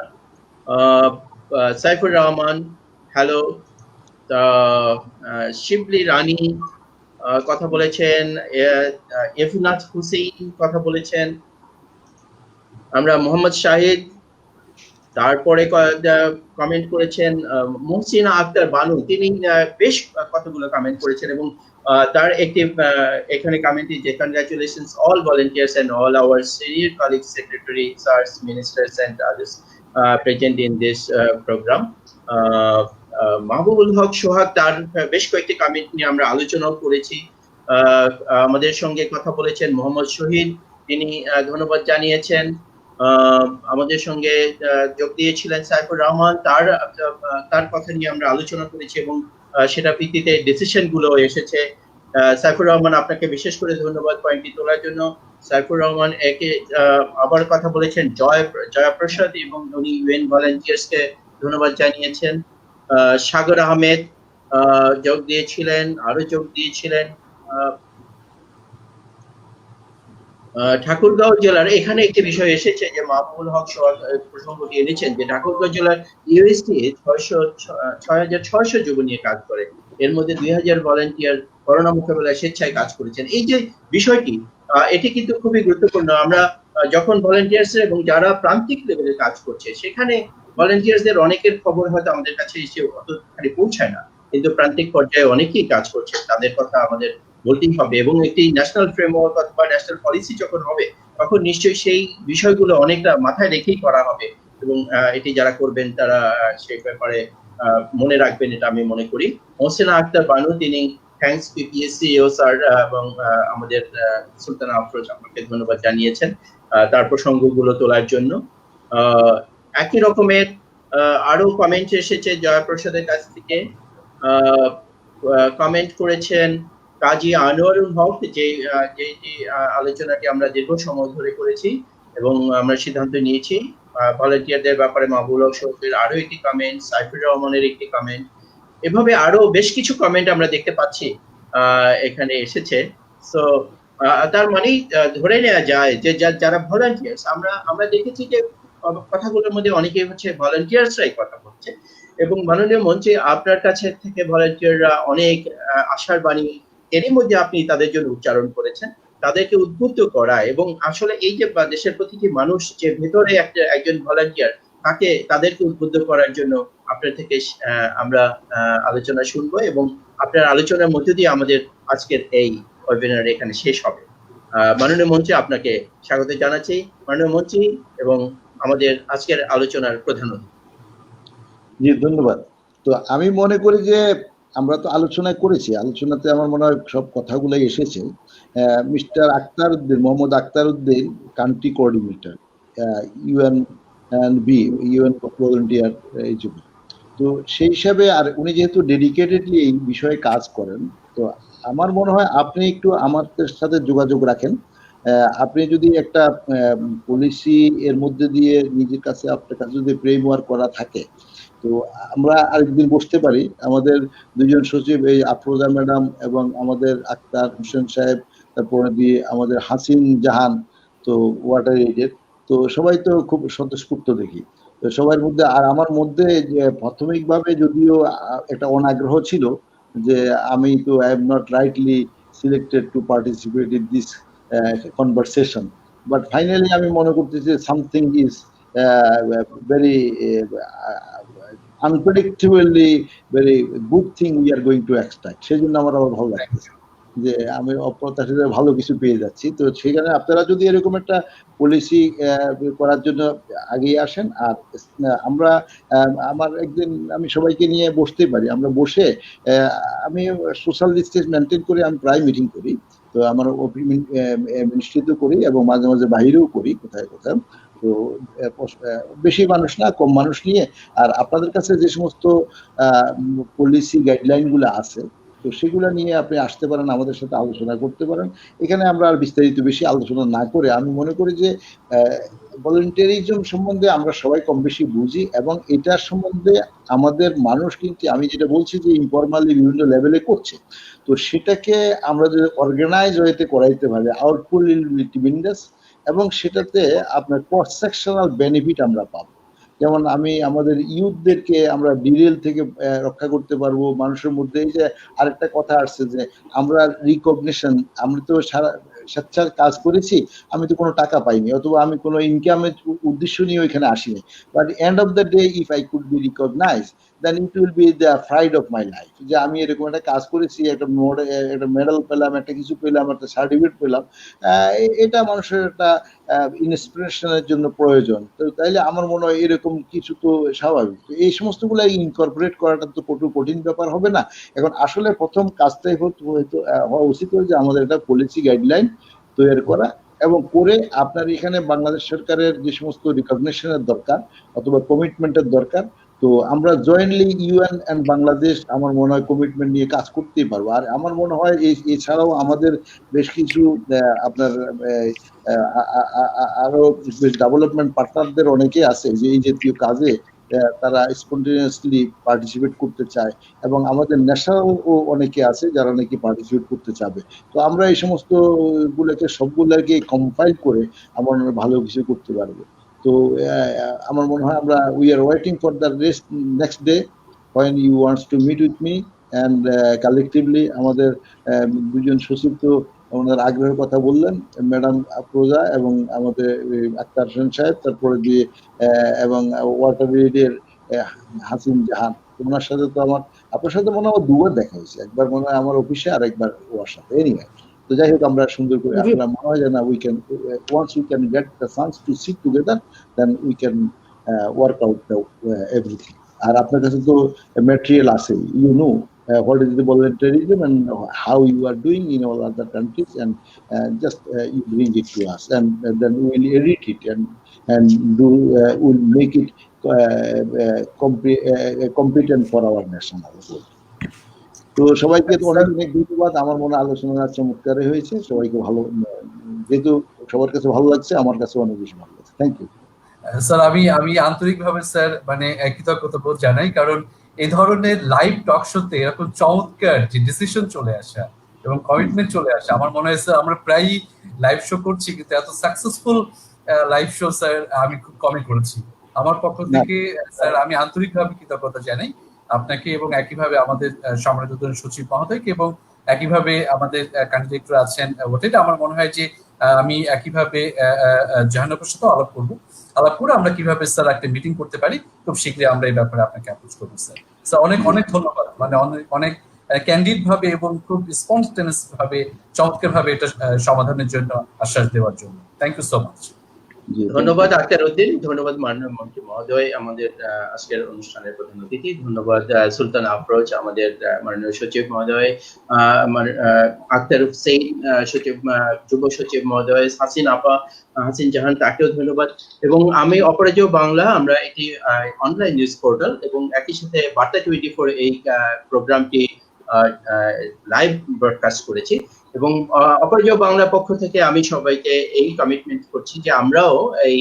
সাইফুর রহমান হ্যালো। শিবলি রানী কথা বলেছেন। এফনাথ হুসেইন কথা বলেছেন। আমরা মোহাম্মদ শাহিদ, তারপরে কমেন্ট করেছেন মহসিনা আক্তার বানু, তিনি বেশ কতগুলো কমেন্ট করেছেন, এবং তার একটি এখানে কমেন্টে যে congratulations all volunteers and all our senior colleagues, secretary, sirs, ministers and others present in this program. Mahbubul Haque Sohag, তার বেশ কয়েকটি কমেন্ট নিয়ে আমরা আলোচনাও করেছি। আমাদের সঙ্গে কথা বলেছেন মোহাম্মদ শহীদ, তিনি ধন্যবাদ জানিয়েছেন। আমাদের সঙ্গে যোগ দিয়েছিলেন সাইফুর রহমান, তার কথা নিয়ে আমরা আলোচনা করেছি, এবং সেটা ভিত্তিতে ডিসিশন গুলো এসেছে। সাইফুর রহমান, আপনাকে বিশেষ করে ধন্যবাদ পয়েন্টটি তোলার জন্য। সাইফুর রহমান আবার কথা বলেছেন জয়াপ্রসাদ, এবং উনি ইউএন ভলান্টিয়ার্স কে ধন্যবাদ জানিয়েছেন। সাগর আহমেদ যোগ দিয়েছিলেন, আরো যোগ দিয়েছিলেন। ঠাকুরগাঁও জেলার এখানে একটি বিষয় এসেছে যে মাহবুবুল হক প্রসঙ্গটি এনেছেন যে ঠাকুরগাঁও জেলার ইউএসটি 6,600 যুব নিয়ে কাজ করে, এর মধ্যে 2,000 ভলান্টিয়ার করোনা মোকাবেলায় স্বেচ্ছায় কাজ করেছেন। এই যে বিষয়টি, এটি কিন্তু খুবই গুরুত্বপূর্ণ। আমরা যখন ভলান্টিয়ার্স এবং যারা প্রান্তিক লেভেলে কাজ করছে, সেখানে ভলান্টিয়ার্সদের অনেকের খবর হয়তো আমাদের কাছে এসে অতখানি পৌঁছায় না, কিন্তু প্রান্তিক পর্যায়ে অনেকেই কাজ করছে, তাদের কথা আমাদের বলতেই হবে। এবং একটি ন্যাশনাল ফ্রেমওয়ার্ক অথবা ন্যাশনাল পলিসি যখন হবে, তখন নিশ্চয়ই সেই বিষয়গুলো অনেকটা মাথায় রেখেই করা হবে, এবং এটি যারা করবেন তারা সেই ব্যাপারে মনে রাখবেন, এটা আমি মনে করি। মহসিনা আক্তার বানু, তিনি থ্যাঙ্কস পিপিএসসি স্যার এবং আমাদের সুলতানা আফরোজ, আপনাকে ধন্যবাদ জানিয়েছেন তার প্রসঙ্গগুলো তোলার জন্য। একই রকমের আরো কমেন্ট এসেছে জয়াপ্রসাদের কাছ থেকে। কমেন্ট করেছেন কাজী আনোয়ারুল হক, যে আলোচনাটি আমরা দীর্ঘ সময় ধরে করেছি এবং আমরা সিদ্ধান্ত নিয়েছি। ভলান্টিয়ারদের ব্যাপারে মাহবুবুল হক সোহাগের আরো একটি কমেন্ট, সাইফুর রহমানের একটি কমেন্ট, এভাবে আরো বেশ কিছু কমেন্ট আমরা দেখতে পাচ্ছি এখানে এসেছে। সো তার মানে ধরে নেওয়া যায় যে যারা ভলান্টিয়ার্স, আমরা দেখেছি যে কথাগুলোর মধ্যে অনেকেই হচ্ছে ভলান্টিয়ার্সরাই কথা বলছে, এবং মাননীয় মঞ্চে আপনার কাছে থেকে ভলান্টিয়াররা অনেক আশার বাণী এরই মধ্যে আপনি তাদের জন্য উচ্চারণ করেছেন, তাদেরকে উদ্বুদ্ধ করা, এবং আসলে এই যে দেশের প্রতিটি মানুষ যে ভেতরে একজন ভলান্টিয়ার, তাদেরকে উদ্বুদ্ধ করার জন্য আপনার থেকে আমরা আলোচনা শুনবো, এবং আপনার আলোচনার মধ্যে দিয়ে আমাদের আজকের এই ওয়েবিনার এখানে শেষ হবে। মাননীয় মন্ত্রী, আপনাকে স্বাগত জানাচ্ছি। মাননীয় মন্ত্রী এবং আমাদের আজকের আলোচনার প্রধান অতিথি। জি, ধন্যবাদ। তো আমি মনে করি যে আমরা তো আলোচনা করেছি, আলোচনাতে আমার মনে হয় সব কথাগুলোই এসেছে। Mister Akhtar Uddin, Mohammad Akhtar Uddin, country coordinator UN volunteer হিসেবে। তো সেই হিসাবে আর উনি যেহেতু ডেডিকেটেডলি এই বিষয়ে কাজ করেন, তো আমার মনে হয় আপনি একটু আমাদের সাথে যোগাযোগ রাখেন। আপনি যদি একটা পলিসি এর মধ্যে দিয়ে নিজের কাছে আপনার কাছে যদি ফ্রেমওয়ার্ক করা থাকে, তো আমরা আরেকদিন বসতে পারি। আমাদের দুজন সচিব, এই আফরোজা ম্যাডাম এবং আমাদের আক্তার হোসেন সাহেব, তারপরে দিয়ে আমাদের হাসিন জাহান, তো ওয়াটার এইডের, তো সবাই তো খুব স্বতঃস্ফূর্ত দেখি। তো সবার মধ্যে আর আমার মধ্যে যে প্রাথমিকভাবে যদিও একটা অনাগ্রহ ছিল যে আমি তো I am not rightly selected to participate in this conversation, but finally আমি মনে করতেছি something is very unpredictably very good thing we are going to extract. সেই জন্য আমার আবার ভালো লাগতেছে যে আমি অপ্রত্যাশিত ভালো কিছু পেয়ে যাচ্ছি। তো সেখানে আপনারা যদি এরকম একটা পলিসি করার জন্য আগিয়ে আসেন, আর আমরা আমার একদিন আমি সবাইকে নিয়ে বসতে পারি, আমরা বসে আমি সোশ্যাল ডিস্টেন্স মেনটেন করে আমি প্রায় মিটিং করি। তো আমার মিনিস্ট্রিতে করি এবং মাঝে মাঝে বাহিরেও করি কোথায় কোথায়। তো বেশি মানুষ না, কম মানুষ নিয়ে, আর আপনাদের কাছে যে সমস্ত পলিসি গাইডলাইন গুলো আছে, তো সেগুলো নিয়ে আপনি আসতে পারেন, আমাদের সাথে আলোচনা করতে পারেন। এখানে আমরা আর বিস্তারিত বেশি আলোচনা না করে আমি মনে করি যে ভলান্টিয়ারিজম সম্বন্ধে আমরা সবাই কম বেশি বুঝি, এবং এটার সম্বন্ধে আমাদের মানুষ কিন্তু, আমি যেটা বলছি যে ইনফরমালি বিভিন্ন লেভেলে করছে, তো সেটাকে আমরা যদি অর্গানাইজ ওয়েতে করাইতে পারি, আউটপুট উইল বি ট্রিমেন্ডাস, এবং সেটাতে আপনার ক্রস সেকশনাল বেনিফিট আমরা পাবো। যেমন আমি আমাদের ইউথদেরকে আমরা ডিরেল থেকে রক্ষা করতে পারবো। মানুষের মধ্যে এই যে আরেকটা কথা আসছে যে আমরা রিকগনিশন, আমরা তো সারা স্বেচ্ছার কাজ করেছি, আমি তো কোনো টাকা পাইনি, অথবা আমি কোনো ইনকামের উদ্দেশ্য নিয়ে ওইখানে আসিনি, but end of the day if I could be recognise then it will be the pride of my life, যে আমি এরকম একটা কাজ করেছি, একটা মেডেল পেলাম, একটা কিছু পেলাম, একটা সার্টিফিকেট পেলাম, এটা মানুষের একটা ইন্সপিরেশনের জন্য প্রয়োজন। তো তাইলে আমার মনে হয় এরকম কিছু তো স্বাভাবিক। তো এই সমস্তগুলো ইনকর্পোরেট করাটা তো কঠিন ব্যাপার হবে না। এখন আসলে প্রথম কাজটাই হওয়া উচিত যে আমাদের একটা পলিসি গাইডলাইন তৈরি করা, এবং করে আপনার এখানে বাংলাদেশ সরকারের যে সমস্ত রিকগনিশনের দরকার অথবা কমিটমেন্টের দরকার, তো আমরা জয়েন্টলি ইউএন এন্ড বাংলাদেশ আমার মনে হয় কমিটমেন্ট নিয়ে কাজ করতেই পারবো। আর আমার মনে হয় এছাড়াও আমাদের বেশ কিছু আপনার আরো ডেভেলপমেন্ট পার্টনারদের অনেকে আছে যে এই জাতীয় কাজে তারা স্পন্টেনিয়াসলি পার্টিসিপেট করতে চায়, এবং আমাদের ন্যাশনাল ও অনেকে আছে যারা নাকি পার্টিসিপেট করতে চাবে। তো আমরা এই সমস্ত গুলোকে সবগুলোকে কম্পাইল করে আমরা ভালো কিছু করতে পারবো। তো আমার মনে হয় আমরা we are waiting for the next day when you wants to meet with me and collectively আমাদের দুজন সচিব তো ওনার আগ্রহের কথা বললেন, ম্যাডাম আফরোজা এবং আমাদের আক্তার হোসেন সাহেব, তারপরে দিয়ে এবং ওয়াটার এইডের হাসিন জাহান। ওনার সাথে তো আমার, আপনার সাথে মনে হয় দুবার দেখা হয়েছে, একবার মনে হয় আমার অফিসে আর একবার ওর সাথে। এনিওয়ে, তো যাই হোক আমরা সুন্দর করে আপনারা মনে হয় যে না we can once we can get the chance to sit together then we can work out the everything. আর আপনার কাছে তো ম্যাটেরিয়াল আছে, you know what is the volunteerism and how you are doing in all other countries, and just you bring it to us, and then we will edit it and do will make it competent for our national goal. তো সবাইকে অনেক অনেক ধন্যবাদ। আমার মনে আলোচনা চমৎকার হয়েছে, সবাইকে ভালো, যেহেতু সবার কাছে ভালো লাগছে, আমার কাছে অনেক বেশি ভালো লাগছে। Thank you sir. আমি আন্তরিকভাবে স্যার মানে কৃতজ্ঞতা বোধ জানাই, কারণ এই ধরনের লাইভ টক শোতে এরকম চমৎকার যে ডিসিশন চলে আসা এবং কমিটমেন্ট চলে আসা, আমার মনে হয় স্যার আমরা প্রায়ই লাইভ শো করছি, কিন্তু এত সাকসেসফুল লাইভ শো স্যার আমি খুব কমই করেছি। আমার পক্ষ থেকে স্যার আমি আন্তরিকভাবে কৃতজ্ঞতা জানাই আপনাকে, এবং একইভাবে আমাদের সম্মানিত সচিব মহোদয়কে, এবং একইভাবে আমাদের ক্যান্ডিডেটরা আছেন ওটা। আমার মনে হয় যে আমি একইভাবে জাহানাবের সাথে আলাপ করে আমরা কিভাবে স্যার একটা মিটিং করতে পারি, খুব শীঘ্রই আমরা এই ব্যাপারে আপনাকে অ্যাপ্রোচ করবো স্যার। স্যার অনেক অনেক ধন্যবাদ, মানে অনেক ক্যান্ডিড ভাবে এবং খুব স্পন্টেনিয়াস ভাবে চমৎকার ভাবে এটা সমাধানের জন্য আশ্বাস দেওয়ার জন্য। Thank you so much. ধন্যবাদ আক্তার উদ্দিন, ধন্যবাদ মাননীয় মন্ত্রী মহোদয়, আমাদের আজকের অনুষ্ঠানের প্রধান অতিথি, ধন্যবাদ সুলতান আফরোজ, আমাদের মাননীয় সচিব মহোদয়, আক্তার হুসেইন সচিব, যুব সচিব মহোদয়, হাসিন জাহান, তাকেও ধন্যবাদ। এবং আমি অপরাজেয় বাংলা, আমরা এটি অনলাইন নিউজ পোর্টাল এবং একই সাথে বার্তা 24 এই প্রোগ্রামটি লাইভ ব্রডকাস্ট করেছি। এবং অপরাজেয় বাংলার পক্ষ থেকে আমি সবাইকে এই কমিটমেন্ট করছি যে আমরাও এই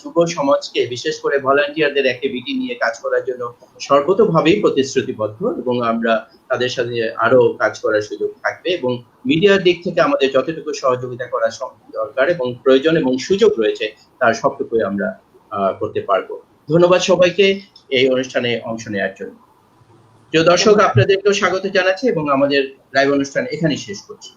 যুব সমাজকে, বিশেষ করে ভলান্টিয়ারদের অ্যাক্টিভিটি নিয়ে কাজ করার জন্য সর্বতোভাবেই প্রতিশ্রুতিবদ্ধ, এবং আমরা তাদের সাথে আরো কাজ করার সুযোগ থাকবে। এবং মিডিয়ার দিক থেকে আমাদের যতটুকু সহযোগিতা করা দরকার এবং প্রয়োজন এবং সুযোগ রয়েছে তার সবটুকুই আমরা করতে পারবো। ধন্যবাদ সবাইকে এই অনুষ্ঠানে অংশ নেওয়ার জন্য। প্রিয় দর্শক, আপনাদেরকেও স্বাগত জানাচ্ছি এবং আমাদের লাইভ অনুষ্ঠান এখানেই শেষ করছি।